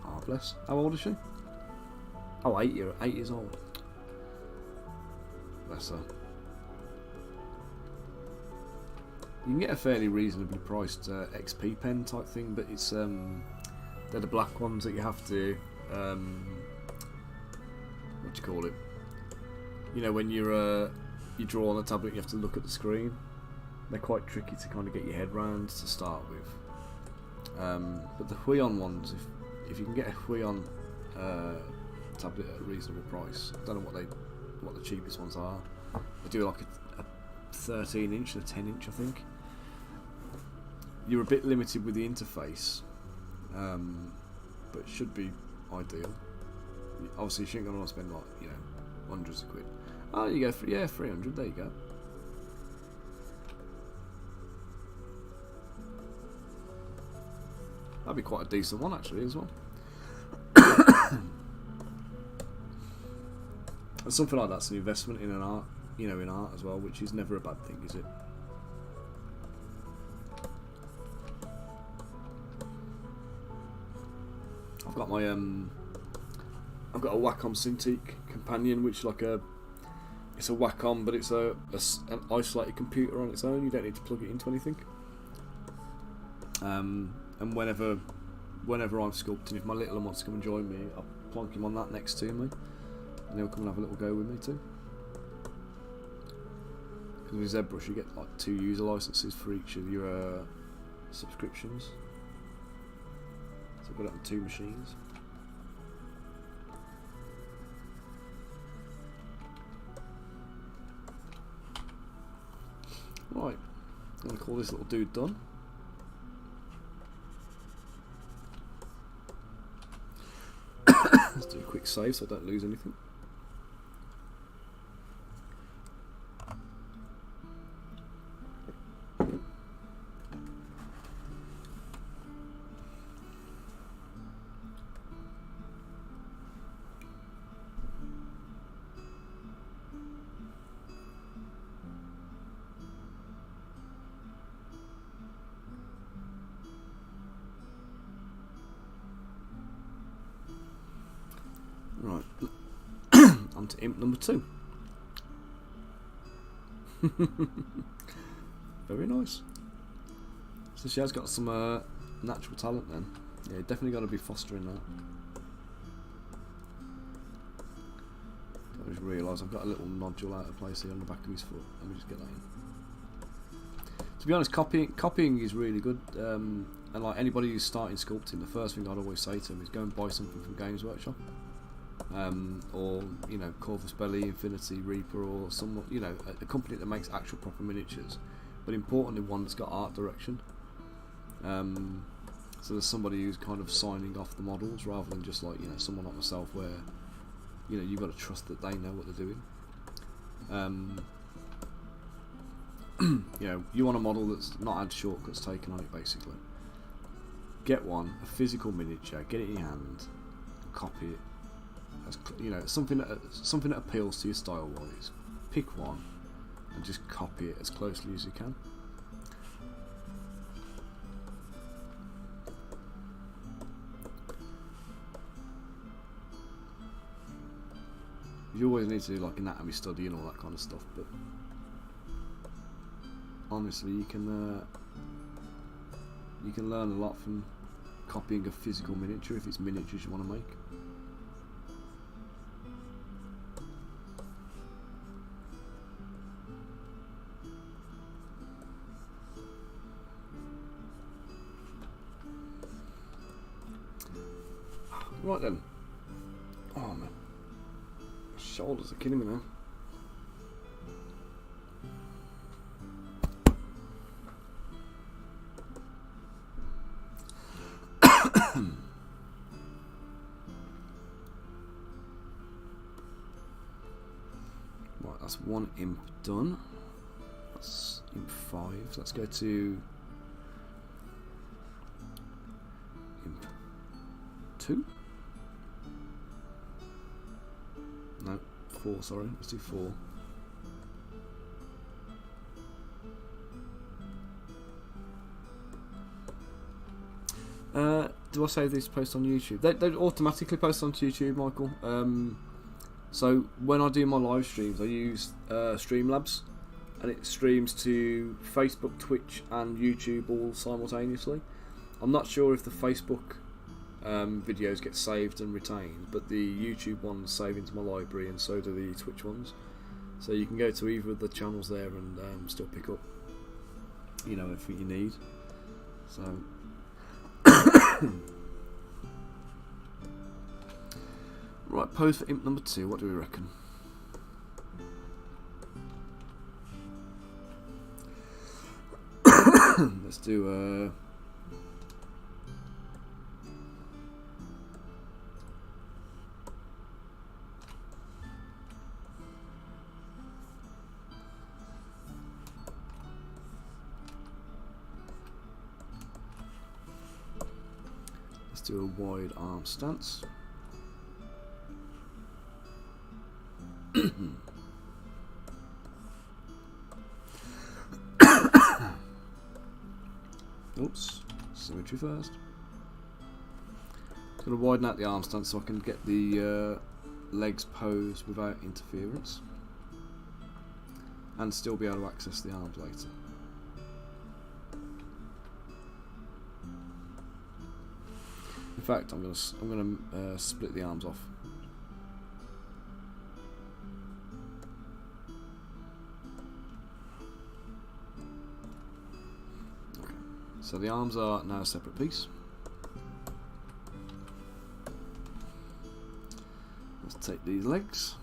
Oh bless. How old is she? Oh, 8 years old. Bless her. You can get a fairly reasonably priced XP pen type thing, but it's they're the black ones that you have to what do you call it? You know, when you draw on a tablet, you have to look at the screen. They're quite tricky to kind of get your head round to start with. But the Huion ones, if you can get a Huion tablet at a reasonable price, I don't know what the cheapest ones are. They do like a 13-inch and a 10-inch, I think. You're a bit limited with the interface, but it should be ideal. Obviously, you shouldn't want to spend like, you know, hundreds of quid. Oh, you go for, yeah, 300. There you go. That'd be quite a decent one actually as well. And something like that's an investment in an art, you know, in art as well, which is never a bad thing, is it? I've got my I've got a Wacom Cintiq companion, which it's a Wacom, but it's an isolated computer on its own. You don't need to plug it into anything. And whenever I'm sculpting, if my little one wants to come and join me, I'll plonk him on that next to me, and he'll come and have a little go with me too. Because with Zbrush, you get like 2 user licenses for each of your subscriptions. So I've got it on 2 machines. Right, I'm going to call this little dude done. Let's do a quick save so I don't lose anything. on to imp number 2. Very nice. So she has got some natural talent then. Yeah, definitely got to be fostering that. I just realised I've got a little nodule out of place here on the back of his foot. Let me just get that in. To be honest, copying is really good. And like anybody who's starting sculpting, the first thing I'd always say to them is go and buy something from Games Workshop. Or you know, Corvus Belli, Infinity Reaper, or some, you know, a company that makes actual proper miniatures, but importantly one that's got art direction. So there's somebody who's kind of signing off the models rather than just like, you know, someone like myself where, you know, you've got to trust that they know what they're doing. You know, you want a model that's not had shortcuts taken on it. Basically, get one, a physical miniature, get it in your hand, and copy it. As, you know, something that appeals to your style wise. Pick one and just copy it as closely as you can. You always need to do like anatomy study and all that kind of stuff, but honestly, you can learn a lot from copying a physical miniature if it's miniatures you want to make. Right then. Oh man. My shoulders are killing me now. Right, that's one imp done. That's imp 5. So let's go to imp 2. No, 4, sorry. Let's do 4. Do I save these posts on YouTube? They automatically post onto YouTube, Michael. So when I do my live streams, I use Streamlabs, and it streams to Facebook, Twitch, and YouTube all simultaneously. I'm not sure if the Facebook videos get saved and retained, but the YouTube ones save into my library, and so do the Twitch ones. So you can go to either of the channels there and still pick up, you know, everything you need. So right, pose for imp number 2. What do we reckon? Let's do a wide arm stance. Oops, symmetry first. Just going to widen out the arm stance so I can get the legs posed without interference, and still be able to access the arms later. In fact, I'm gonna split the arms off. Okay, so the arms are now a separate piece. Let's take these legs.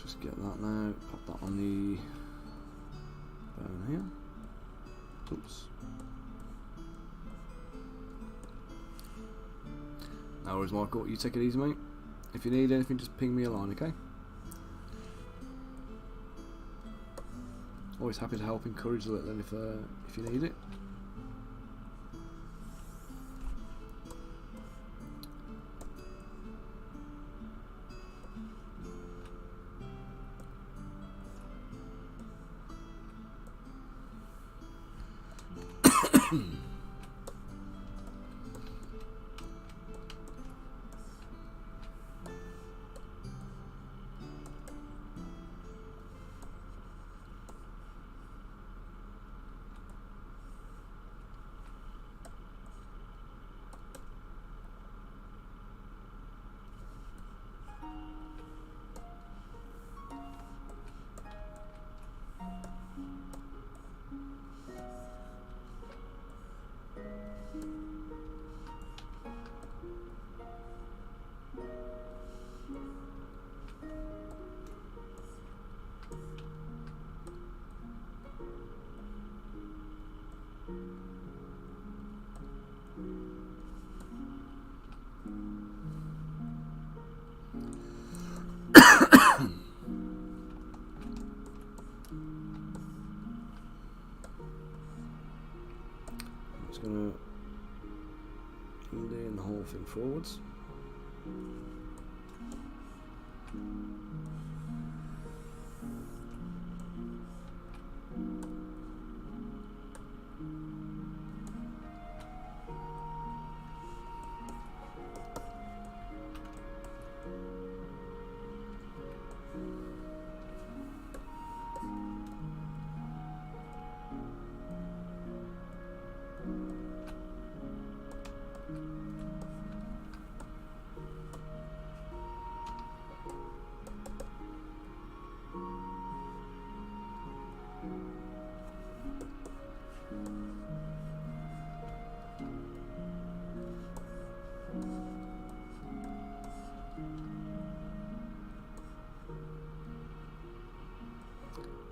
Just get that now, pop that on the bone here. Oops. No worries, Michael. You take it easy, mate. If you need anything, just ping me a line, okay? Always happy to help, encourage a little if you need it. Just gonna lean the whole thing forwards.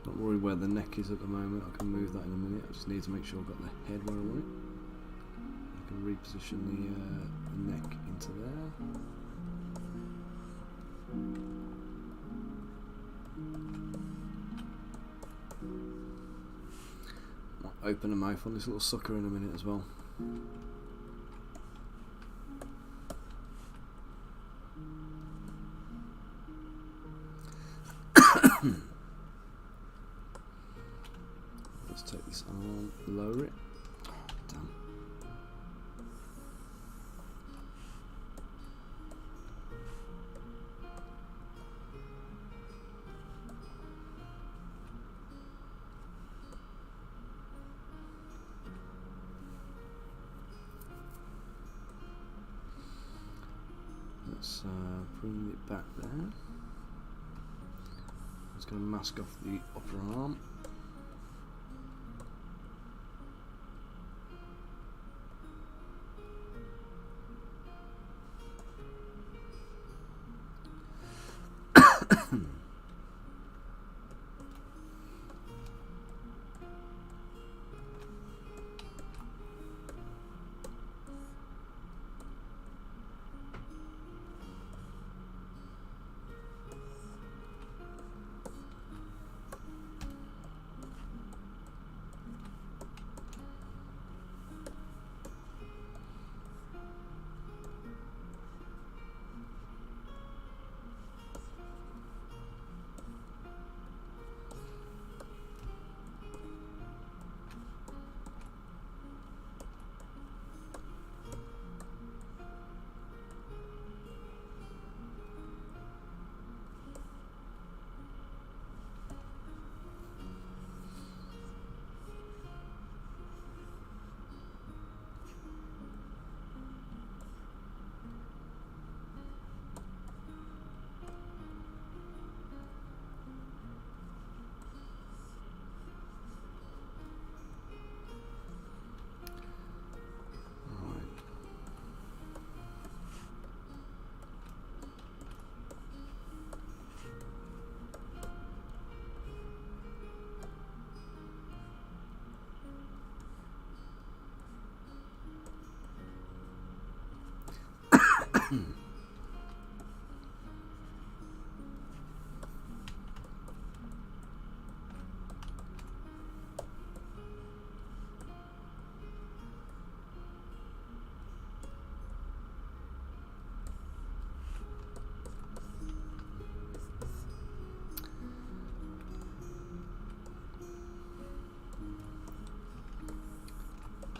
Not worried where the neck is at the moment, I can move that in a minute. I just need to make sure I've got the head where I want it. I can reposition the neck into there. Might open the mouth on this little sucker in a minute as well. Let's take this arm, lower it. Damn. Let's bring it back there. It's going to mask off the upper arm.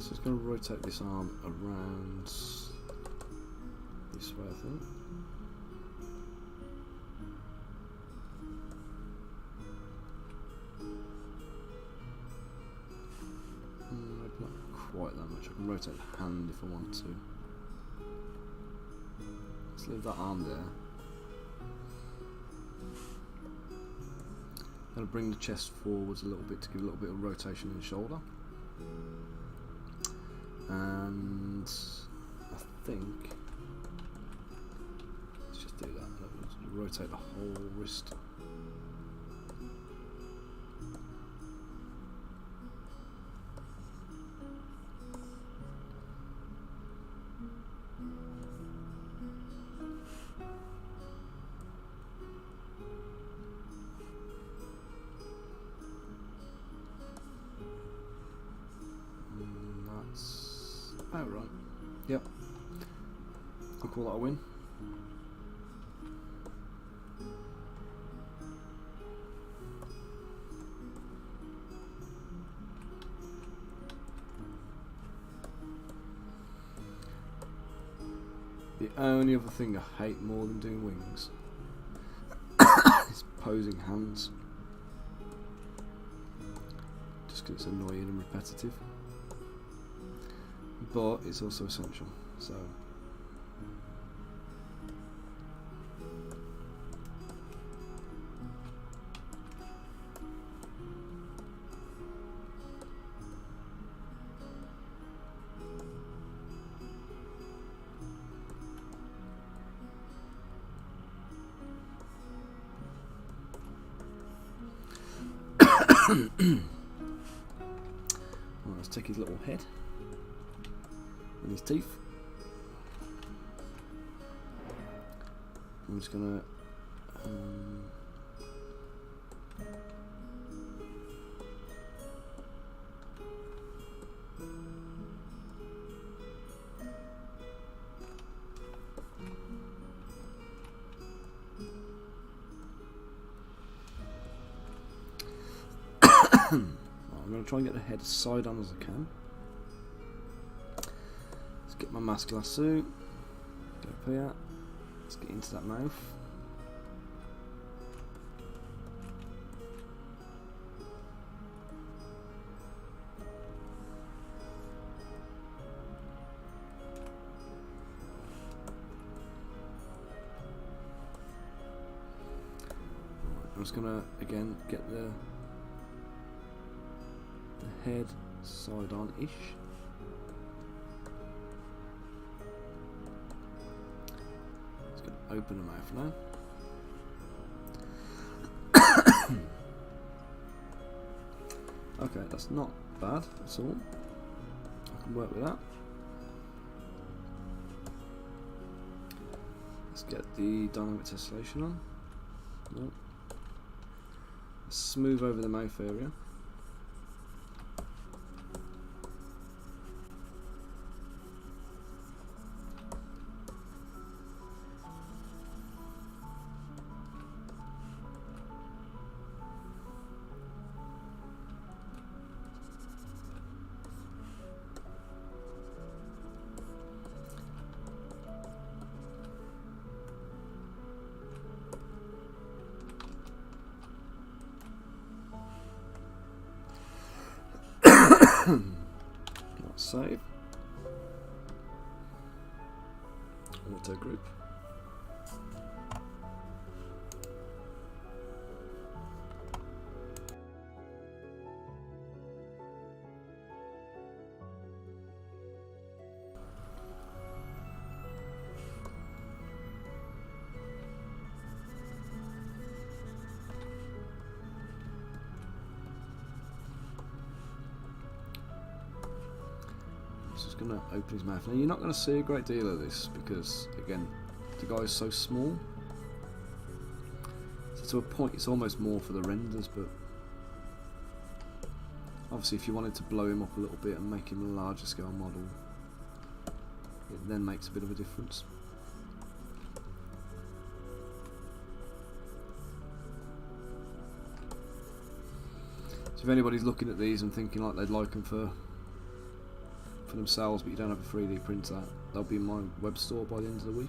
So it's going to rotate this arm around this way, I think. Maybe not quite that much. I can rotate the hand if I want to. Let's leave that arm there. I'm going to bring the chest forwards a little bit to give a little bit of rotation in the shoulder. And I think let's just do that. Let's rotate the whole wrist. Oh right, yep, I'll call that a win. The only other thing I hate more than doing wings is posing hands, just because it's annoying and repetitive. But it's also essential, so well, let's take his little head and his teeth. I'm just gonna I'm gonna try and get the head as side on as I can. Get my mask lasso, go up here, let's get into that mouth. I'm just gonna again get the head side on-ish. Open the mouth now. Okay, that's not bad at all. I can work with that. Let's get the dynamic tessellation on. No. Let's smooth over the mouth area. Save. Auto group. Just going to open his mouth. Now you're not going to see a great deal of this because again the guy is so small, so to a point it's almost more for the renders, but obviously if you wanted to blow him up a little bit and make him a larger scale model, it then makes a bit of a difference. So if anybody's looking at these and thinking like they'd like them for for themselves but you don't have a 3D printer, they'll be in my web store by the end of the week.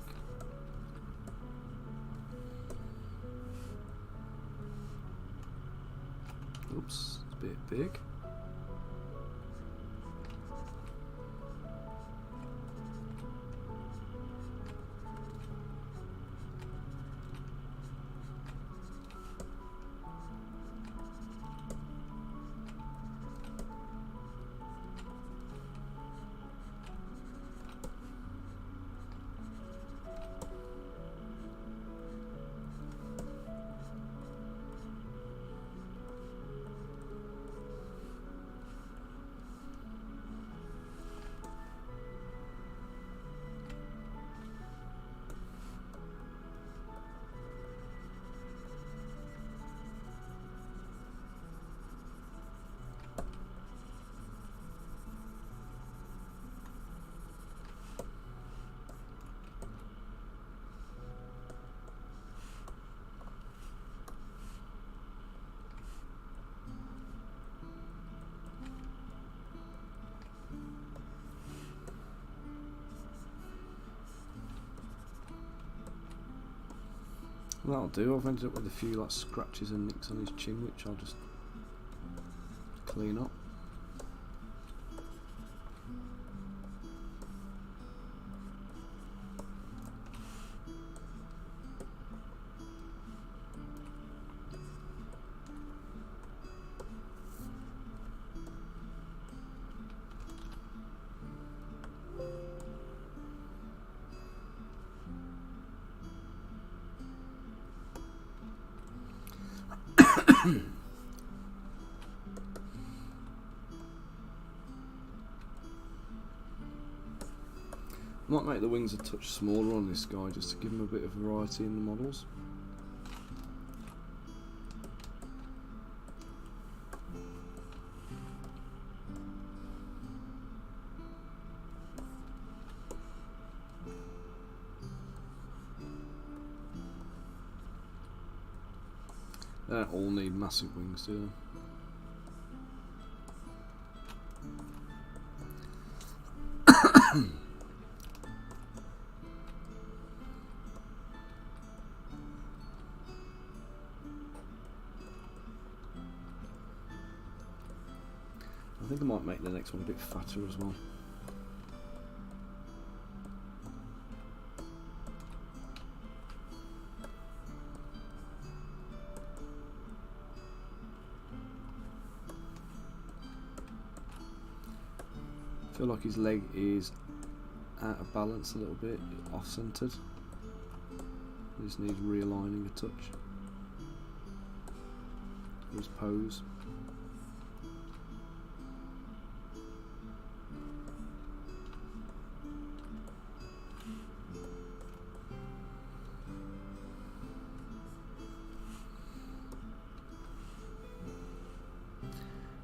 Oops, it's a bit big. That'll do. I've ended up with a few like scratches and nicks on his chin, which I'll just clean up. I might make the wings a touch smaller on this guy just to give him a bit of variety in the models. They don't all need massive wings, do they? I think I might make the next one a bit fatter as well. I feel like his leg is out of balance a little bit, off-centered. He just needs realigning a touch. His pose.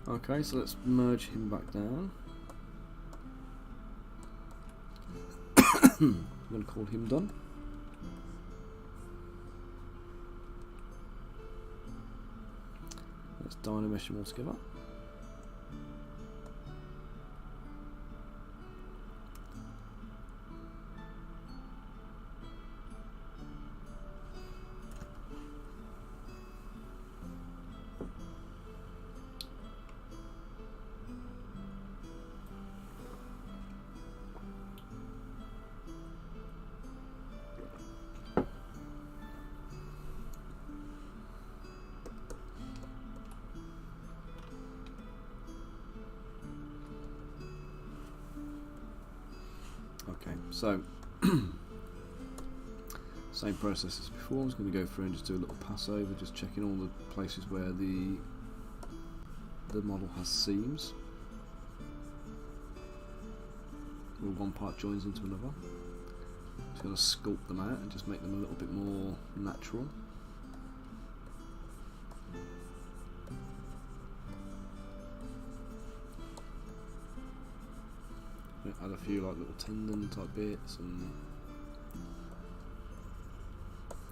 Okay, so let's merge him back down. I'm going to call him done. Let's dynamesh them all together. Okay, so same process as before. I'm just going to go through and just do a little pass over, just checking all the places where the model has seams, where one part joins into another. Just going to sculpt them out and just make them a little bit more natural. Add a few like little tendon type bits and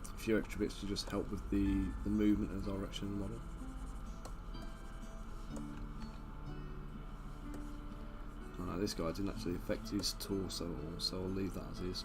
a few extra bits to just help with the movement and direction of the model. this guy didn't actually affect his torso at all, so I'll leave that as is.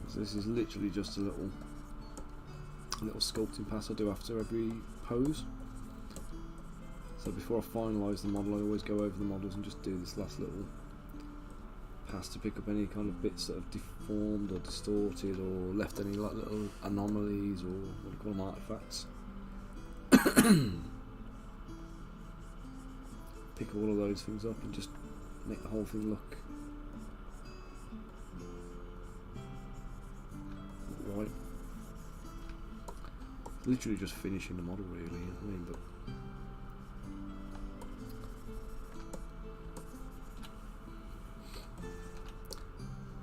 So this is literally just a little sculpting pass I do after every pose. So before I finalise the model, I always go over the models and just do this last little pass to pick up any kind of bits that have deformed or distorted or left any like little anomalies, or what do you call them, artifacts. Pick all of those things up and just make the whole thing look right. Literally just finishing the model, really. You know what I mean? But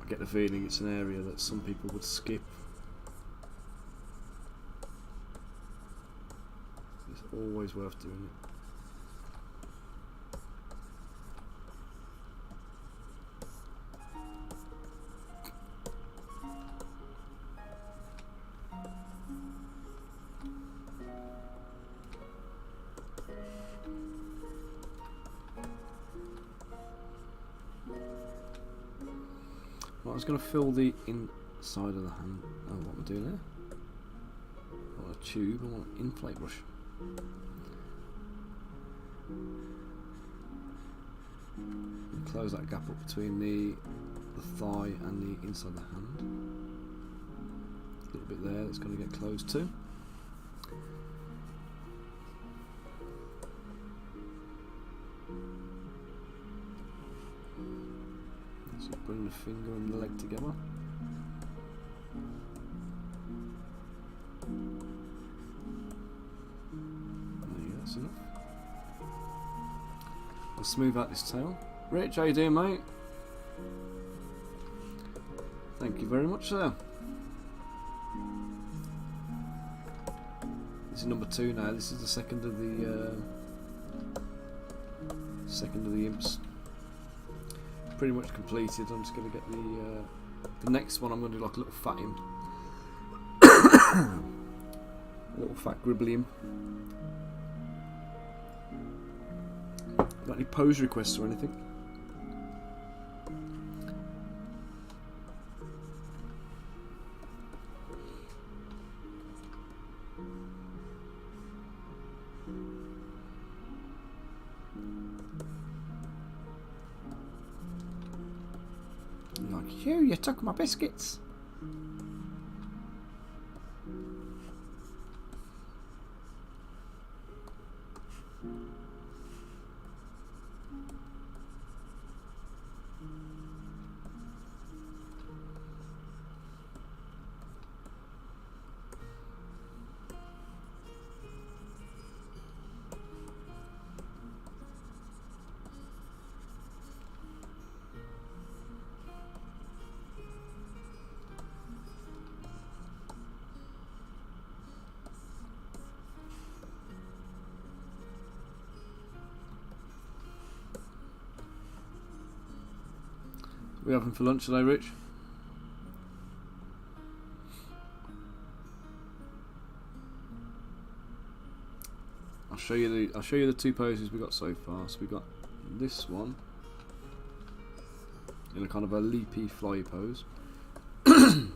I get the feeling it's an area that some people would skip. It's always worth doing it. Right, I was going to fill the inside of the hand. Oh, what am I doing there? I want a tube, I want an inflate brush. And close that gap up between the thigh and the inside of the hand. A little bit there that's going to get closed too. So bring the finger and the leg together. There you go, that's enough. I'll smooth out this tail. Rich, how you doing, mate? Thank you very much, sir. This is number 2 now. This is the second of the imps. Pretty much completed. I'm just going to get the next one. I'm going to do like a little fat imp, a little fat gribbly imp. Got any pose requests or anything? Like, you took my biscuits. we having for lunch today, Rich? I'll show you the two poses we got so far. So we got this one in a kind of a leapy fly pose. We've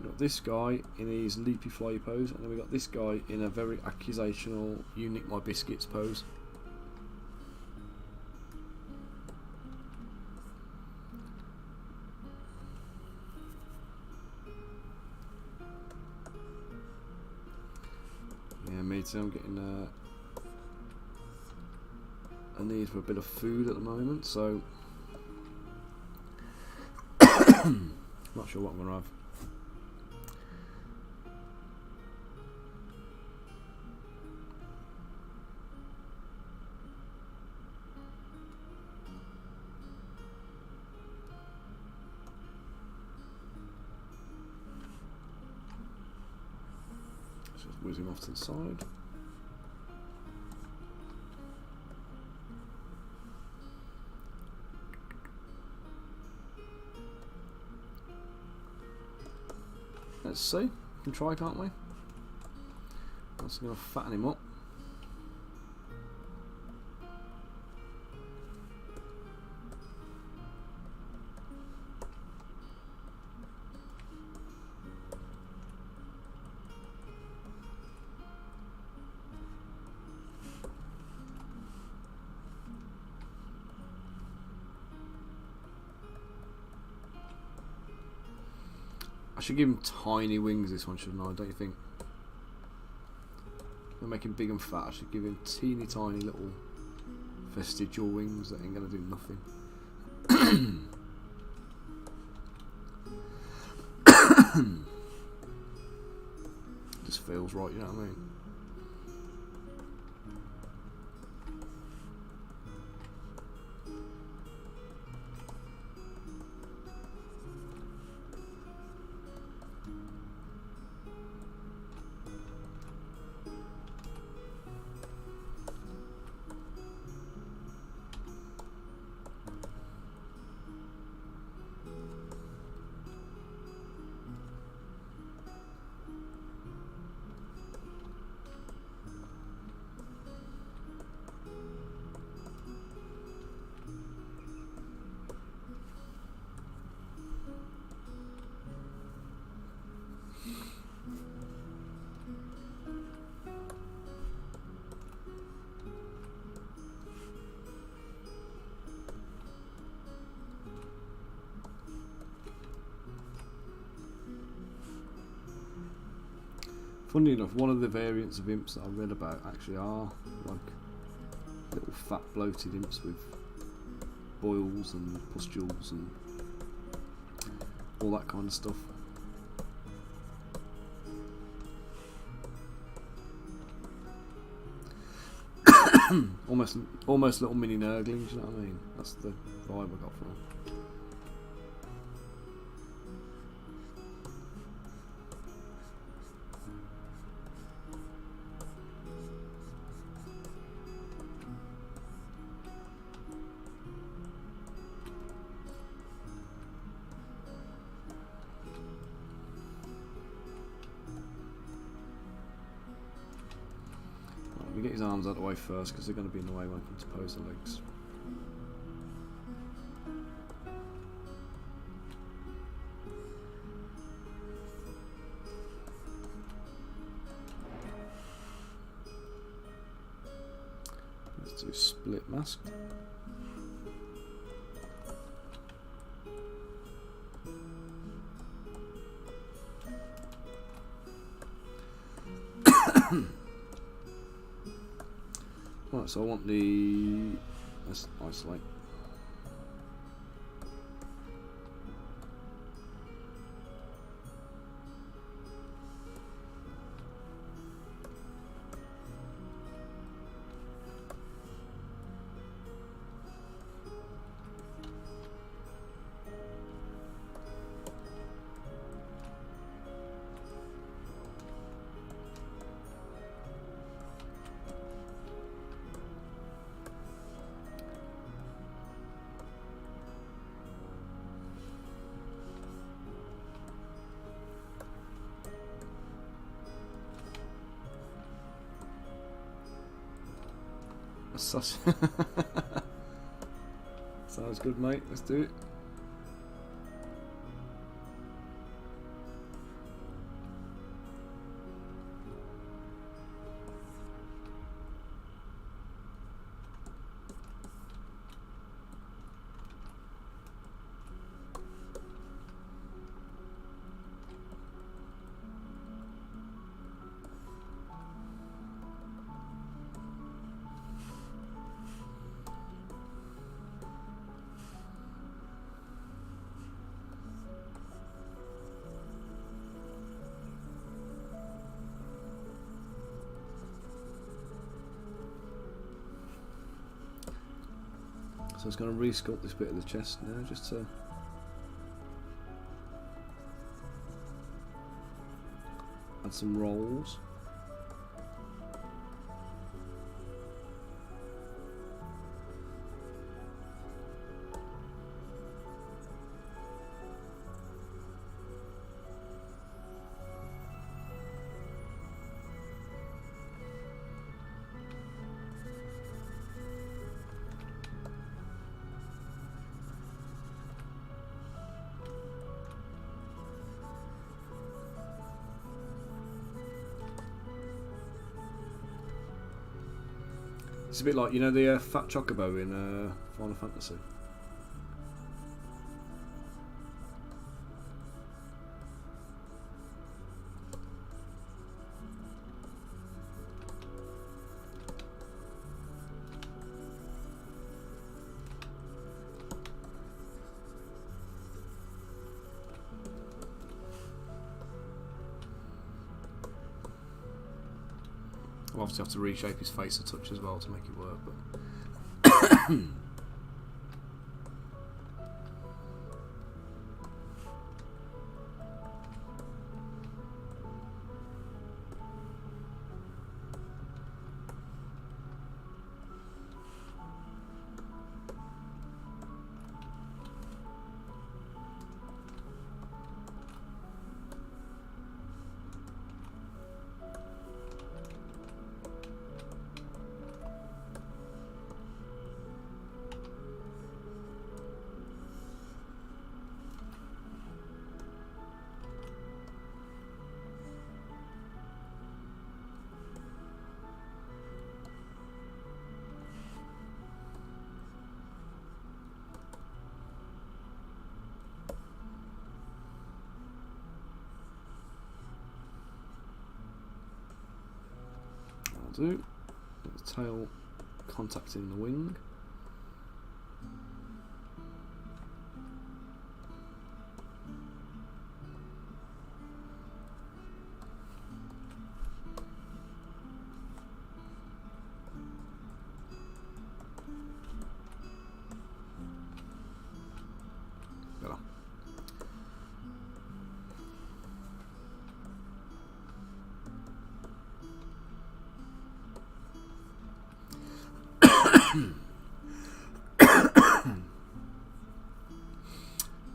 got this guy in his leapy fly pose, and then we got this guy in a very accusational "you nick my biscuits" pose. Yeah, me too. I'm getting a need for a bit of food at the moment, so not sure what I'm gonna have. Let's just whiz him off to the side. Let's see. We can try, can't we? That's going to fatten him up. I should give him tiny wings this one, shouldn't I? Don't you think? I'm making big and fat. I should give him teeny tiny little vestigial wings that ain't gonna do nothing. Just feels right, you know what I mean? Funnily enough, one of the variants of imps that I read about actually are like little fat bloated imps with boils and pustules and all that kind of stuff. almost little mini nurglings, you know what I mean? That's the vibe I got from them. We get his arms out of the way first because they're going to be in the way when I come to pose the legs. Let's do split mask. Right, so I want the... let's isolate. Sounds good, mate. Let's do it. So I was going to re-sculpt this bit of the chest now, just to add some rolls. It's a bit like, you know, the fat chocobo in Final Fantasy. I'll obviously have to reshape his face a touch as well to make it work, but do. The tail contacting the wing. Better.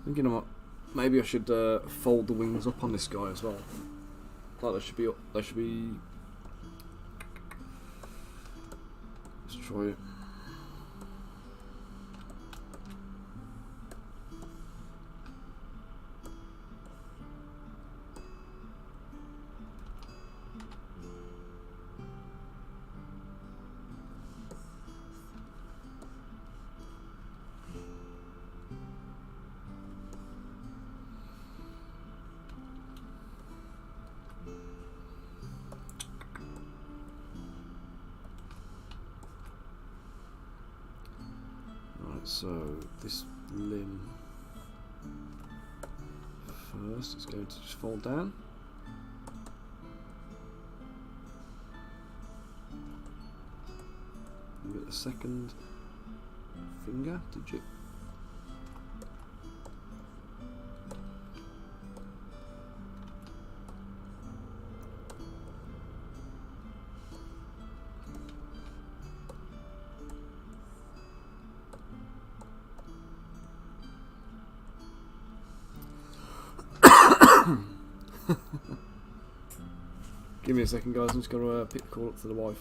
Thinking about maybe I should fold the wings up on this guy as well. Like they should be. Let's try it. So this limb first is going to just fold down. You get the second finger digit. Give me a second, guys. I'm just going to pick the call up to the wife.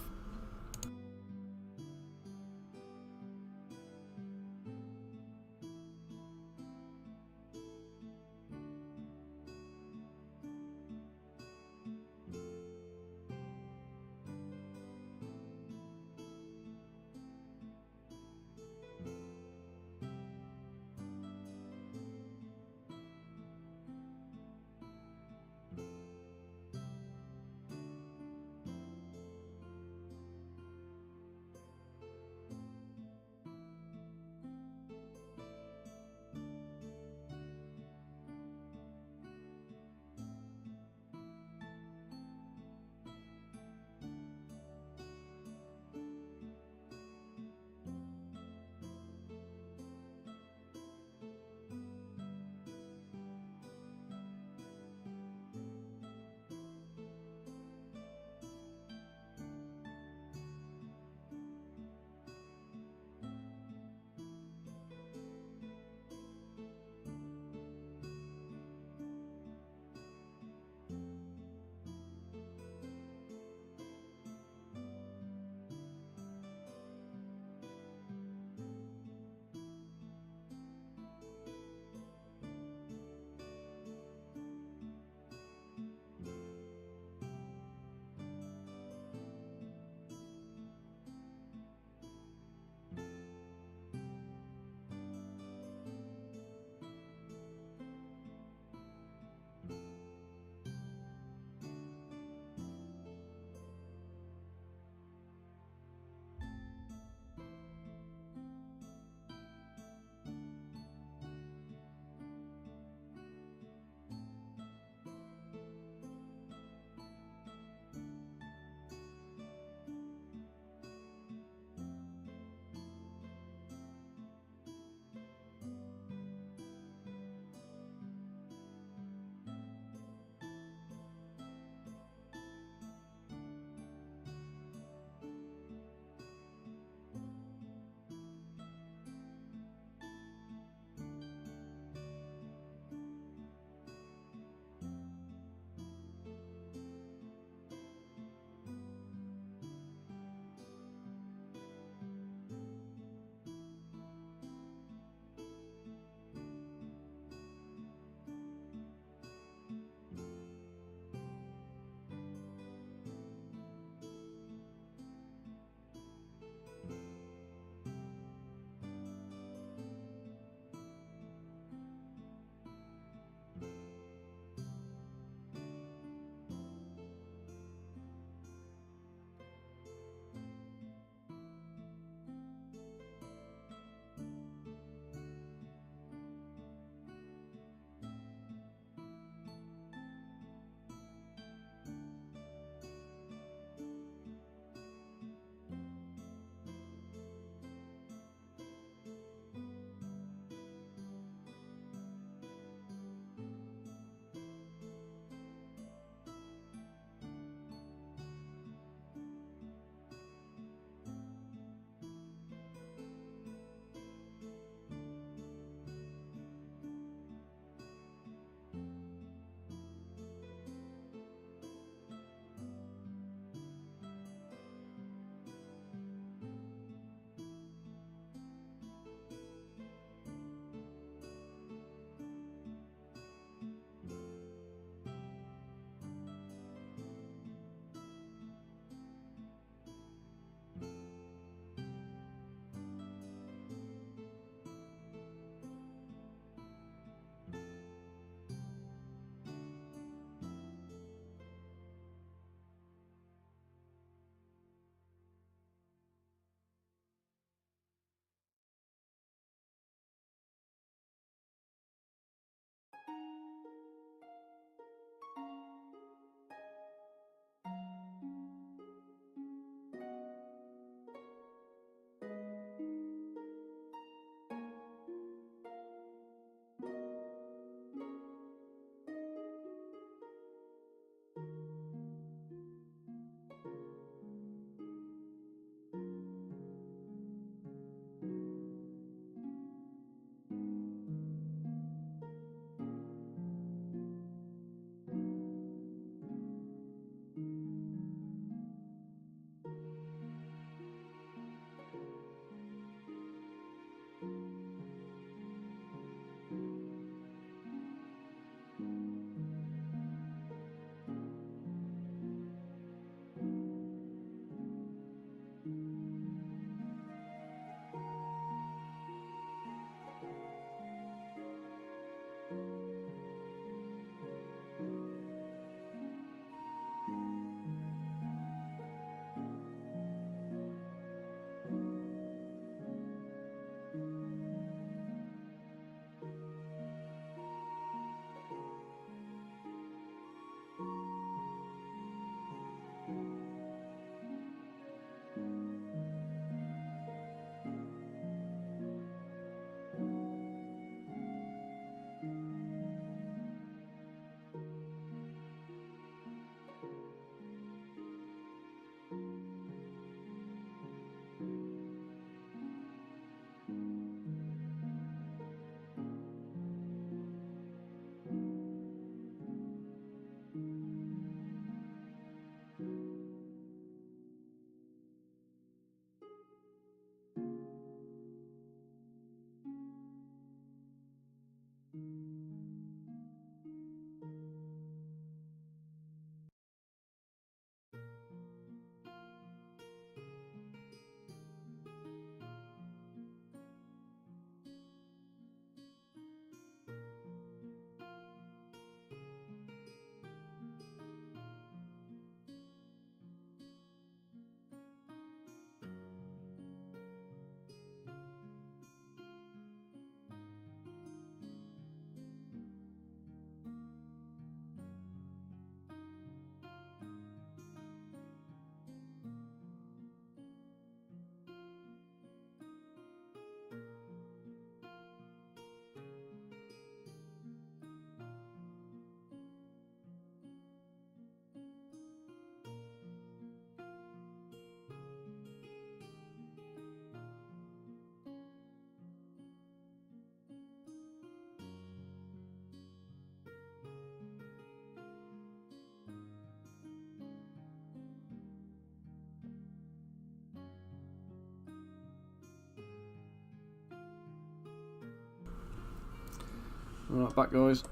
Alright, back guys.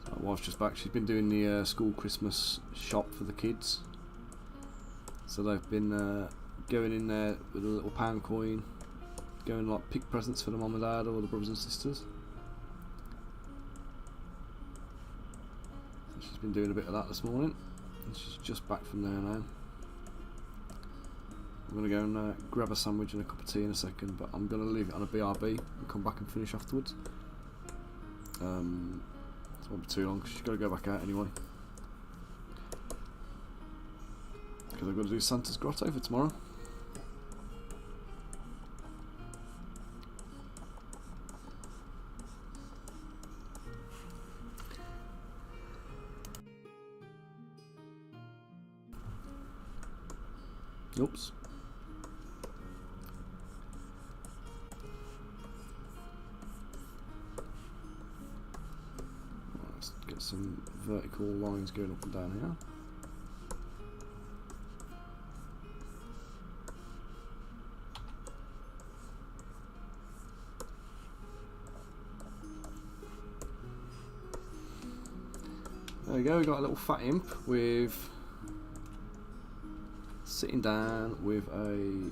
So my wife's just back. She's been doing the school Christmas shop for the kids. So they've been going in there with a little pound coin, going like pick presents for the mum and dad or the brothers and sisters. So she's been doing a bit of that this morning, and she's just back from there now. I'm going to go and grab a sandwich and a cup of tea in a second, but I'm going to leave it on a BRB and come back and finish afterwards. It won't be too long because she's got to go back out anyway. Because I've got to do Santa's Grotto for tomorrow. Oops. Let's get some vertical lines going up and down here. There we go, we got a little fat imp with sitting down with a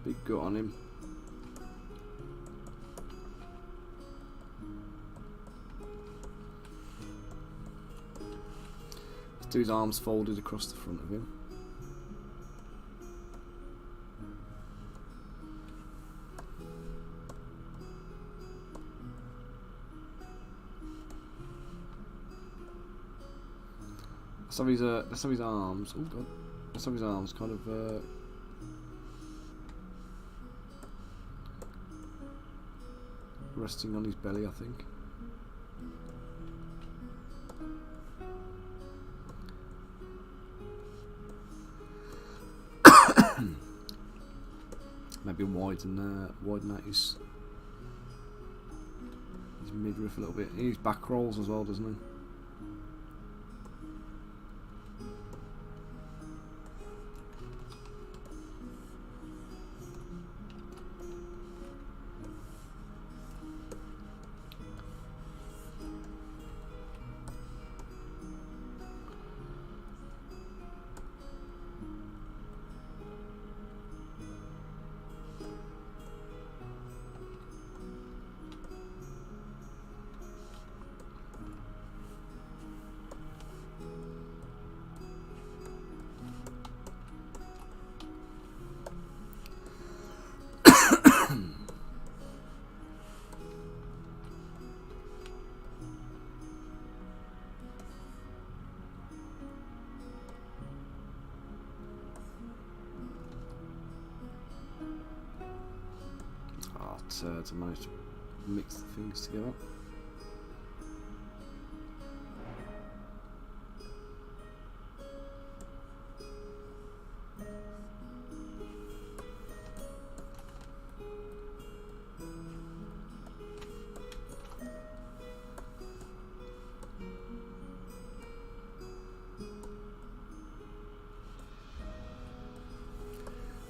big gut on him. Let's do his arms folded across the front of him. Let's have his arms. Oh god! Let's have his arms kind of resting on his belly, I think. Maybe widen out his midriff a little bit. He uses back rolls as well, doesn't he? To manage to mix the things together.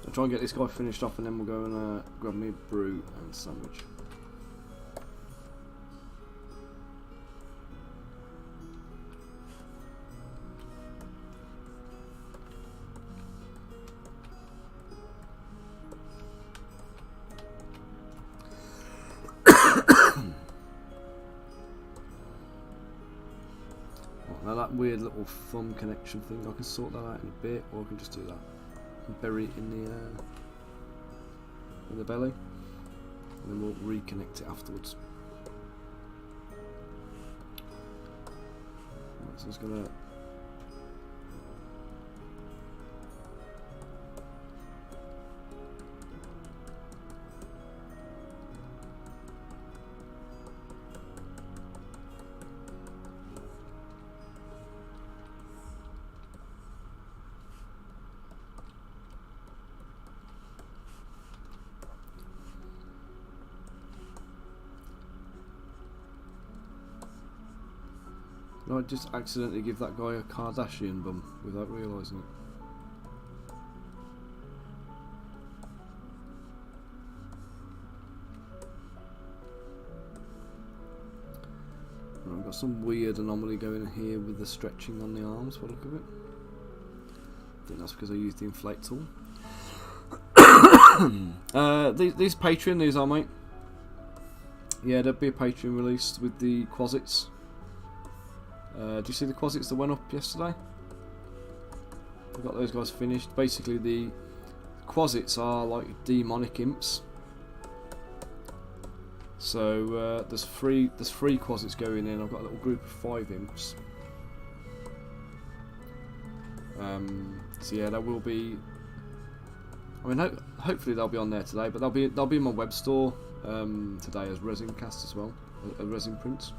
I'll try and get this guy finished off, and then we'll go and grab me a brew and sandwich. Now that weird little thumb connection thing, I can sort that out in a bit, or I can just do that and bury it in the belly, and then we'll reconnect it afterwards. Right, so I'm just gonna No, I just accidentally give that guy a Kardashian bum without realising it. Right, we've got some weird anomaly going here with the stretching on the arms by the look of it. I think that's because I used the inflate tool. These Patreon, these are, mate. Yeah, there'll be a Patreon released with the Quasits. Do you see the Quasits that went up yesterday? We got those guys finished. Basically, the Quasits are like demonic imps. So there's three Quasits going in. I've got a little group of 5 imps. So yeah, there will be. I mean, hopefully they'll be on there today, but they'll be in my web store today as resin cast as well, resin prints.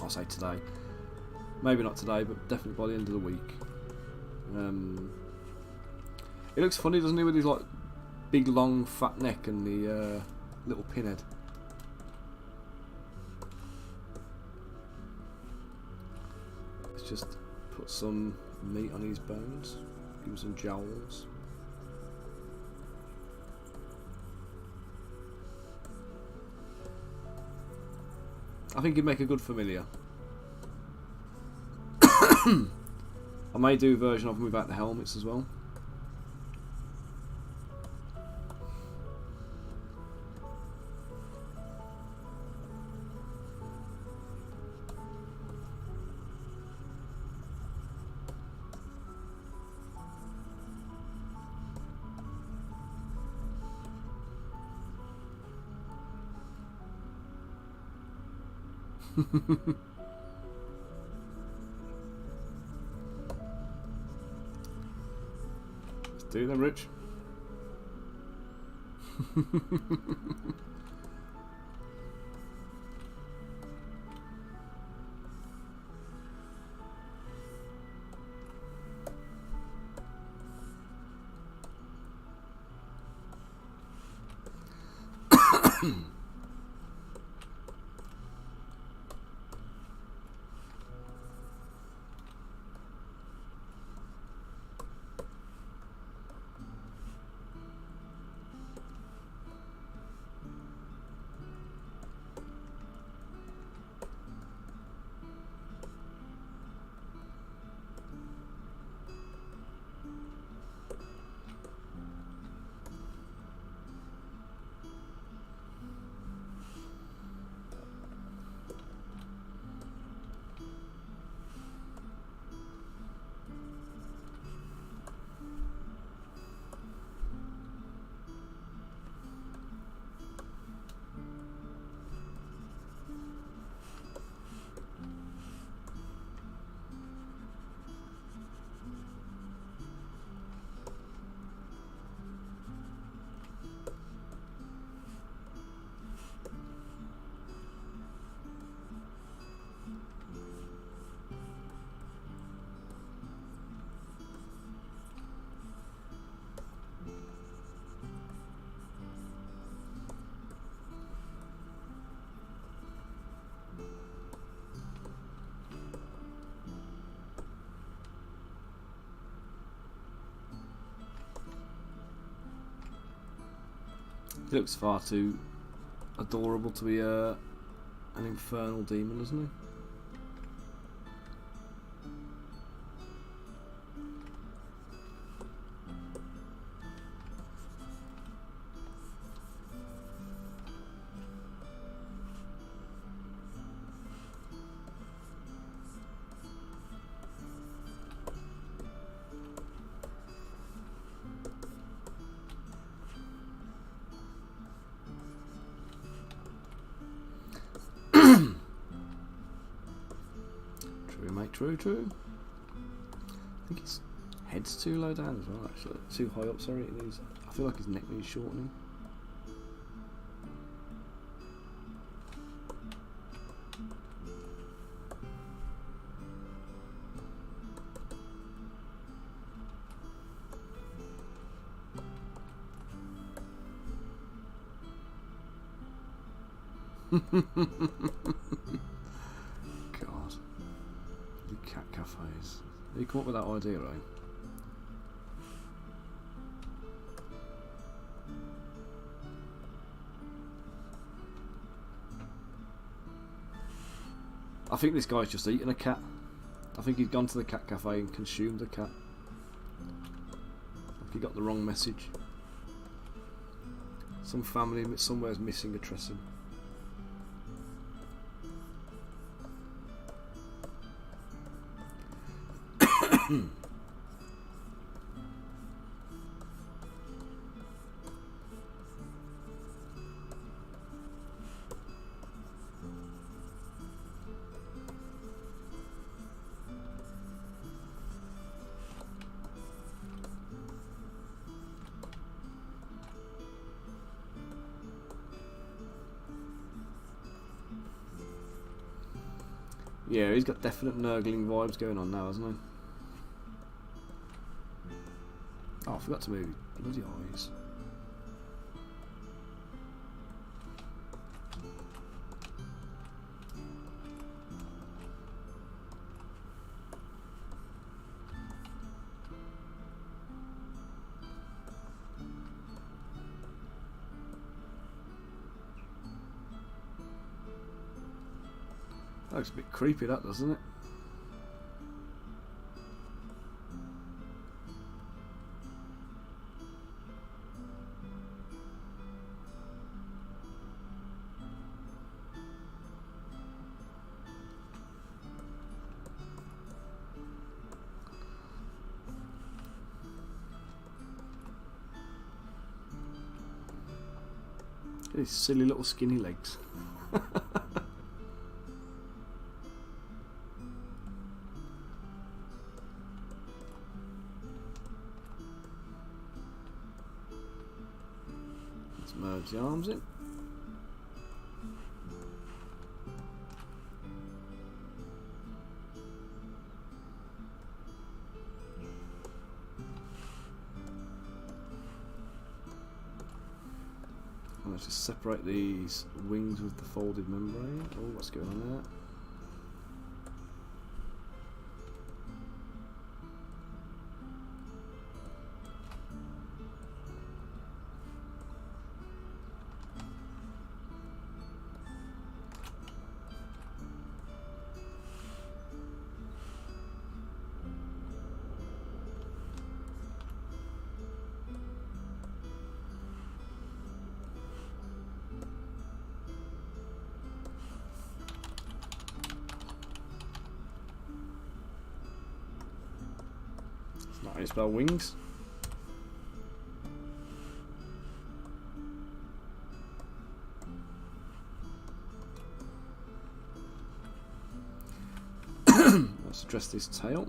I'll say today, maybe not today, but definitely by the end of the week. It looks funny, doesn't it, with his like big long fat neck and the little pinhead. Let's just put some meat on his bones, give him some jowls. I think he'd make a good familiar. I may do a version of him without the helmets as well. Let's do them, Rich. He looks far too adorable to be an infernal demon, doesn't he? True. I think his head's too low down as well, actually. Too high up, sorry. It needs, I feel like his neck needs shortening. God. cafes. Who come up with that idea, right? I think this guy's just eaten a cat. I think he's gone to the cat cafe and consumed the cat. He got the wrong message. Some family somewhere's missing a Tresson. Yeah, he's got definite nurgling vibes going on now, hasn't he? Oh, I forgot to move his bloody eyes. That looks a bit creepy, that, doesn't it? Look at his silly little skinny legs. Let's merge the arms in. Let's just separate these wings with the folded membrane. Oh, what's going on there? Not how you spell wings. Let's address this tail.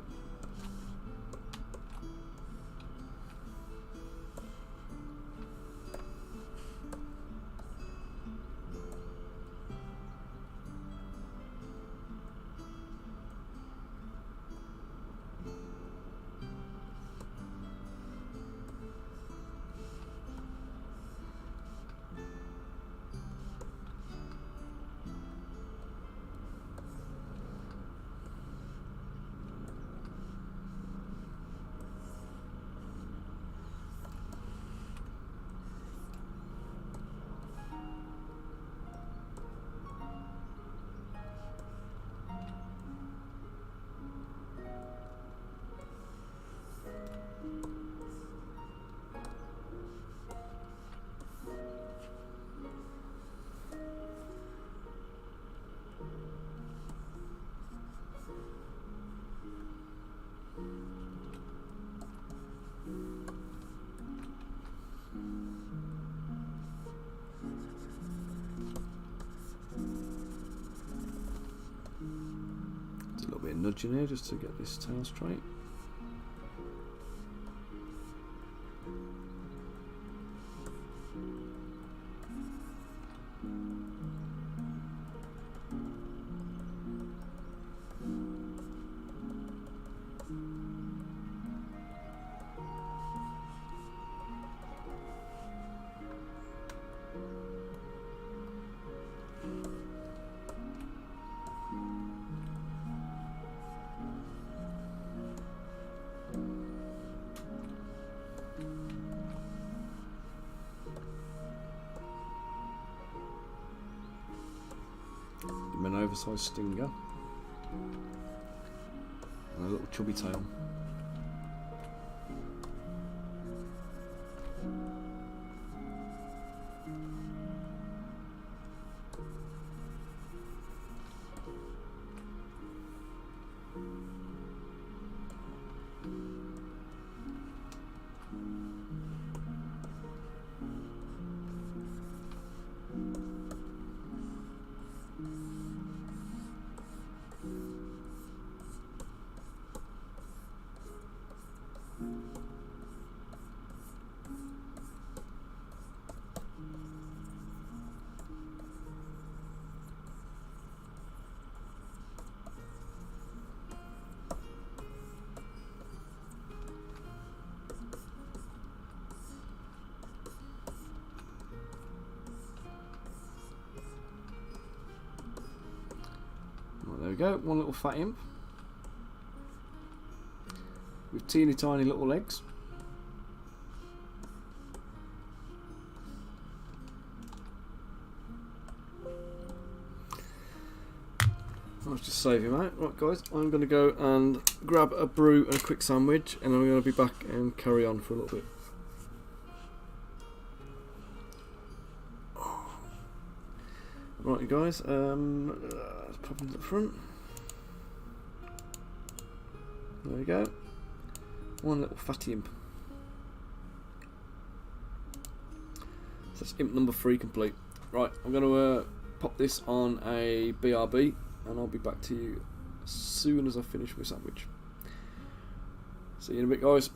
Nudge in here just to get this tail straight. oversized stinger. And a little chubby tail. There we go, one little fat imp with teeny tiny little legs. Let's just save him out. Right guys, I'm going to go and grab a brew and a quick sandwich, and I'm going to be back and carry on for a little bit. Right you guys, let's pop him to the front. There we go. One little fatty imp. So that's imp number 3 complete. Right, I'm going to pop this on a BRB, and I'll be back to you as soon as I finish my sandwich. See you in a bit guys.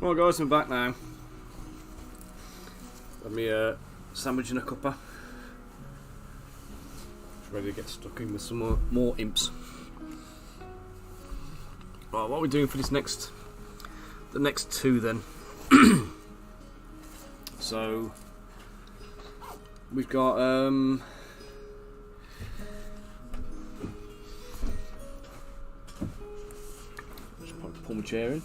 Right guys, I'm back now. Let me sandwich and a cuppa. Ready to get stuck in with some more imps. Right, what are we doing for this the next two then? So we've got just pull my chair in.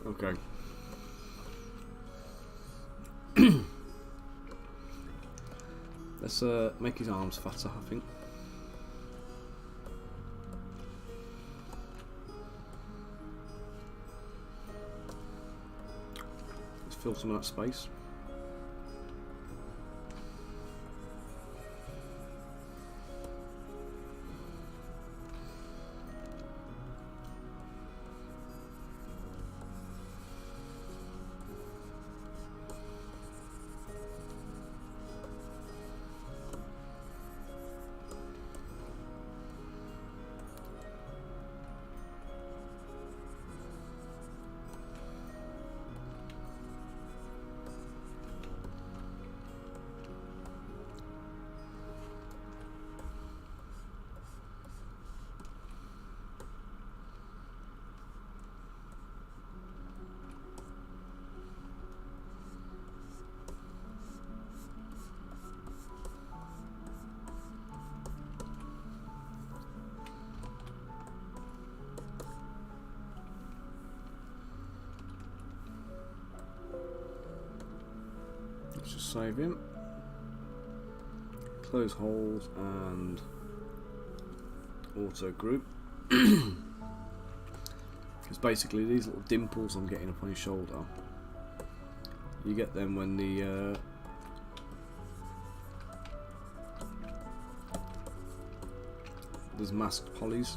Okay. Let's make his arms fatter, I think. Let's fill some of that space. Let's just save him. Close holes and auto group. Because basically these little dimples I'm getting up on his shoulder, you get them when there's masked polys.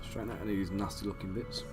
Straighten out any of these nasty looking bits.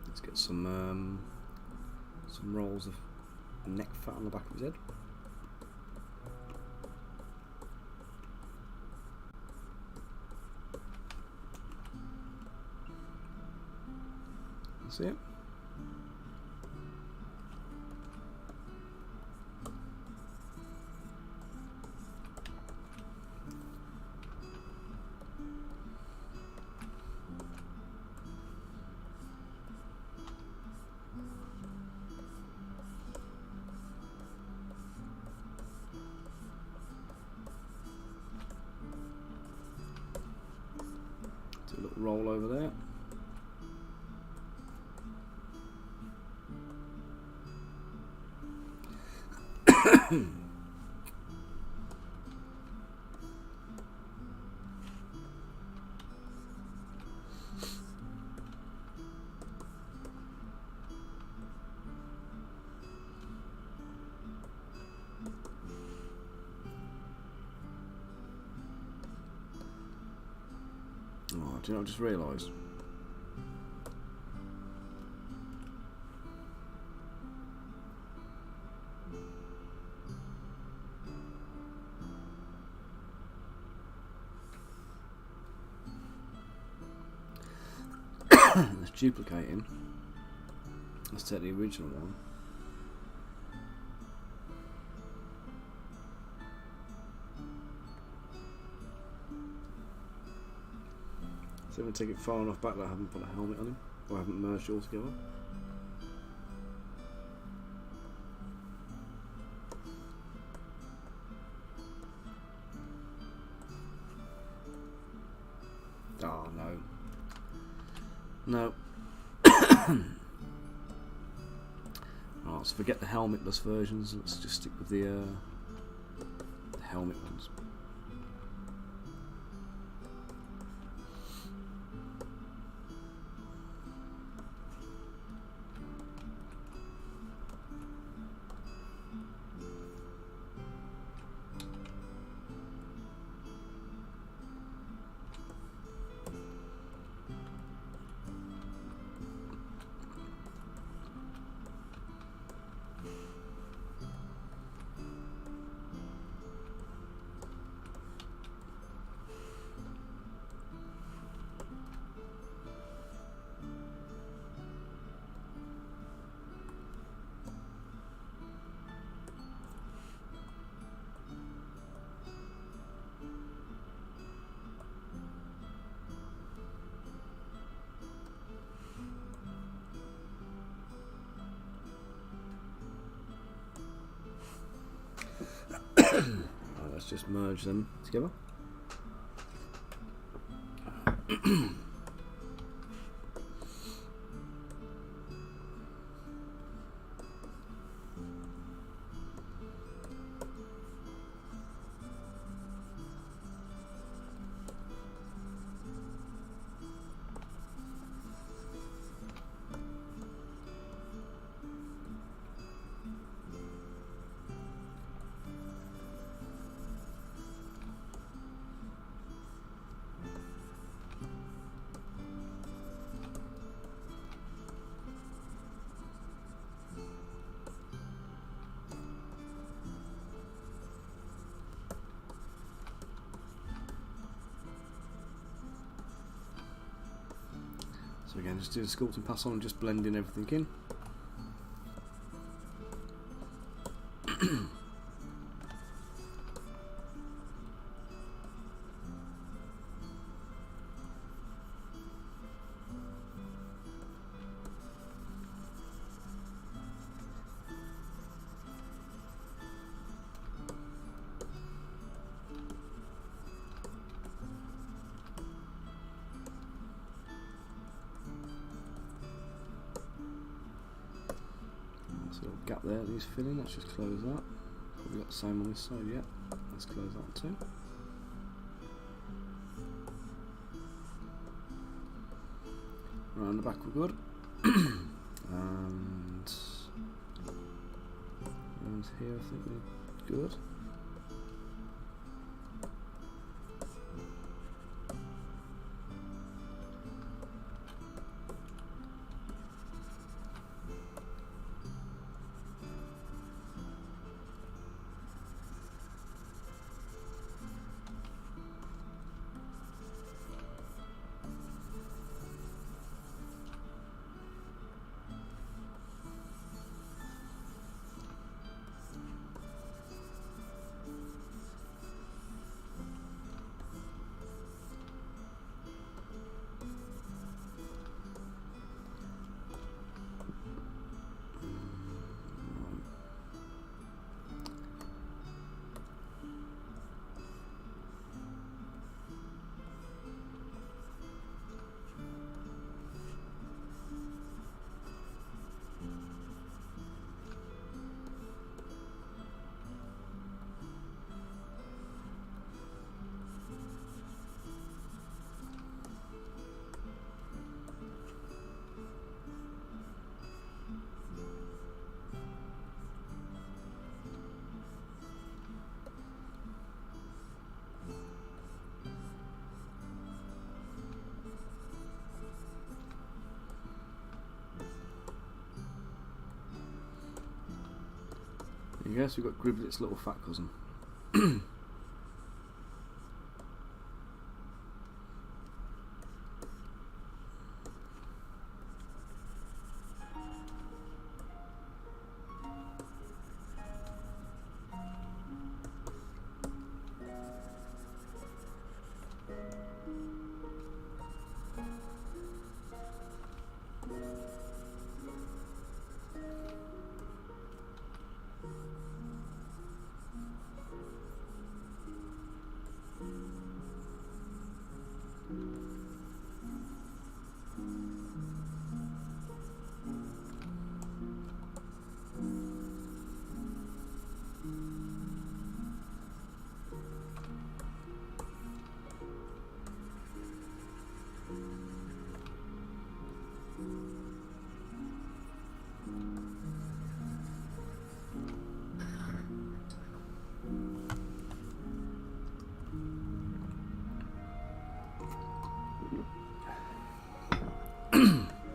Let's get some rolls of neck fat on the back of his head. That's it. Do a little roll over there. Oh, do you know, I just realised. Let's duplicate him. Let's take the original one. So I'm going to take it far enough back that I haven't put a helmet on him, or I haven't merged all together. Oh no. No. Right, let's forget the helmetless versions, let's just stick with the helmet ones. Right, let's just merge them together. So again, just do the sculpting pass on and just blending everything in. So little gap there that needs filling, let's just close that. Probably got the same on this side, yeah. Let's close that too. Around the back we're good. And here I think we're good. Yes, we've got Griblet's little fat cousin.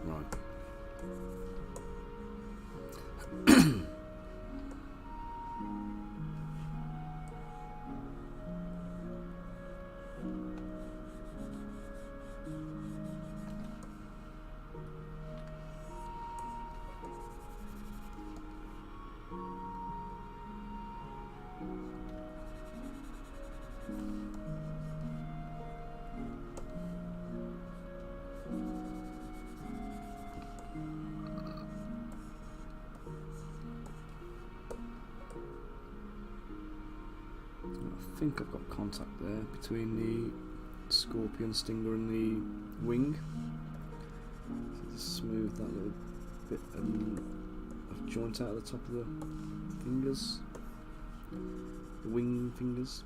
Right. I think I've got contact there between the scorpion stinger and the wing. So just smooth that little bit of joint out of the top of the fingers, the wing fingers.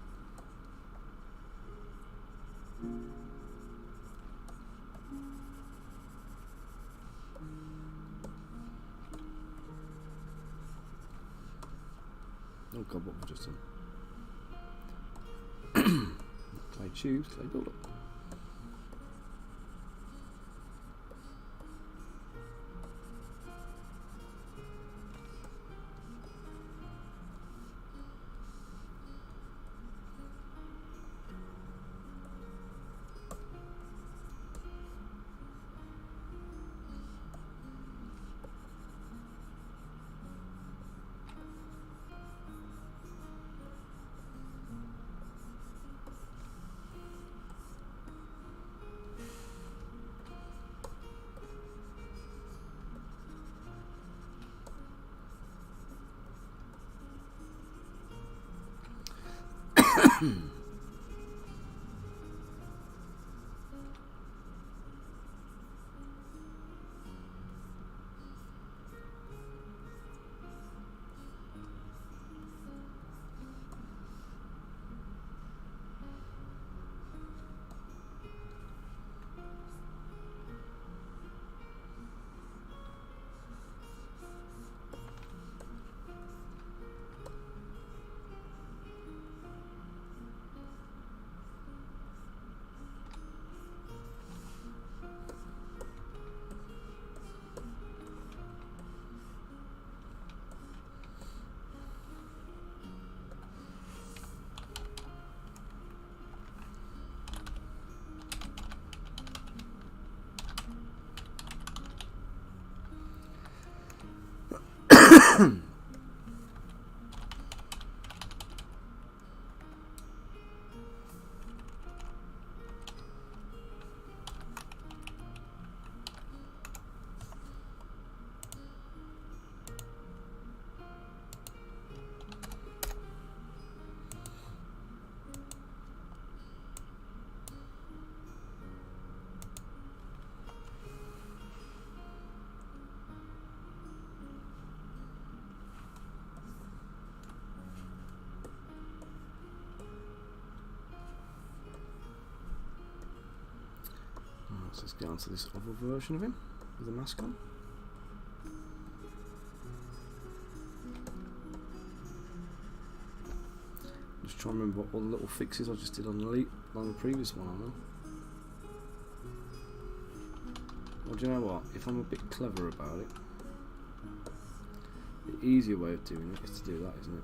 Oh god, what have I just done? Clay tubes, clay build up. Let's get on to this other version of him with the mask on. Just trying to remember what all the little fixes I just did on the previous one. I know. Well, do you know what? If I'm a bit clever about it, The easier way of doing it is to do that, isn't it?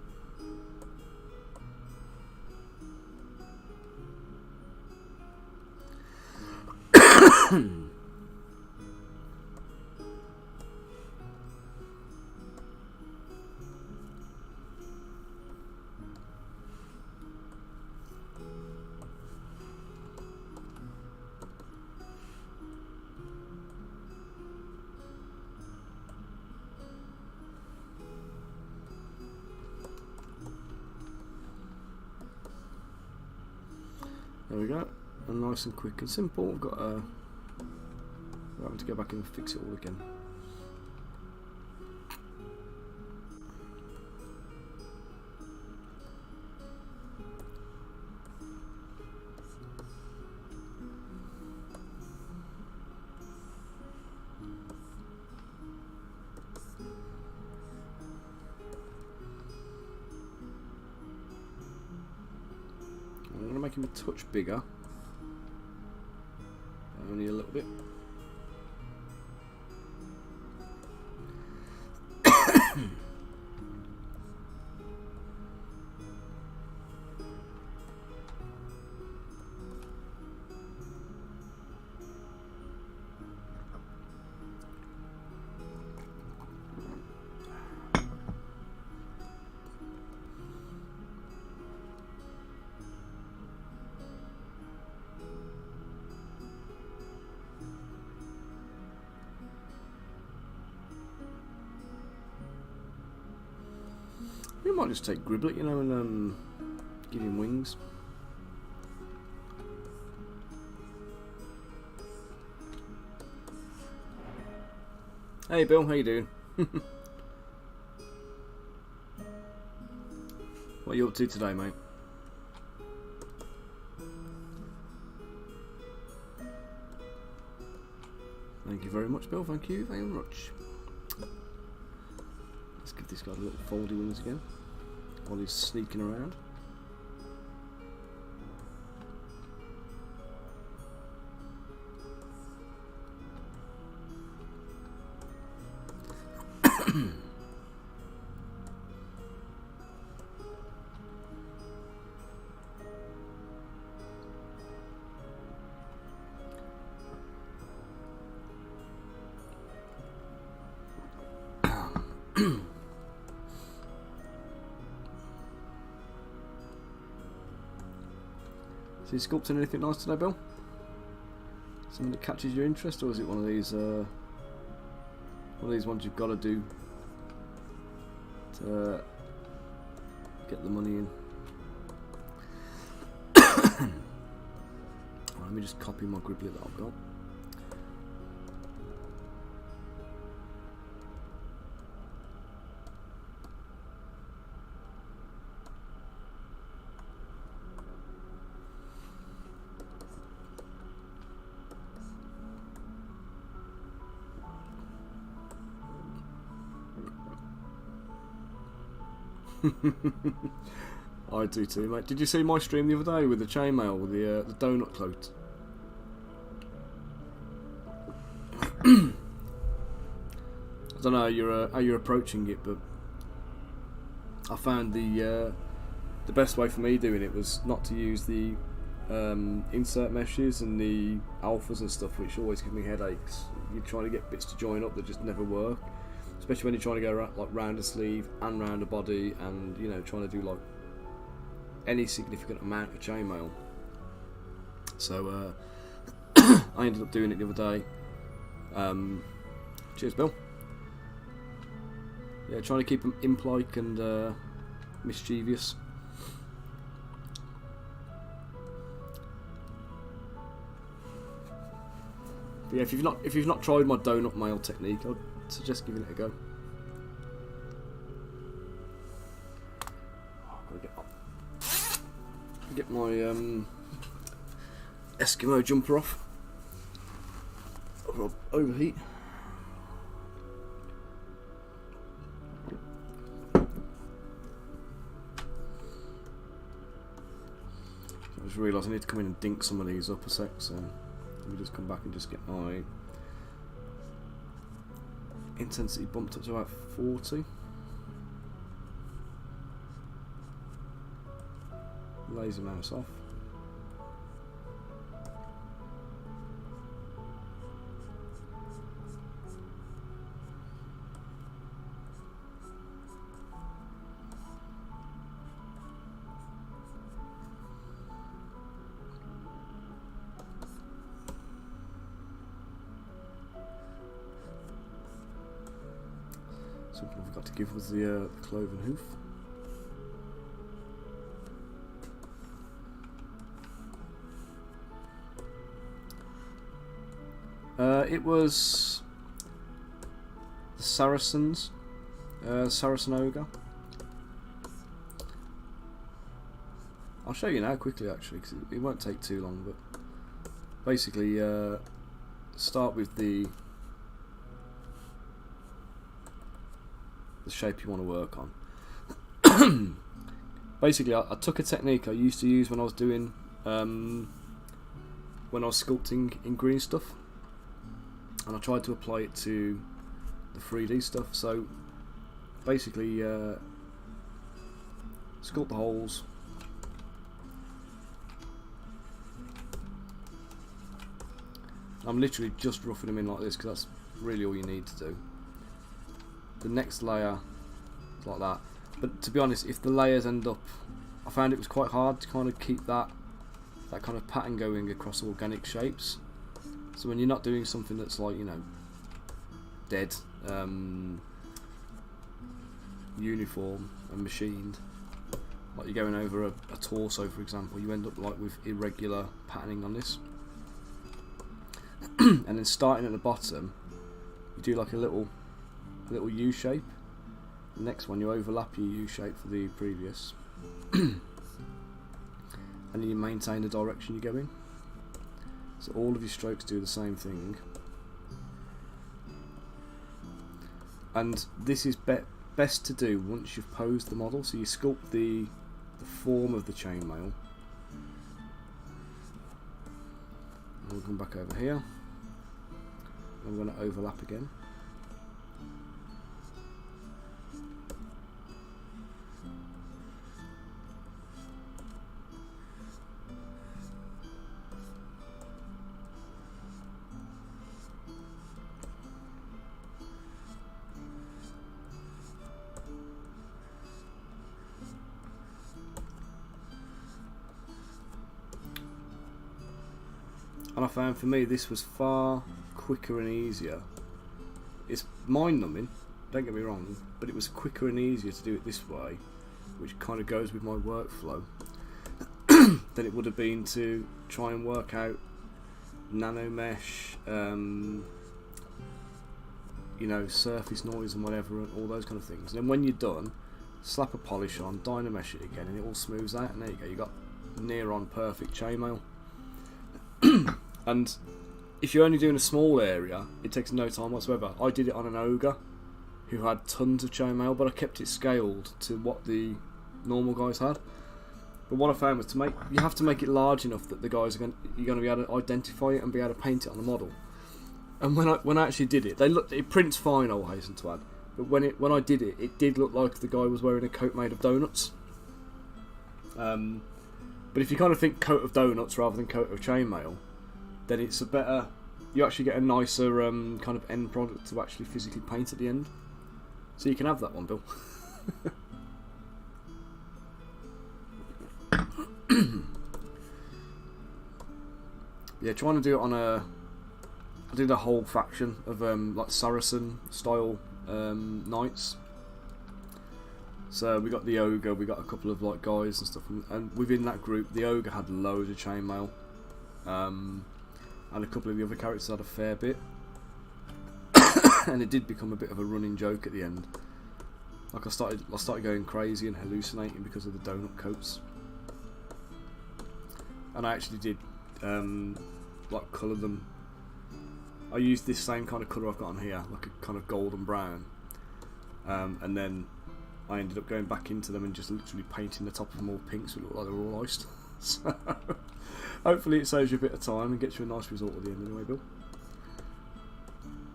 There we go, and nice and quick and simple. We've got we're having to go back and fix it all again. I'm going to make him a touch bigger, only a little bit. We might just take Griblet, you know, and give him wings. Hey Bill, how you doing? What are you up to today, mate? Thank you very much, Bill. Thank you very much. Let's give this guy a little foldy wings again while he's sneaking around. Is he sculpting anything nice today, Bill? Something that catches your interest, or is it one of these ones you've got to do to get the money in? Let me just copy my Griblet that I've got. I do too, mate. Did you see my stream the other day with the chainmail with the donut cloak? I don't know how you're approaching it, but I found the best way for me doing it was not to use the insert meshes and the alphas and stuff, which always give me headaches. You're trying to get bits to join up that just never work. Especially when you're trying to go like round a sleeve and round a body, and you know, trying to do like any significant amount of chainmail. So I ended up doing it the other day. Cheers, Bill. Yeah, trying to keep them imp-like and mischievous. But yeah, if you've not tried my donut mail technique, I'd suggest giving it a go. Get my Eskimo jumper off, or I'll overheat. I just realised I need to come in and dink some of these up a sec, so let me just come back and just get my intensity bumped up to about 40. lazy mouse off. Something I forgot to give was the cloven hoof. It was the Saracens, Saracen Ogre. I'll show you now quickly actually, because it won't take too long. But basically, start with the shape you want to work on. Basically, I took a technique I used to use when I was doing when I was sculpting in green stuff, and I tried to apply it to the 3D stuff. So basically, sculpt the holes. I'm literally just roughing them in like this because that's really all you need to do. The next layer is like that. But to be honest, if the layers end up, I found it was quite hard to kind of keep that kind of pattern going across organic shapes. So when you're not doing something that's like, you know, dead, uniform and machined, like you're going over a torso for example, you end up like with irregular patterning on this. And then starting at the bottom, you do like a little U shape. The next one you overlap your U shape for the previous, and then you maintain the direction you're going. So all of your strokes do the same thing, and this is best to do once you've posed the model. So you sculpt the form of the chainmail. We'll come back over here. I'm going to overlap again. And I found for me this was far quicker and easier. It's mind-numbing, don't get me wrong, but it was quicker and easier to do it this way, which kind of goes with my workflow, than it would have been to try and work out nano mesh, you know, surface noise and whatever, and all those kind of things. And then when you're done, slap a polish on, dynamesh it again, and it all smooths out, and there you go, you got near on perfect chainmail. And if you're only doing a small area, it takes no time whatsoever. I did it on an ogre who had tons of chainmail, but I kept it scaled to what the normal guys had. But what I found was you have to make it large enough that the guys you're going to be able to identify it and be able to paint it on the model. And when I actually did it, it prints fine, I'll hasten to add. But when I did it, it did look like the guy was wearing a coat made of donuts. But if you kind of think coat of donuts rather than coat of chainmail, then it's a better. You actually get a nicer kind of end product to actually physically paint at the end. So you can have that one, Bill. Yeah, trying to do it on I did a whole faction of like Saracen style knights. So we got the ogre, we got a couple of like guys and stuff, and within that group, the ogre had loads of chainmail, and a couple of the other characters had a fair bit, and it did become a bit of a running joke at the end. Like I started going crazy and hallucinating because of the donut coats, and I actually did like colour them. I used this same kind of colour I've got on here, like a kind of golden brown, and then I ended up going back into them and just literally painting the top of them all pink so it looked like they were all iced. So hopefully it saves you a bit of time and gets you a nice result at the end anyway, Bill.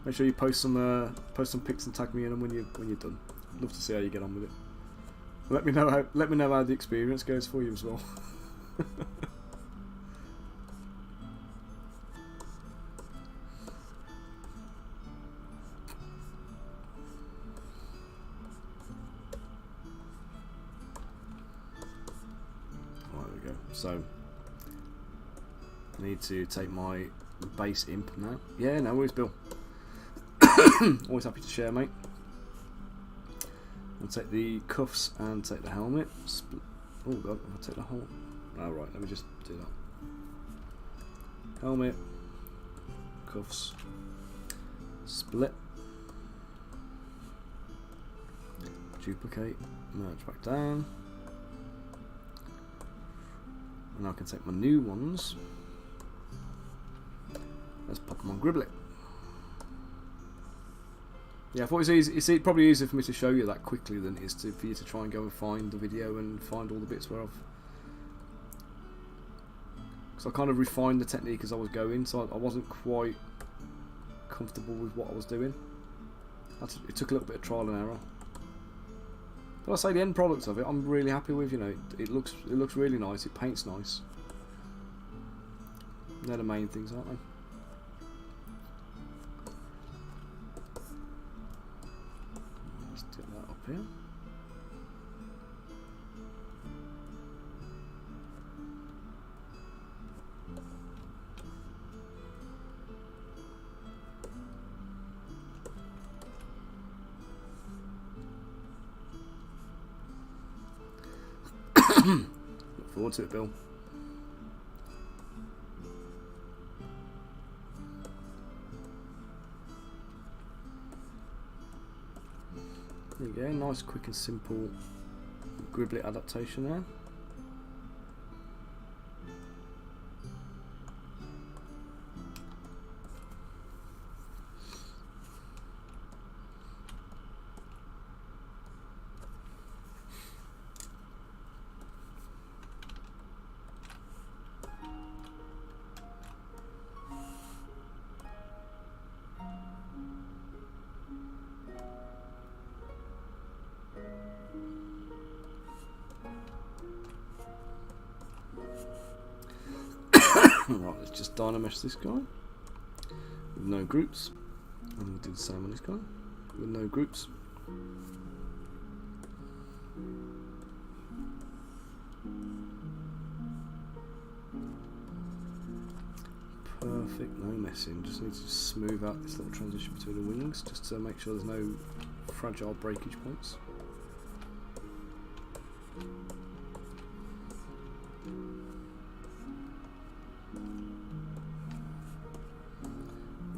Make sure you post some pics and tag me in them when you're done. I'd love to see how you get on with it. Let me know how the experience goes for you as well. There we go. So I need to take my base imp now. Yeah, no worries, Bill. Always happy to share, mate. I'll take the cuffs and take the helmet. Oh god, I'll take the whole. Oh, right, let me just do that. Helmet, cuffs, split, duplicate, merge back down. And I can take my new ones. Let's pop them on Griblet. Yeah, I thought it was easy. It's probably easier for me to show you that quickly than it is for you to try and go and find the video and find all the bits where I've. Because I kind of refined the technique as I was going, so I wasn't quite comfortable with what I was doing. It took a little bit of trial and error. But I say the end product of it, I'm really happy with. You know, it looks really nice. It paints nice. They're the main things, aren't they? Here. Look forward to it, Bill. There you go, nice, quick and simple Griblet adaptation there. Right, let's just dynamesh this guy with no groups, and we'll do the same on this guy with no groups. Perfect, no messing. Just need to smooth out this little transition between the wings just to make sure there's no fragile breakage points.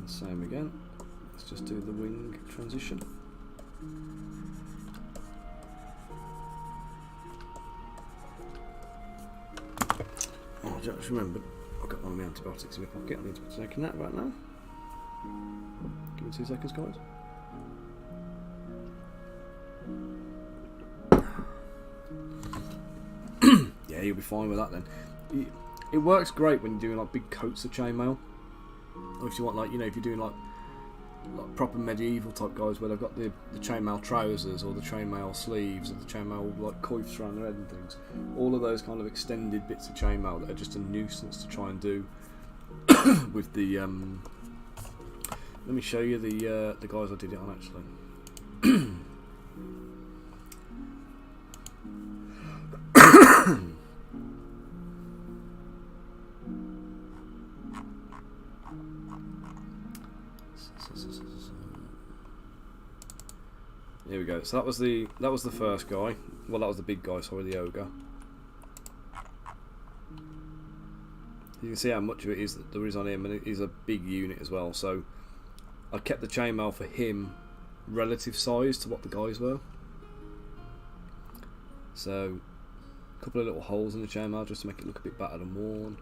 Same again. Let's just do the wing transition. Oh, I just remembered I've got one of my antibiotics in my pocket. I need to be taking that right now. Give me 2 seconds, guys. Yeah, you'll be fine with that then. It works great when you're doing like big coats of chainmail. Or if you want, like, you know, if you're doing like proper medieval type guys where they've got the chainmail trousers or the chainmail sleeves or the chainmail like coifs around their head and things, all of those kind of extended bits of chainmail that are just a nuisance to try and do with the let me show you the guys I did it on actually. Here we go. So that was the first guy. Well, that was the big guy. Sorry, the ogre. You can see how much of it is that there is on him, and it is a big unit as well. So I kept the chainmail for him relative size to what the guys were. So a couple of little holes in the chainmail just to make it look a bit battered and worn.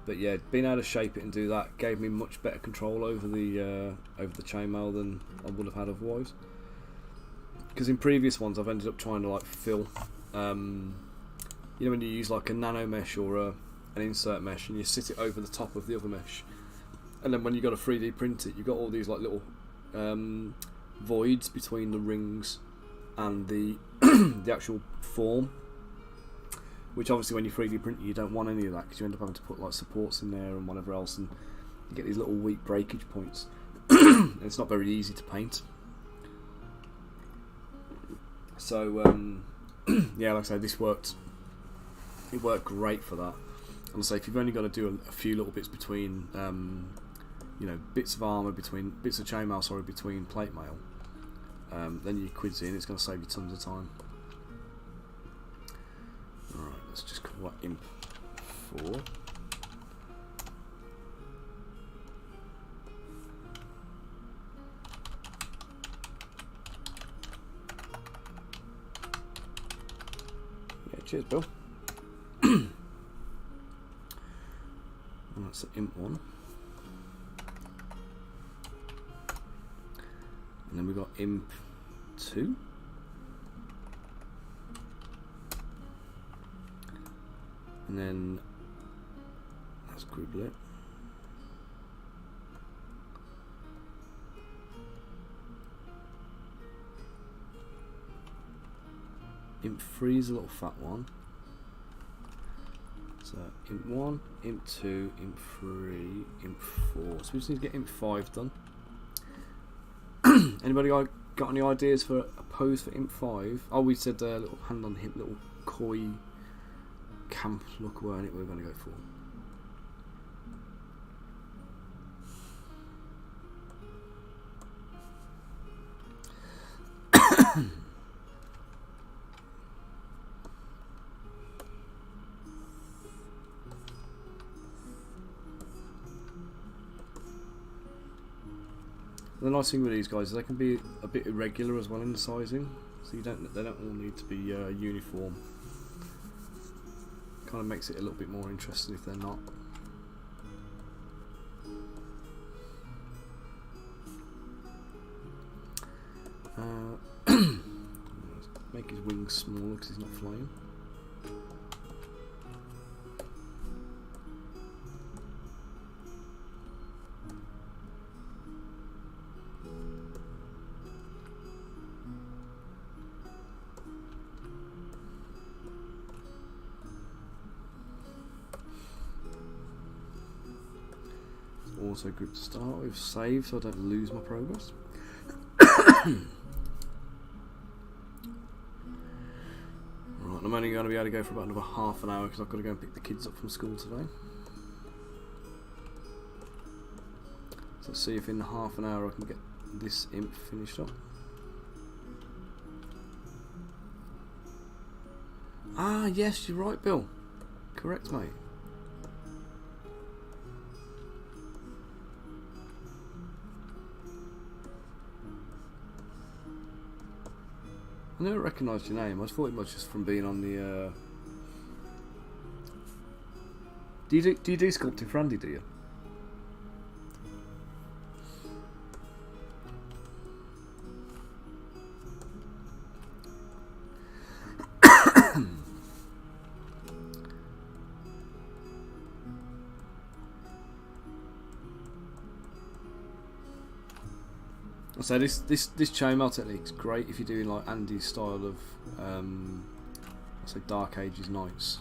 But yeah, being able to shape it and do that gave me much better control over the chainmail than I would have had otherwise. Because in previous ones, I've ended up trying to like fill, you know, when you use like a nano mesh or an insert mesh, and you sit it over the top of the other mesh, and then when you got to 3D print it, you've got all these like little voids between the rings and the the actual form. which obviously when you 3D print you don't want any of that, because you end up having to put like supports in there and whatever else, and you get these little weak breakage points. And it's not very easy to paint. So yeah, like I say, this worked. It worked great for that. And so if you've only got to do a few little bits between, you know, bits of armour between bits of chainmail, sorry, between plate mail, then you quids in. It's going to save you tons of time. All right, let's just call that Imp 4. Yeah, cheers, Bill. And that's the Imp 1. And then we've got Imp 2. And then that's Griblet. Imp 3 is a little fat one. So Imp 1, Imp 2, Imp 3, Imp 4. So we just need to get Imp 5 done. Anybody got any ideas for a pose for Imp 5? Oh, we said little hand on hip, little coy camp look, weren't it? We're going to go for. The nice thing with these guys is they can be a bit irregular as well in the sizing, so they don't all need to be uniform. Kind of makes it a little bit more interesting if they're not. Make his wings smaller because he's not flying. Also good to start with. Save so I don't lose my progress. Right, I'm only going to be able to go for about another half an hour because I've got to go and pick the kids up from school today. So let's see if in half an hour I can get this imp finished up. Ah, yes, you're right, Bill. Correct, mate. I never recognised your name. I thought it was just from being on the. Do you do sculpting for Andy? Do you? So this chainmail technique is great if you're doing like Andy's style of let's say Dark Ages knights.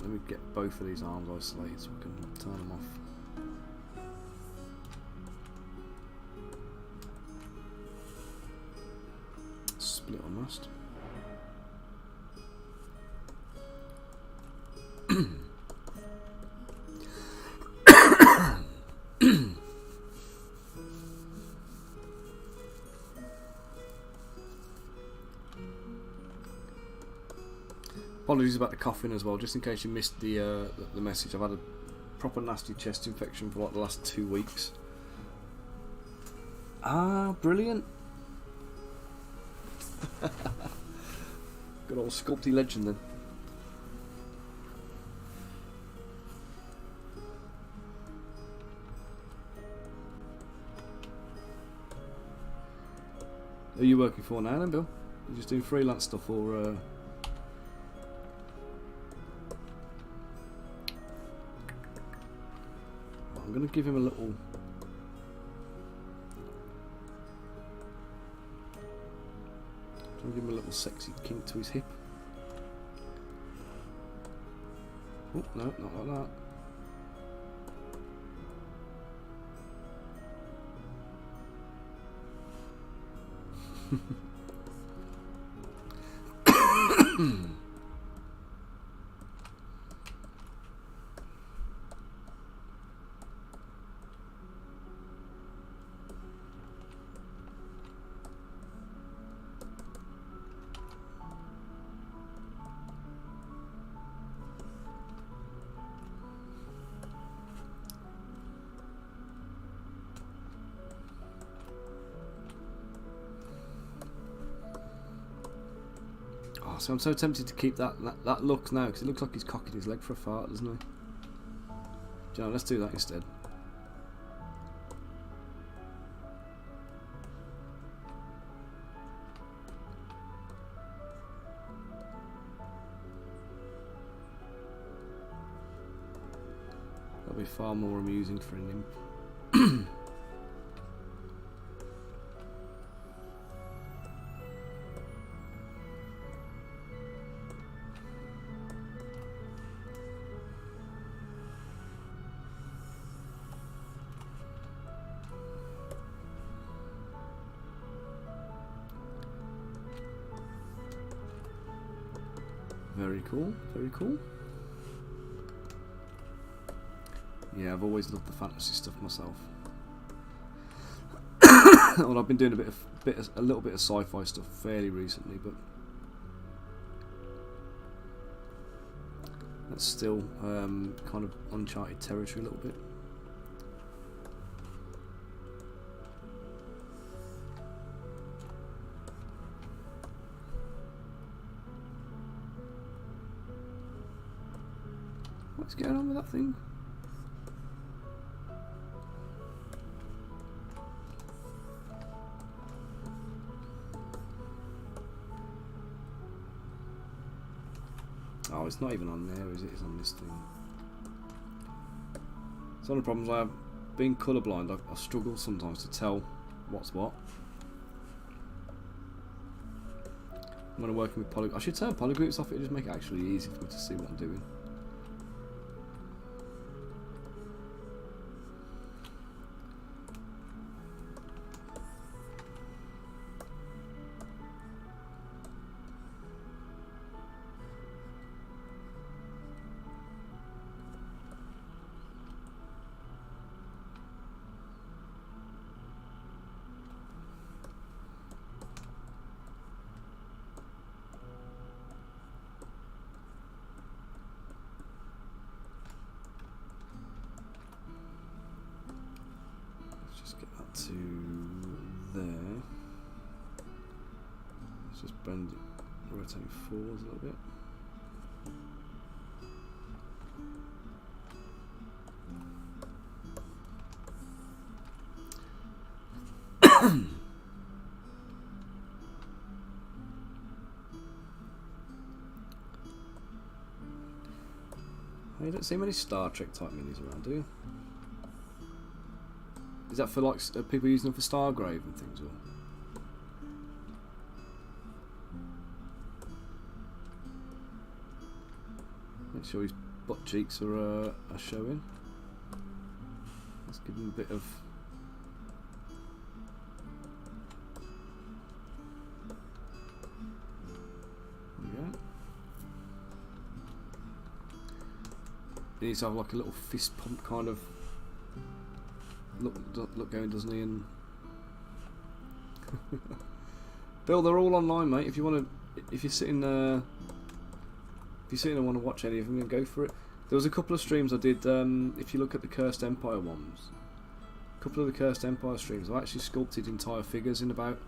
Let me get both of these arms isolated so we can turn them off. Split on mast. Apologies about the coughing as well, just in case you missed the message. I've had a proper nasty chest infection for like the last 2 weeks. Ah, brilliant. Good old sculpty legend then. Who are you working for now then, Bill? You just doing freelance stuff or I'm going to give him a little. Give him a little sexy kink to his hip. Oh, no, not like that. Oh, so I'm so tempted to keep that look now, because it looks like he's cocking his leg for a fart, doesn't he? Do you know, let's do that instead. That'll be far more amusing for an imp. Very cool, very cool. Yeah, I've always loved the fantasy stuff myself. Well, I've been doing a little bit of sci-fi stuff fairly recently, but that's still kind of uncharted territory a little bit. What's going on with that thing? Oh, it's not even on there, is it? It's on this thing. It's one of the problems I have. Being colourblind, I struggle sometimes to tell what's what. When I'm working with polygroups, I should turn polygroups off. It just make it actually easy for me to see what I'm doing. To there. Let's just bend it, rotate forwards a little bit. You don't see many Star Trek type minis around, do you? Is that for like people using them for Stargrave and things, or? Make sure his butt cheeks are showing. Let's give him a bit of. There we go. He needs to have like a little fist pump kind of. Look going, doesn't he? And Bill, they're all online, mate. If you want to, if you're sitting and want to watch any of them, then go for it. There was a couple of streams I did. If you look at the Cursed Empire ones, a couple of the Cursed Empire streams, I actually sculpted entire figures in about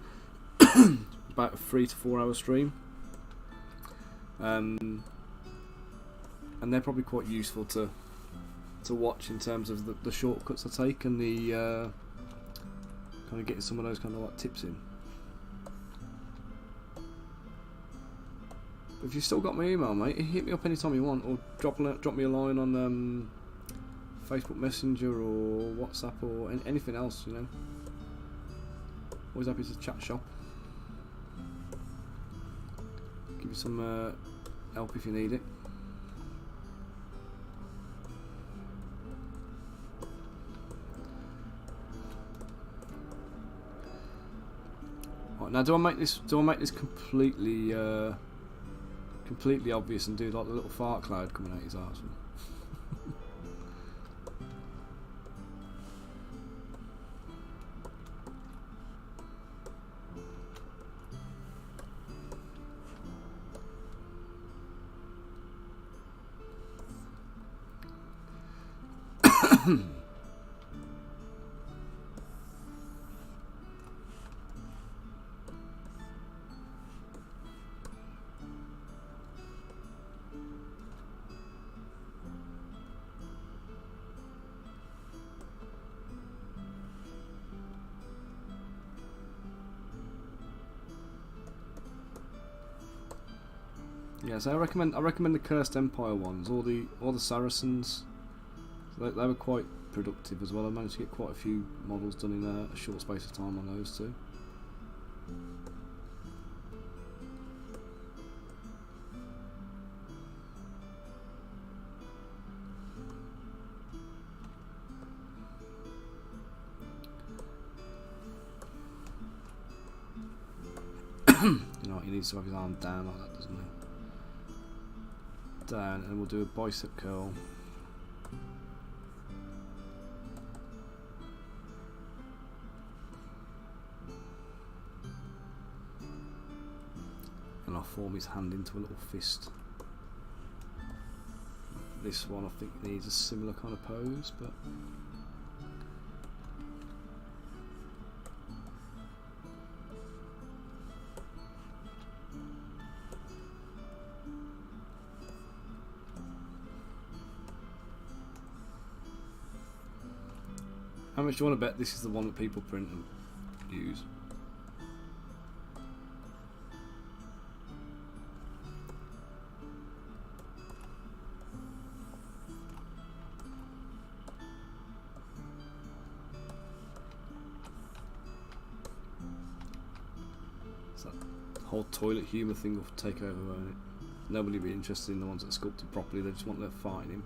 about a 3 to 4 hour stream. And they're probably quite useful to watch in terms of the shortcuts I take and the kind of getting some of those kind of like tips in. If you've still got my email, mate, hit me up anytime you want, or drop me a line on Facebook Messenger or WhatsApp or anything else, you know. Always happy to chat shop. Give you some help if you need it. now do I make this completely completely obvious and do like the little fart cloud coming out his arse? Yeah, so I recommend the Cursed Empire ones, all the Saracens. They were quite productive as well. I managed to get quite a few models done in a short space of time on those too. You know what, he needs to have his arm down like that, doesn't he? Down, and we'll do a bicep curl. And I'll form his hand into a little fist. This one I think needs a similar kind of pose, but how much do you want to bet this is the one that people print and use? It's that whole toilet humour thing will take over, won't it? Nobody will be interested in the ones that are sculpted properly, they just want their fight in him.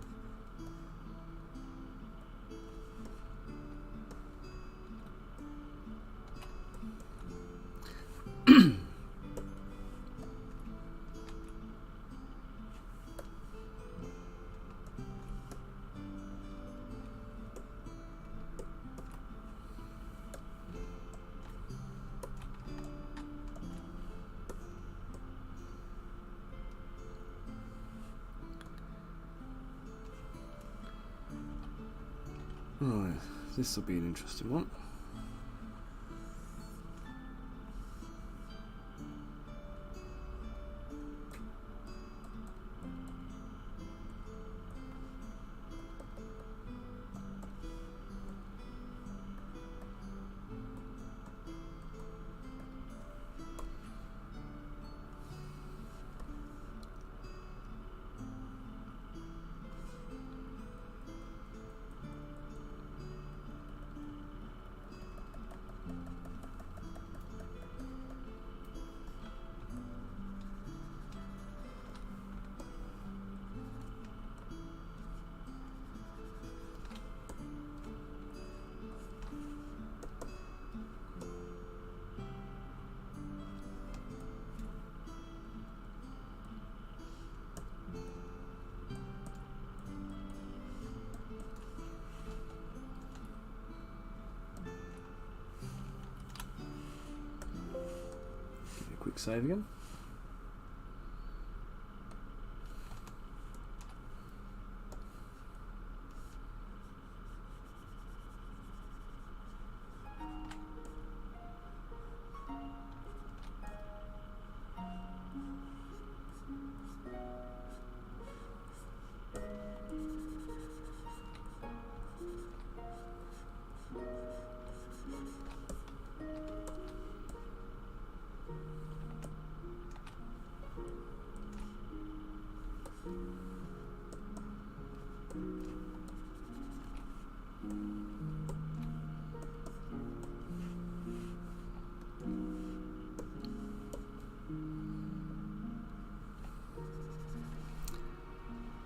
Right, this will be an interesting one. Quick save again.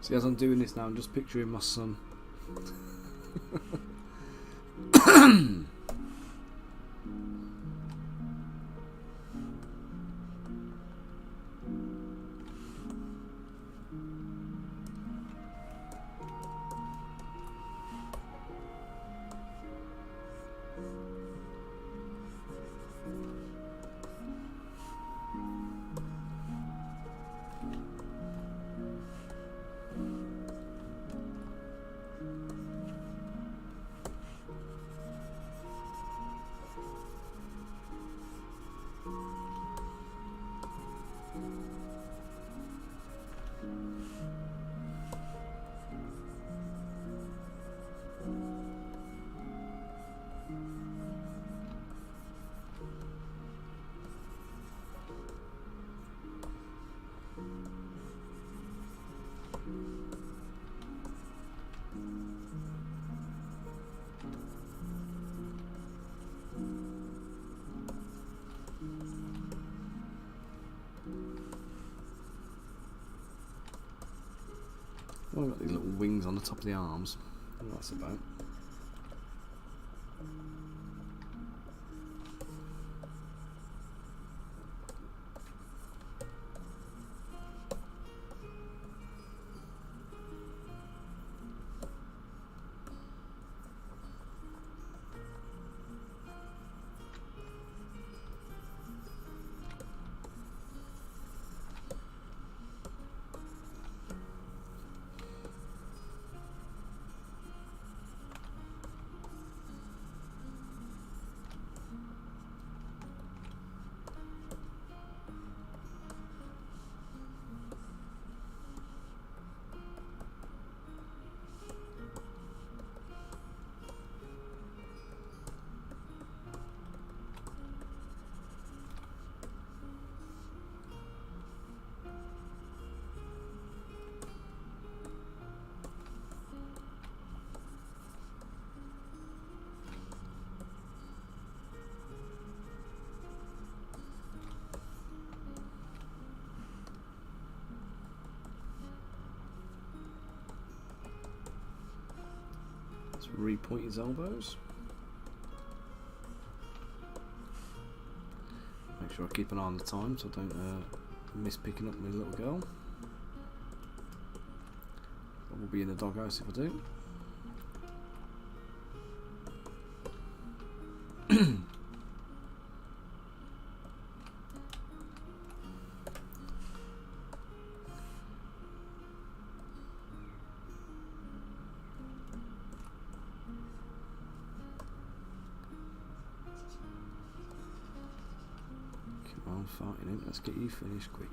See, as I'm doing this now, I'm just picturing my son. Well, I've got these little wings on the top of the arms. What that's about. Let's repoint his elbows. Make sure I keep an eye on the time so I don't miss picking up my little girl. I will be in the doghouse if I do. I'm fighting him. Let's get you finished quick.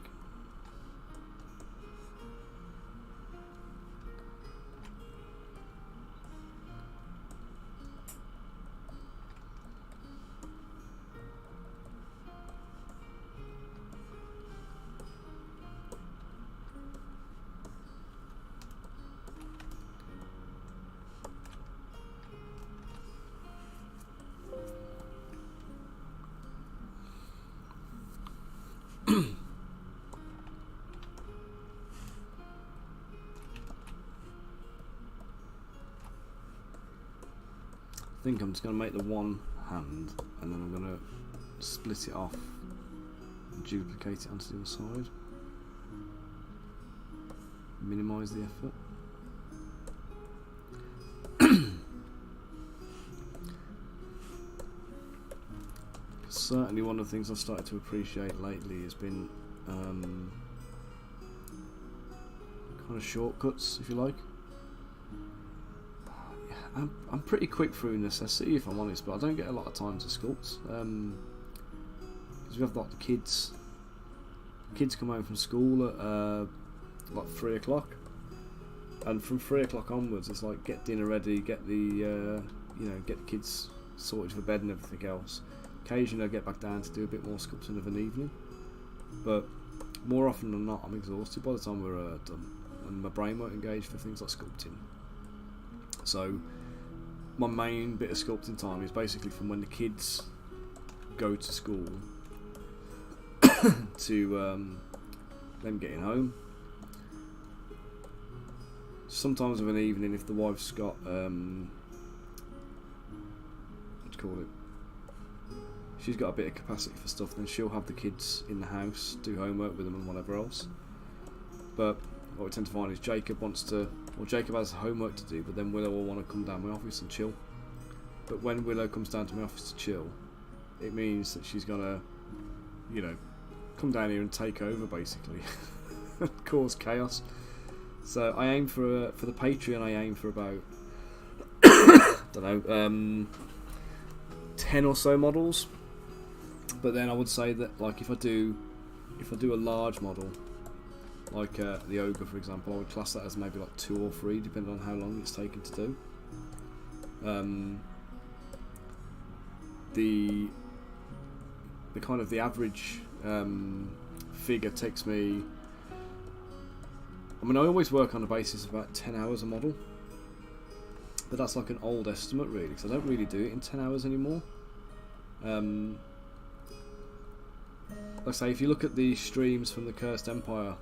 I think I'm just going to make the one hand and then I'm going to split it off and duplicate it onto the other side. Minimise the effort. Certainly one of the things I've started to appreciate lately has been kind of shortcuts, if you like. I'm pretty quick through necessity, if I'm honest, but I don't get a lot of time to sculpt because we have like the kids come home from school at like 3 o'clock, and from 3 o'clock onwards it's like get dinner ready, get the get the kids sorted for bed and everything else. Occasionally I get back down to do a bit more sculpting of an evening, but more often than not I'm exhausted by the time we're done, and my brain won't engage for things like sculpting. So my main bit of sculpting time is basically from when the kids go to school to them getting home. Sometimes of an evening if the wife's got what do you call it, she's got a bit of capacity for stuff, then she'll have the kids in the house, do homework with them and whatever else. But what we tend to find is Jacob has homework to do, but then Willow will want to come down my office and chill. But when Willow comes down to my office to chill, it means that she's gonna, come down here and take over basically, cause chaos. So I aim for the Patreon. I aim for about don't know 10 or so models. But then I would say that like if I do a large model, like the ogre for example, I would class that as maybe like 2 or 3 depending on how long it's taken to do. The kind of the average figure takes me, I mean I always work on the basis of about 10 hours a model, but that's like an old estimate really, because I don't really do it in 10 hours anymore. Like I say, if you look at the streams from the Cursed Empire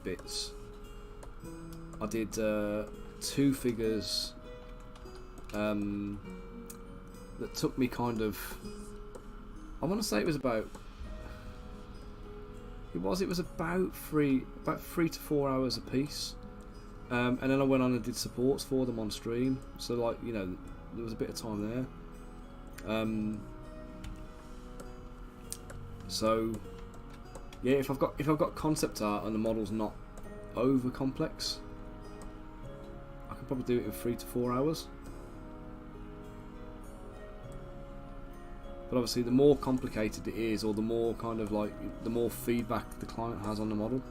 bits, I did 2 figures that took me kind of, I want to say it was about 3 to 4 hours a piece, and then I went on and did supports for them on stream, so like, you know, there was a bit of time there. So yeah, if I've got concept art and the model's not over complex, I can probably do it in 3 to 4 hours. But obviously the more complicated it is, or the more kind of like, the more feedback the client has on the model,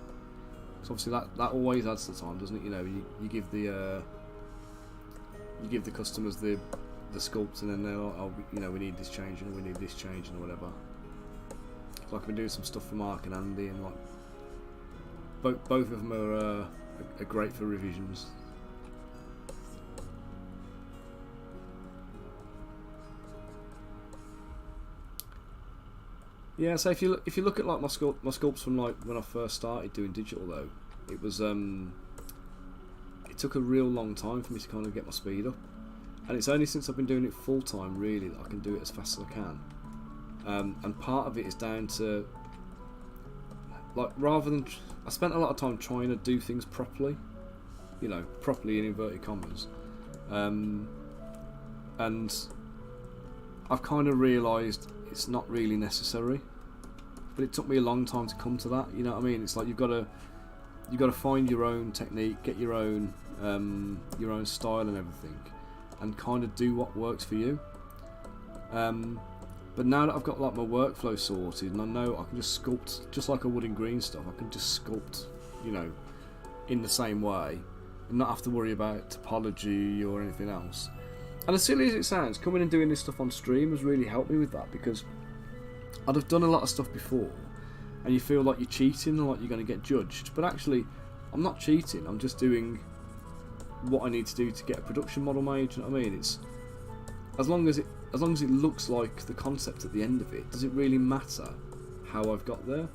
so obviously that always adds to time, doesn't it? You know, you give the customers the sculpts, and then they're like, oh, you know, we need this changing, or we need this changing, or whatever. So I've been doing some stuff for Mark and Andy, and like both of them are great for revisions. Yeah, so if you look at like my sculpts from like when I first started doing digital, though, it was it took a real long time for me to kind of get my speed up, and it's only since I've been doing it full time really that I can do it as fast as I can. And part of it is down to, like, rather than I spent a lot of time trying to do things properly, you know, properly in inverted commas, and I've kind of realised it's not really necessary. But it took me a long time to come to that. You know what I mean? It's like you've got to find your own technique, get your own style and everything, and kind of do what works for you. But now that I've got like my workflow sorted, and I know I can just sculpt just like I would in green stuff, I can just sculpt, you know, in the same way, and not have to worry about topology or anything else. And as silly as it sounds, coming and doing this stuff on stream has really helped me with that, because I'd have done a lot of stuff before, and you feel like you're cheating or like you're going to get judged. But actually, I'm not cheating. I'm just doing what I need to do to get a production model made. You know what I mean? It's as long as it looks like the concept at the end of it. Does it really matter how I've got there?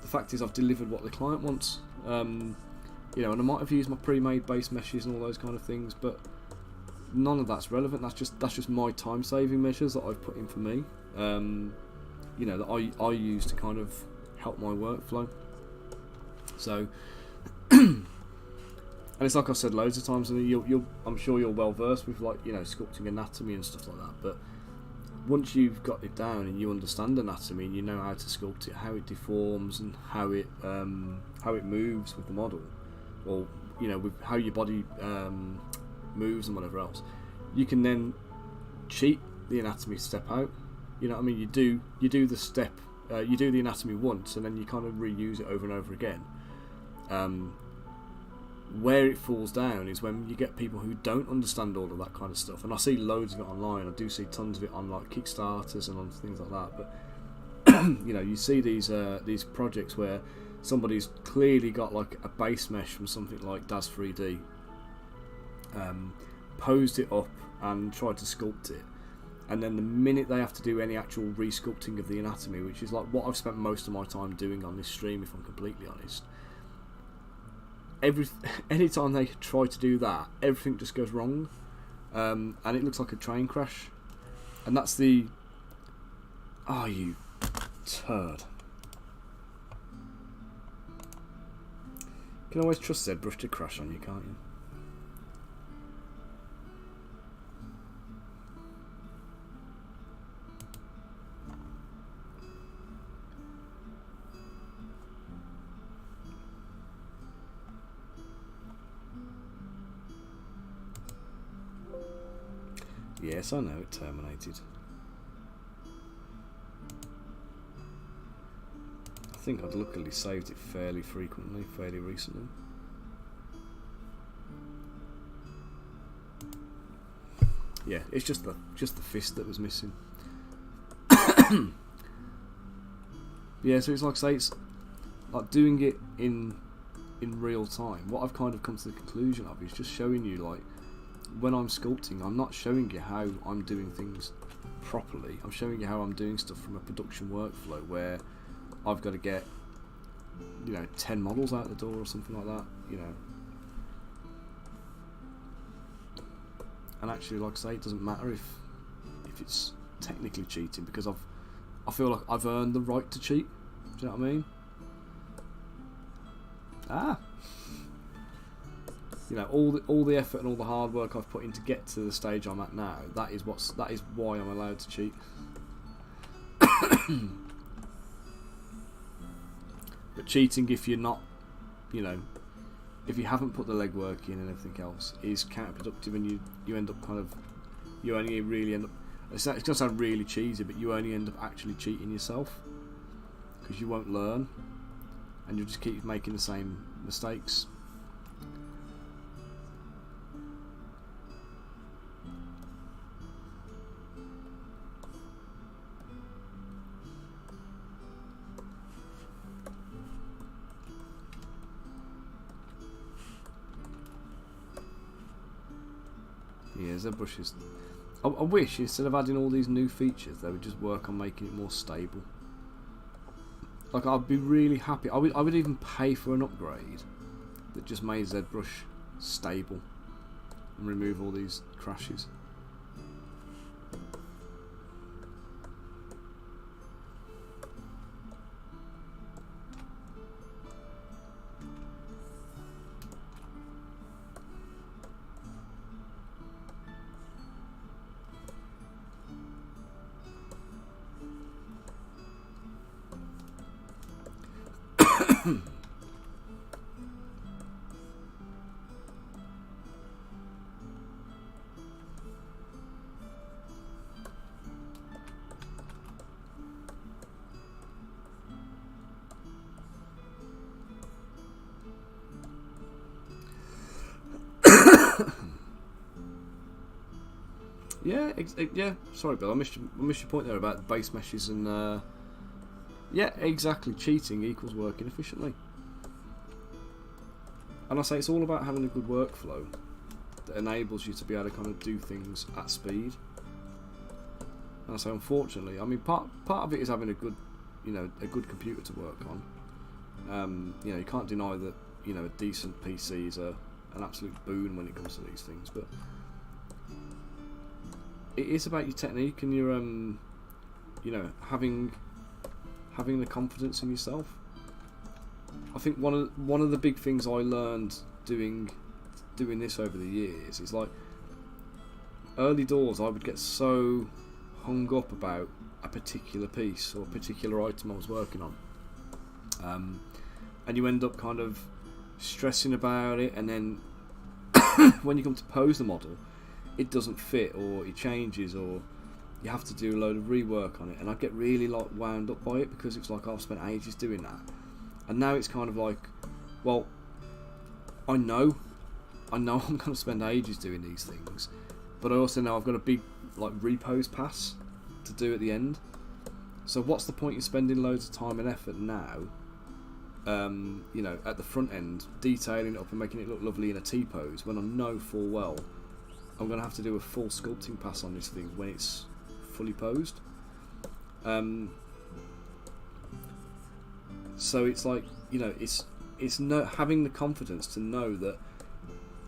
The fact is, I've delivered what the client wants. You know, and I might have used my pre-made base meshes and all those kind of things, but none of that's relevant. That's just my time-saving measures that I've put in for me. You know, that I use to kind of help my workflow. So, and it's like I've said loads of times, and I'm sure you're well versed with, like, you know, sculpting anatomy and stuff like that. But once you've got it down and you understand anatomy and you know how to sculpt it, how it deforms and how it moves with the model, or, you know, with how your body moves and whatever else, you can then cheat the anatomy step out. You know what I mean? You do the step, you do the anatomy once, and then you kind of reuse it over and over again. Where it falls down is when you get people who don't understand all of that kind of stuff, and I see loads of it online. I do see tons of it on like Kickstarters and on things like that. But you know, you see these projects where somebody's clearly got like a base mesh from something like DAZ 3D, posed it up and tried to sculpt it, and then the minute they have to do any actual re-sculpting of the anatomy, which is like what I've spent most of my time doing on this stream, if I'm completely honest, any time they try to do that, everything just goes wrong, and it looks like a train crash. And that's the, oh, you turd. You can always trust Zbrush to crash on you, can't you? Yes, I know it terminated. I think I'd luckily saved it fairly frequently, fairly recently. Yeah, it's just the fist that was missing. Yeah, so it's like, say, it's like doing it in real time. What I've kind of come to the conclusion of is just showing you, like, when I'm sculpting, I'm not showing you how I'm doing things properly. I'm showing you how I'm doing stuff from a production workflow where I've got to get, you know, 10 models out the door or something like that, you know. And actually, like I say, it doesn't matter if it's technically cheating, because I feel like I've earned the right to cheat. Do you know what I mean? You know, all the effort and all the hard work I've put in to get to the stage I'm at now. That is why I'm allowed to cheat. But cheating, if you're not, you know, if you haven't put the legwork in and everything else, is counterproductive, and you end up kind of, you only really end up. It's going to sound really cheesy, but you only end up actually cheating yourself, because you won't learn, and you'll just keep making the same mistakes. Yeah, Zbrush is. I wish instead of adding all these new features, they would just work on making it more stable. Like, I'd be really happy. I would even pay for an upgrade that just made Zbrush stable and remove all these crashes. Yeah. Sorry, Bill. I missed your point there about base meshes and. Yeah, exactly. Cheating equals working efficiently. And I say it's all about having a good workflow that enables you to be able to kind of do things at speed. And I say, unfortunately, I mean, part of it is having a good, a good computer to work on. You can't deny that, a decent PC is an absolute boon when it comes to these things, but it is about your technique and your, having the confidence in yourself. I think one of the big things I learned doing this over the years is, like, early doors I would get so hung up about a particular piece or a particular item I was working on, and you end up kind of stressing about it, and then when you come to pose the model, it doesn't fit, or it changes, or you have to do a load of rework on it, and I get really, like, wound up by it, because it's like I've spent ages doing that, and now it's kind of like, well, I know I'm going to spend ages doing these things, but I also know I've got a big, like, repose pass to do at the end. So what's the point in spending loads of time and effort now, at the front end, detailing it up and making it look lovely in a T-pose, when I know full well I'm going to have to do a full sculpting pass on this thing when it's fully posed. So it's like, it's having the confidence to know that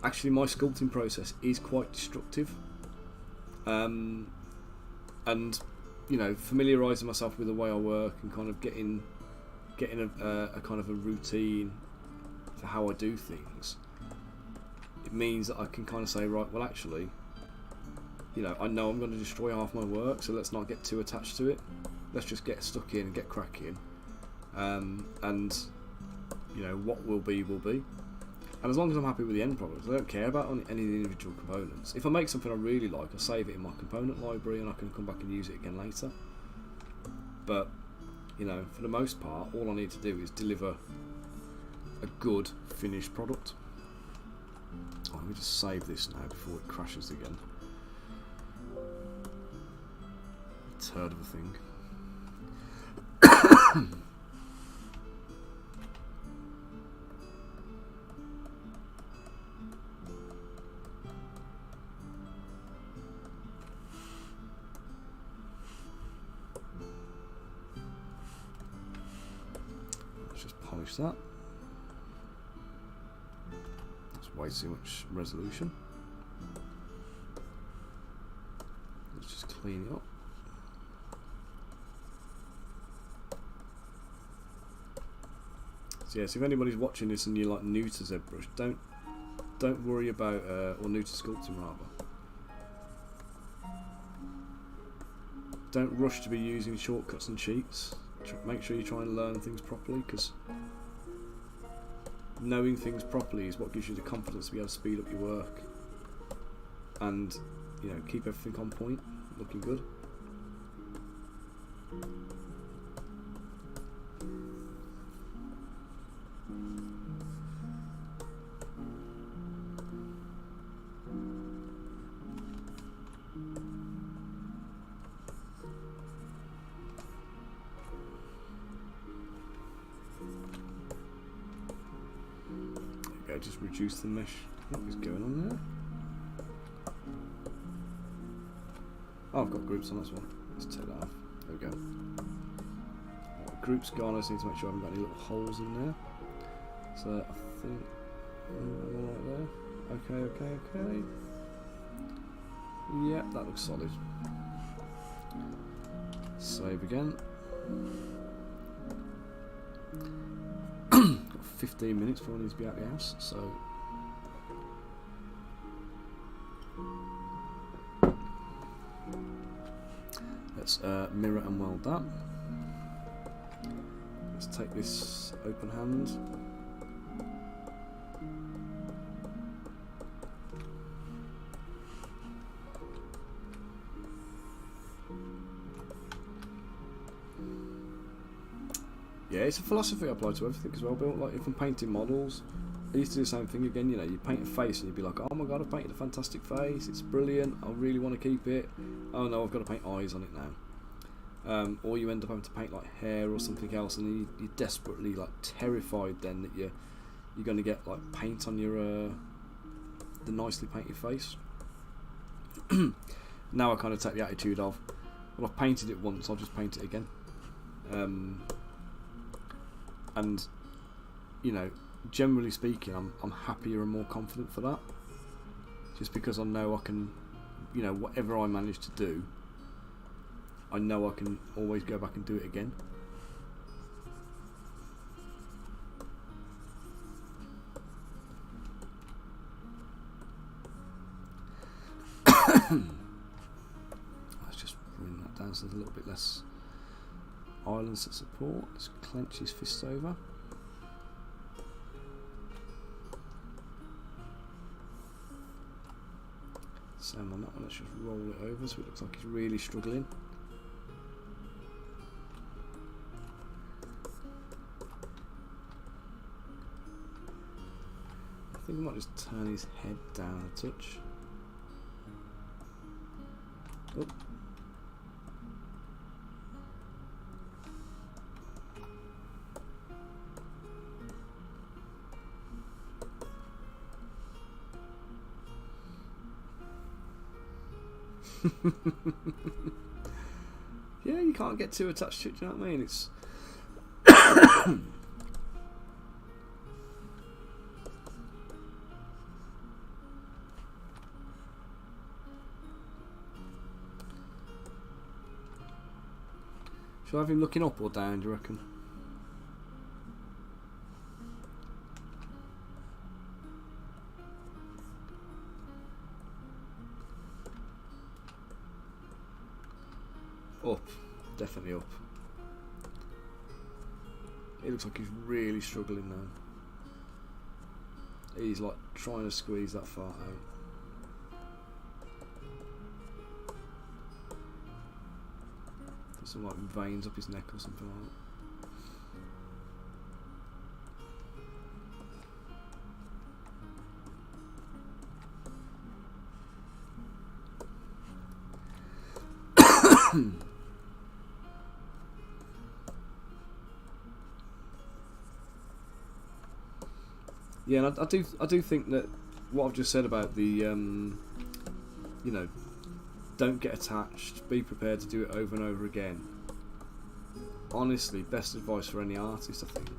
actually my sculpting process is quite destructive, and familiarising myself with the way I work and kind of getting a kind of a routine for how I do things. It means that I can kind of say, right, well, actually, I know I'm going to destroy half my work, so let's not get too attached to it. Let's just get stuck in and get cracking, and what will be will be. And as long as I'm happy with the end product, I don't care about any of the individual components. If I make something I really like, I save it in my component library and I can come back and use it again later. But, for the most part, all I need to do is deliver a good finished product. Oh, let me just save this now before it crashes again. Turd of a thing. Let's just polish that. That's way too much resolution. just clean it up. So yes, if anybody's watching this and you're like new to Zbrush, don't worry about or new to sculpting rather. Don't rush to be using shortcuts and cheats. Make sure you try and learn things properly, because knowing things properly is what gives you the confidence to be able to speed up your work and, you know, keep everything on point, looking good. Just reduce the mesh. What is going on there? Oh, I've got groups on this one. Let's take that off. There we go. Groups gone. I just need to make sure I haven't got any little holes in there. So I think all right there. Okay. Yeah, that looks solid. Save again. 15 minutes before I need to be out of the house, so let's mirror and weld that. Let's take this open hand. Yeah, it's a philosophy I apply to everything as well, Bill. Like, if I'm painting models, I used to do the same thing again. You know, you paint a face and you'd be like, oh my god, I've painted a fantastic face, it's brilliant, I really want to keep it. Oh no, I've got to paint eyes on it now. Or you end up having to paint like hair or something else, and you're desperately like terrified then that you're going to get like paint on your the nicely painted face. Now I kind of take the attitude of, well, I've painted it once, I'll just paint it again. And, you know, generally speaking, I'm happier and more confident for that. Just because I know I can, you know, whatever I manage to do, I know I can always go back and do it again. Let's just bring that down so there's a little bit less islands at support. Let's clench his fists over. Same on that one, let's just roll it over so it looks like he's really struggling. I think I might just turn his head down a touch. Oh. Yeah, you can't get too attached to it, do you know what I mean? It's should I have him looking up or down, do you reckon? Up, definitely up. It looks like he's really struggling now. He's like trying to squeeze that far out. There's some like veins up his neck or something like that. Yeah, and I do think that what I've just said about the, you know, don't get attached, be prepared to do it over and over again. Honestly, best advice for any artist, I think.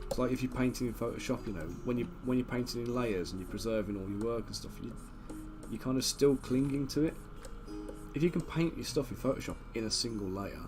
It's like if you're painting in Photoshop, you know, when you're painting in layers and you're preserving all your work and stuff, you're kind of still clinging to it. If you can paint your stuff in Photoshop in a single layer,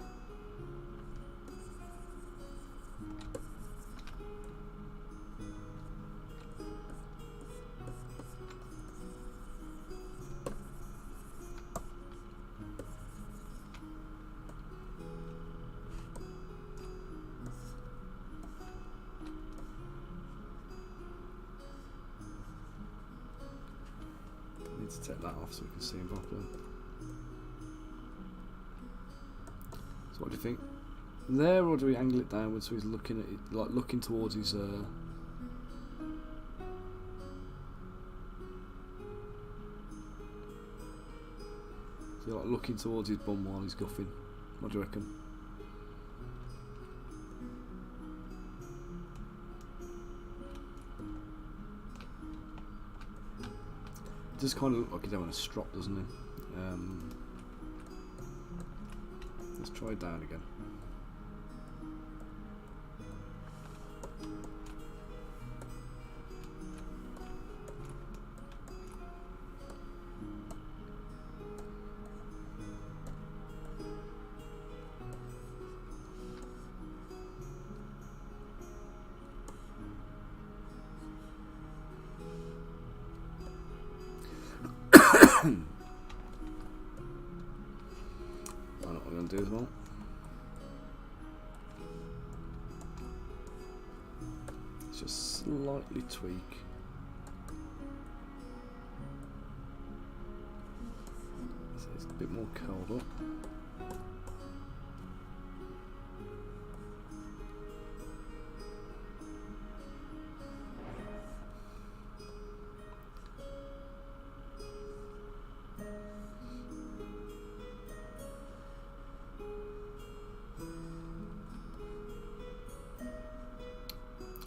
I need to take that off so we can see him properly. So what do you think? There, or do we angle it downwards so he's looking at it, like looking towards his so like looking towards his bum while he's guffing. What do you reckon? It does kind of look like he's having a strop, doesn't he? Let's try it down again. I know what we're going to do as well. Let's just slightly tweak. So it's a bit more curled up.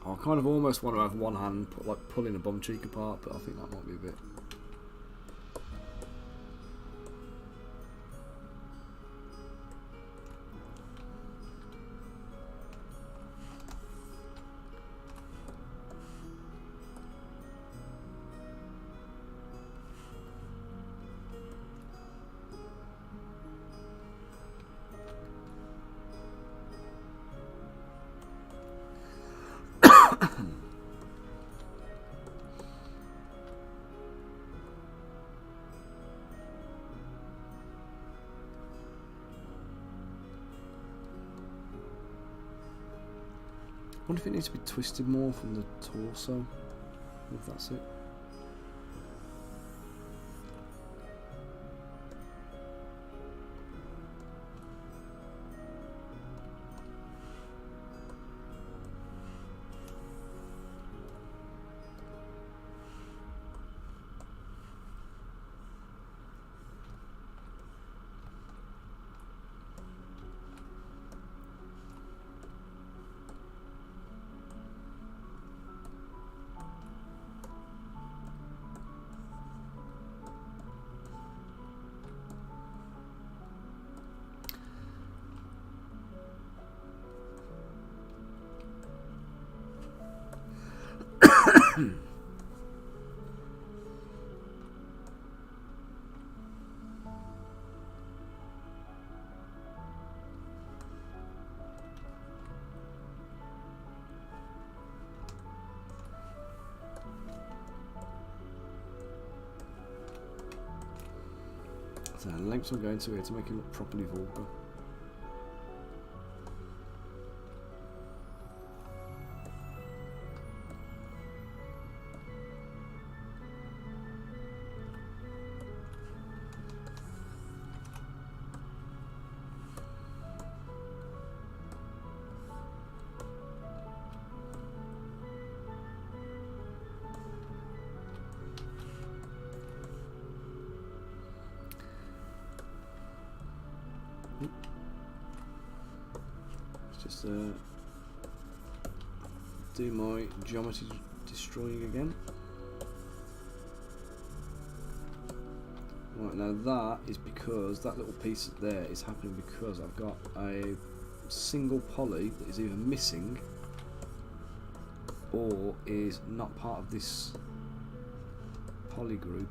I kind of almost want to have one hand like pulling a bum cheek apart, but I think that might be a bit. I wonder if it needs to be twisted more from the torso, if that's it. So the lengths I'm going to here to make it look properly vulgar. Just do my geometry destroying again. Right, now that is because that little piece there is happening because I've got a single poly that is either missing or is not part of this poly group.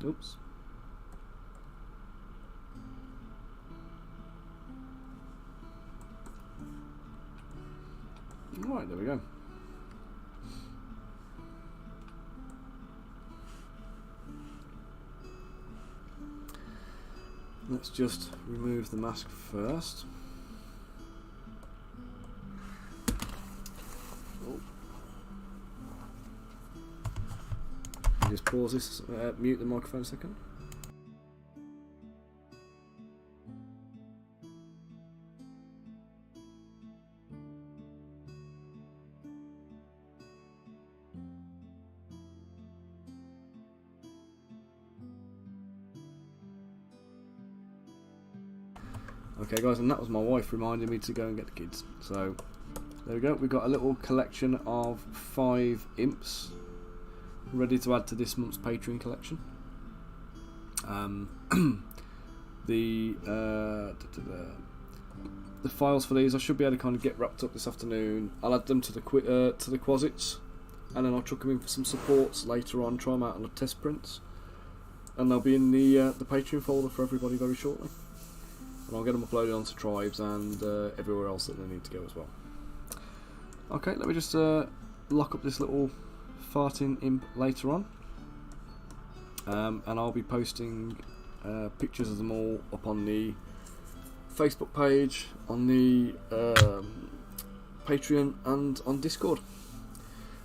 Oops. Right, there we go. Let's just remove the mask first. Oh. Just pause this, mute the microphone a second. Okay guys, and that was my wife reminding me to go and get the kids. So there we go, we've got a little collection of 5 imps ready to add to this month's Patreon collection. The files for these I should be able to kind of get wrapped up this afternoon. I'll add them to the quasits, and then I'll chuck them in for some supports later on, try them out on the test prints, and they'll be in the Patreon folder for everybody very shortly. And I'll get them uploaded onto Tribes and everywhere else that they need to go as well. Okay, let me just lock up this little farting imp later on, and I'll be posting pictures of them all up on the Facebook page, on the Patreon, and on Discord.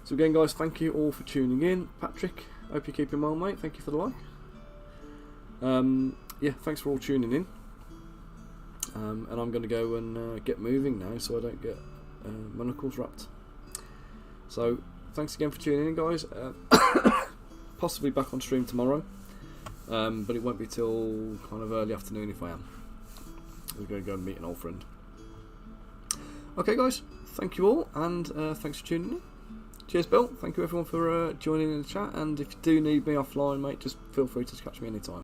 So again guys, thank you all for tuning in. Patrick, hope you're keeping well, mate. Thank you for the like. Yeah, thanks for all tuning in. And I'm going to go and get moving now so I don't get my knuckles wrapped. So thanks again for tuning in guys. Possibly back on stream tomorrow, but it won't be till kind of early afternoon if I am. We're going to go and meet an old friend. Okay guys, thank you all, and thanks for tuning in. Cheers Bill, thank you everyone for joining in the chat, and if you do need me offline mate, just feel free to catch me anytime.